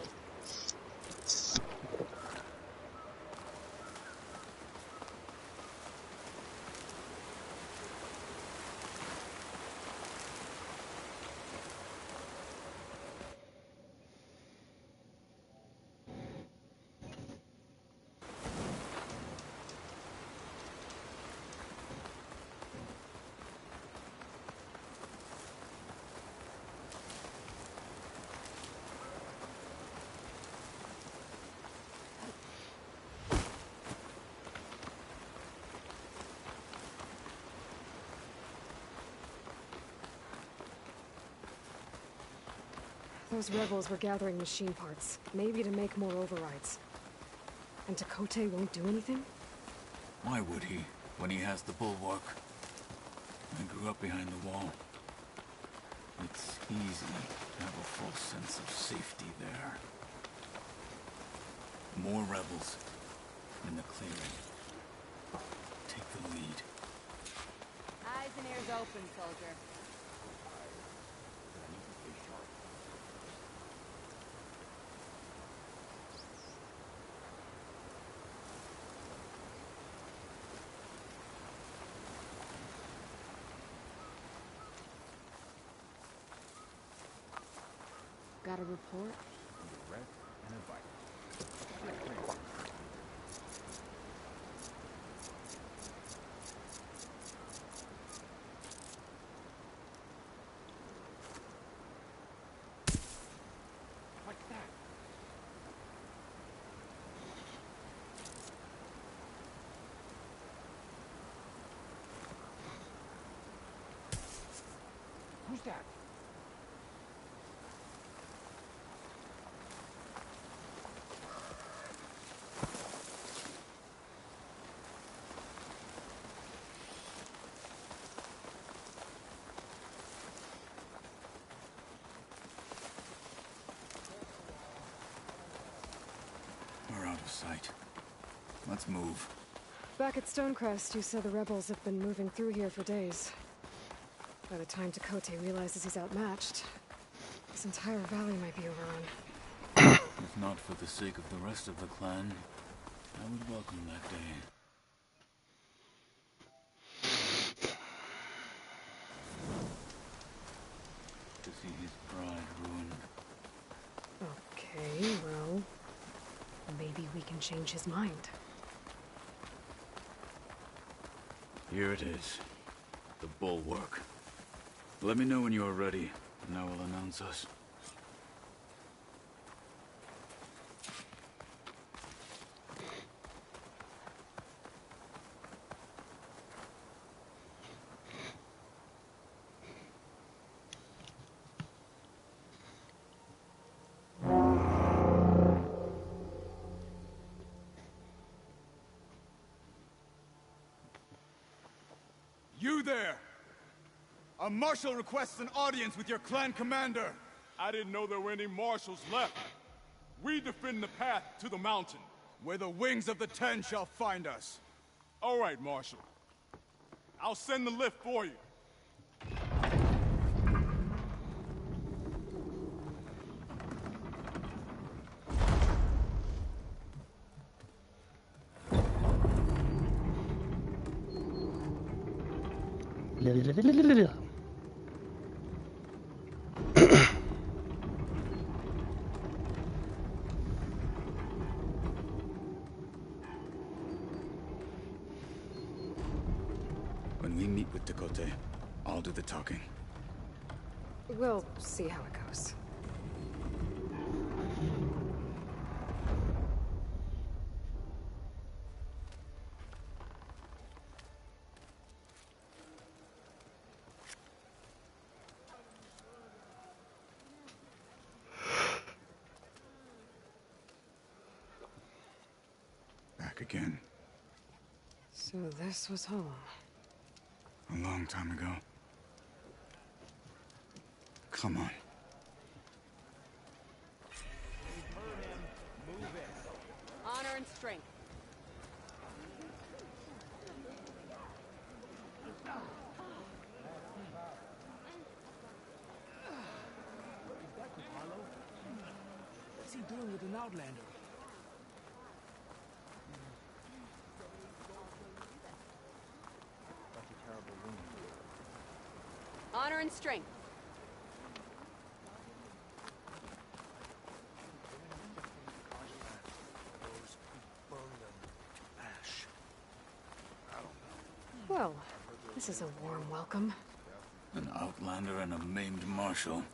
Those rebels were gathering machine parts, maybe to make more overrides. And Tekote won't do anything? Why would he, when he has the bulwark? I grew up behind the wall. It's easy to have a false sense of safety there. More rebels in the clearing. Take the lead. Eyes and ears open, soldier. Got a report? Who's that? We're out of sight. Let's move. Back at Stonecrest, you said the rebels have been moving through here for days. By the time Tekote realizes he's outmatched, this entire valley might be overrun. If not for the sake of the rest of the clan, I would welcome that day. To see his pride ruined. Okay, well, maybe we can change his mind. Here it is. The bulwark. Let me know when you are ready, and I will announce us. You there! A marshal requests an audience with your clan commander. I didn't know there were any marshals left. We defend the path to the mountain. Where the wings of the Ten shall find us. All right, Marshal. I'll send the lift for you. When we meet with Tekote, I'll do the talking. We'll see how it goes. Back again. So this was home. A long time ago. Come on. Honor and strength. What's he doing with an Outlander? Honor and strength. Well, this is a warm welcome. An outlander and a maimed marshal.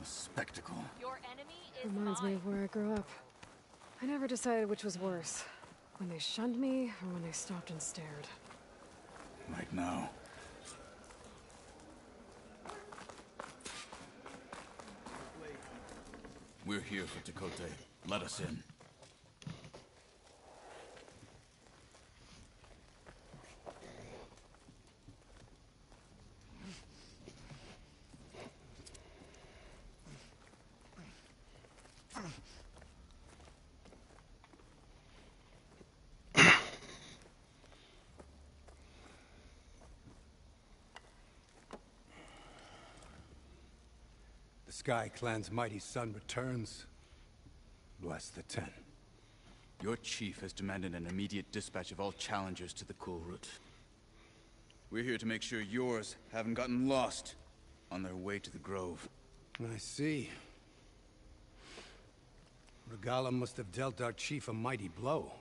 A spectacle. Your enemy is Reminds me of where I grew up. I never decided which was worse. When they shunned me, or when they stopped and stared. Right now. We're here for Tekote. Let us in. The Sky Clan's mighty son returns. Bless the Ten. Your chief has demanded an immediate dispatch of all challengers to the Kulrut. We're here to make sure yours haven't gotten lost on their way to the Grove. I see. Regala must have dealt our chief a mighty blow,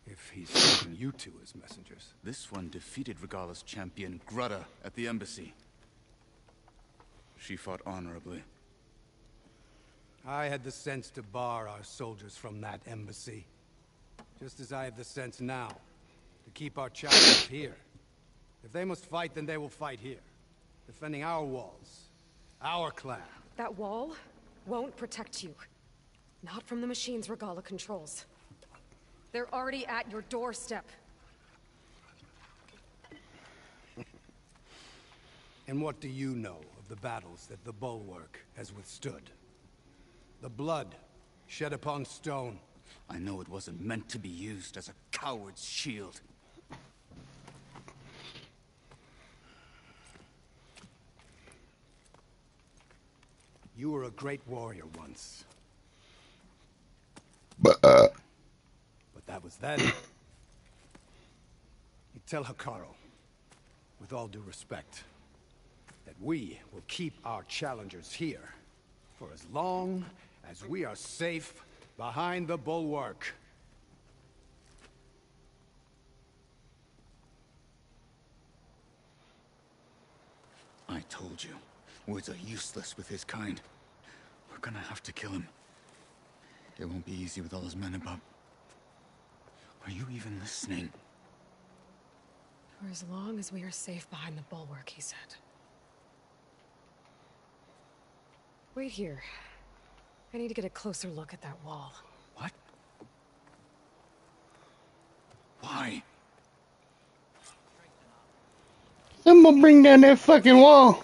if he's sending you two as messengers. This one defeated Regala's champion, Grudda, at the embassy. She fought honorably. I had the sense to bar our soldiers from that embassy. Just as I have the sense now to keep our challengers here. If they must fight, then they will fight here. Defending our walls. Our clan. That wall won't protect you. Not from the machines Regala controls. They're already at your doorstep. And what do you know of the battles that the Bulwark has withstood? The blood shed upon stone. I know it wasn't meant to be used as a coward's shield. You were a great warrior once. But that was then. You tell Hekarro, with all due respect, that we will keep our challengers here for as long as we are safe behind the Bulwark. I told you, words are useless with his kind. We're gonna have to kill him. It won't be easy with all his men about. Are you even listening? For as long as we are safe behind the Bulwark, he said. Wait here. I need to get a closer look at that wall. What? Why? I'm gonna bring down that fucking wall.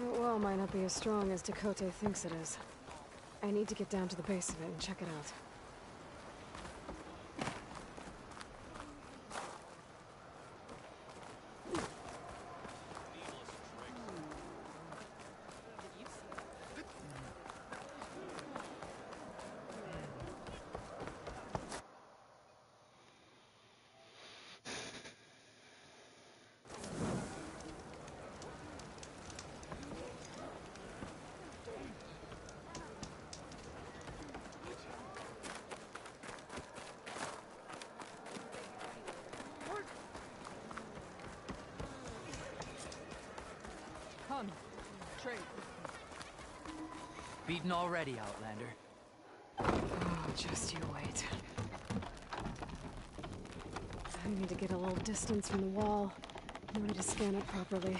That wall might not be as strong as Tekote thinks it is. I need to get down to the base of it and check it out. Come, trade. Beaten already, Outlander. Oh, just you wait. I need to get a little distance from the wall in order to scan it properly.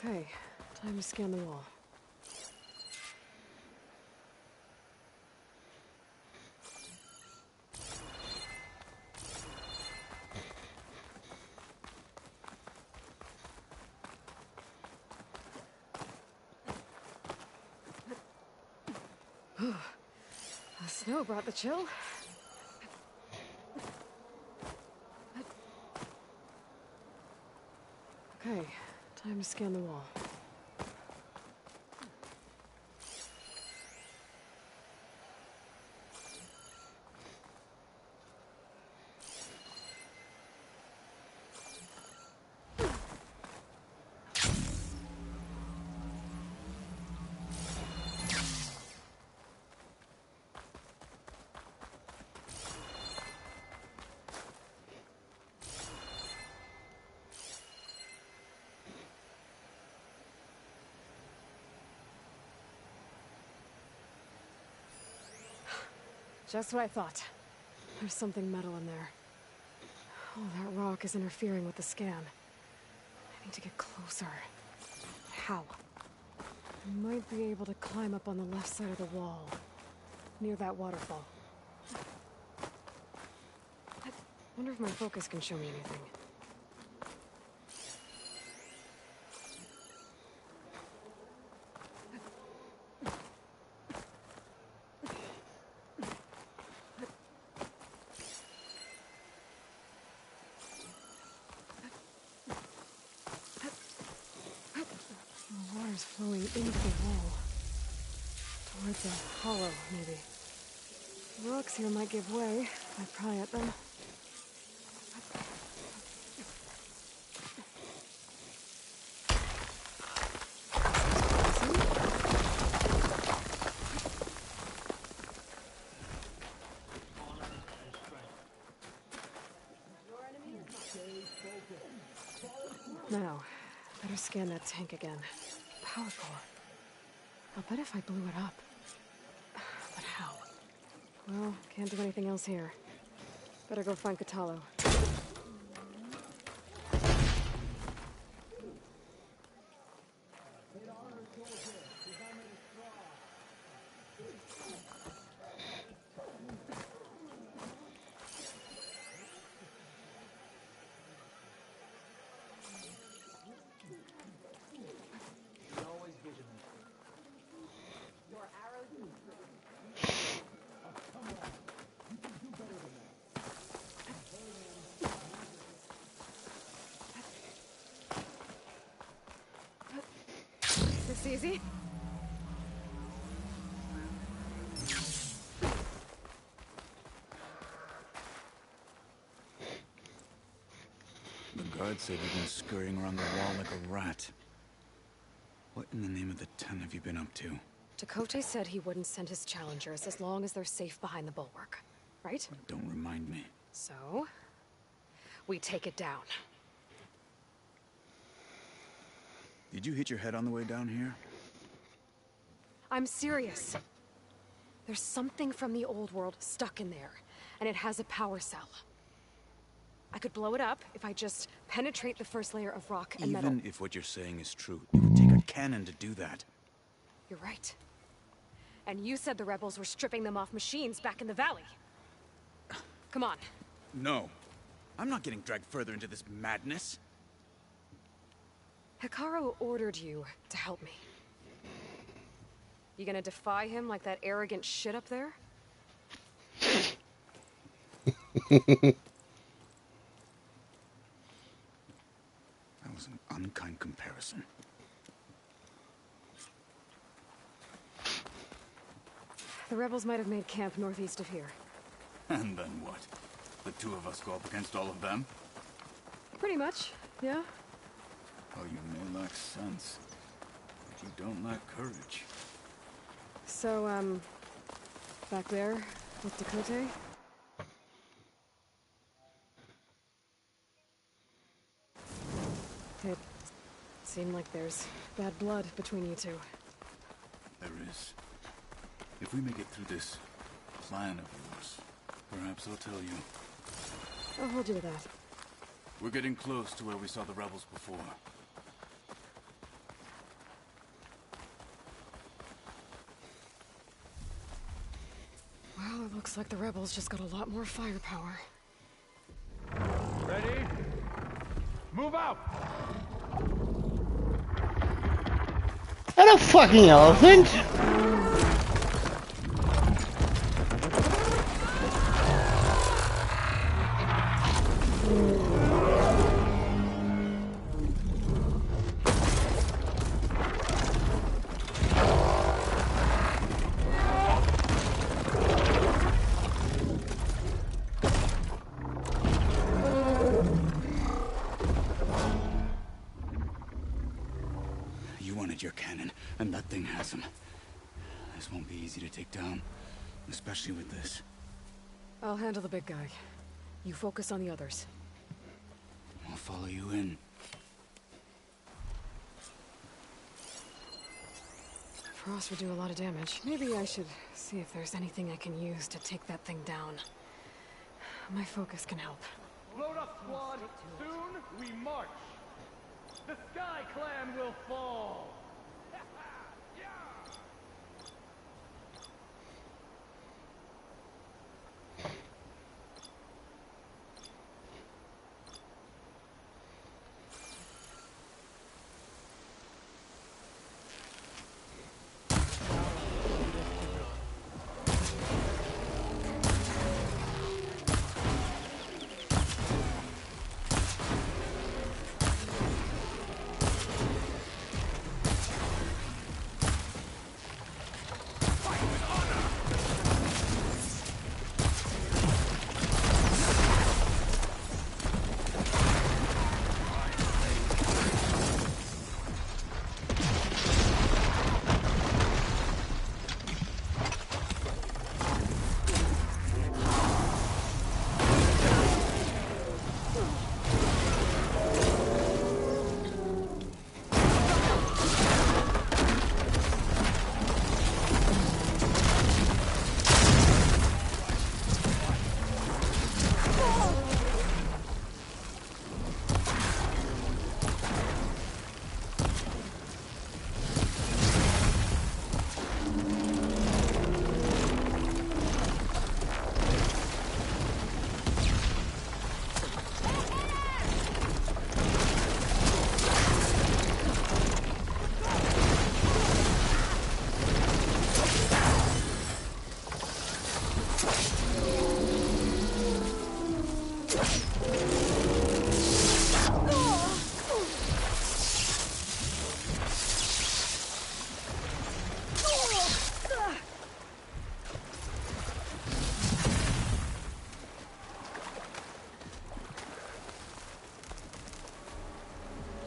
Okay, time to scan the wall. The snow brought the chill. Okay, time to scan the wall. Just what I thought. There's something metal in there. Oh, that rock is interfering with the scan. I need to get closer. How? I might be able to climb up on the left side of the wall, near that waterfall. I wonder if my focus can show me anything. Flowing into the wall. Towards a hollow, maybe. The rocks here might give way if I pry at them. Now, better scan that tank again. Power core. I'll bet if I blew it up. But how? Well, can't do anything else here. Better go find Kotallo. Easy. The guard said you've been scurrying around the wall like a rat. What in the name of the ten have you been up to? Chakotay said he wouldn't send his challengers as long as they're safe behind the bulwark, right? Don't remind me. So, we take it down. Did you hit your head on the way down here? I'm serious. There's something from the old world stuck in there, and it has a power cell. I could blow it up if I just penetrate the first layer of rock and metal. Even if what you're saying is true, it would take a cannon to do that. You're right. And you said the rebels were stripping them off machines back in the valley. Come on. No. I'm not getting dragged further into this madness. Hekarro ordered you to help me. You gonna defy him like that arrogant shit up there? That was an unkind comparison. The rebels might have made camp northeast of here. And then what? The two of us go up against all of them? Pretty much, yeah. Oh, you may lack sense, but you don't lack courage. So, back there with Chakotay? It seemed like there's bad blood between you two. There is. If we make it through this plan of yours, perhaps I'll tell you. I'll hold you to that. We're getting close to where we saw the rebels before. Well, it looks like the rebels just got a lot more firepower. Ready? Move out! Not a fucking elephant! Your cannon, and that thing has him. This won't be easy to take down, especially with this. I'll handle the big guy. You focus on the others. I'll follow you in. Frost would do a lot of damage. Maybe I should see if there's anything I can use to take that thing down. My focus can help. Load up, squad. Soon we march. The Sky Clan will fall.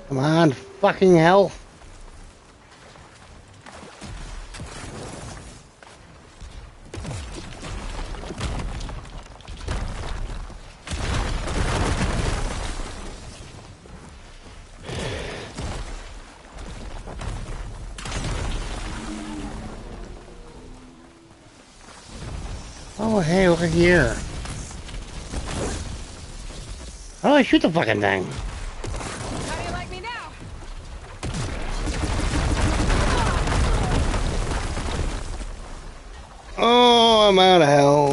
Come on, fucking hell. Oh, hey, over here. How do I shoot the fucking thing? How do you like me now? Oh, I'm out of hell.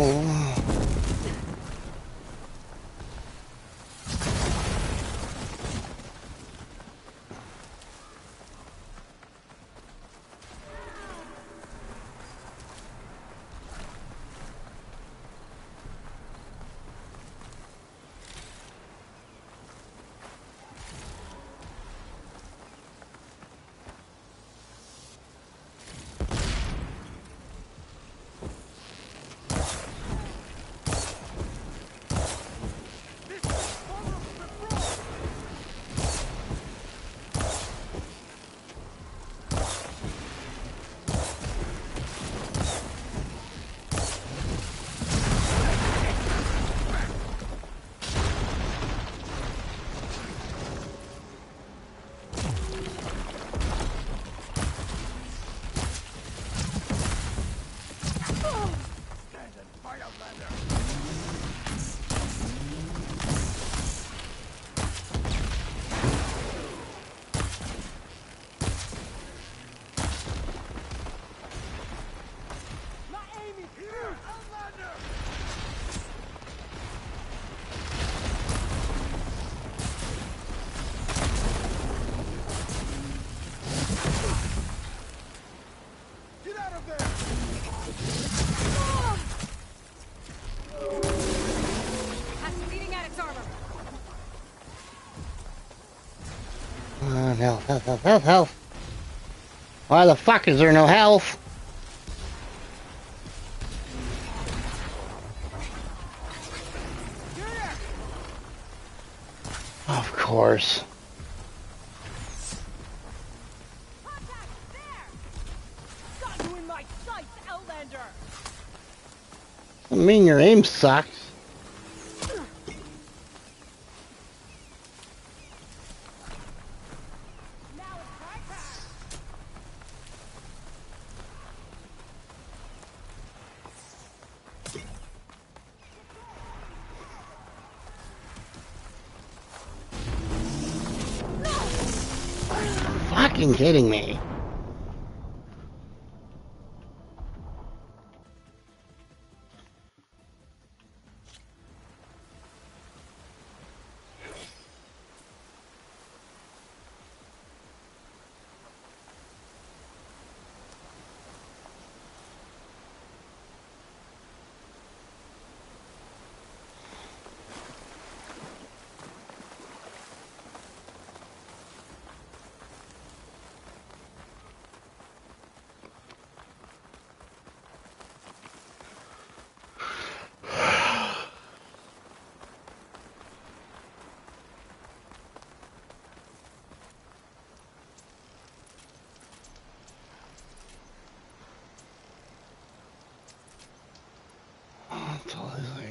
Health. Why the fuck is there no health? Of course. Got you in my sights, Outlander! I mean, your aim sucks. fucking kidding me? That's all I think.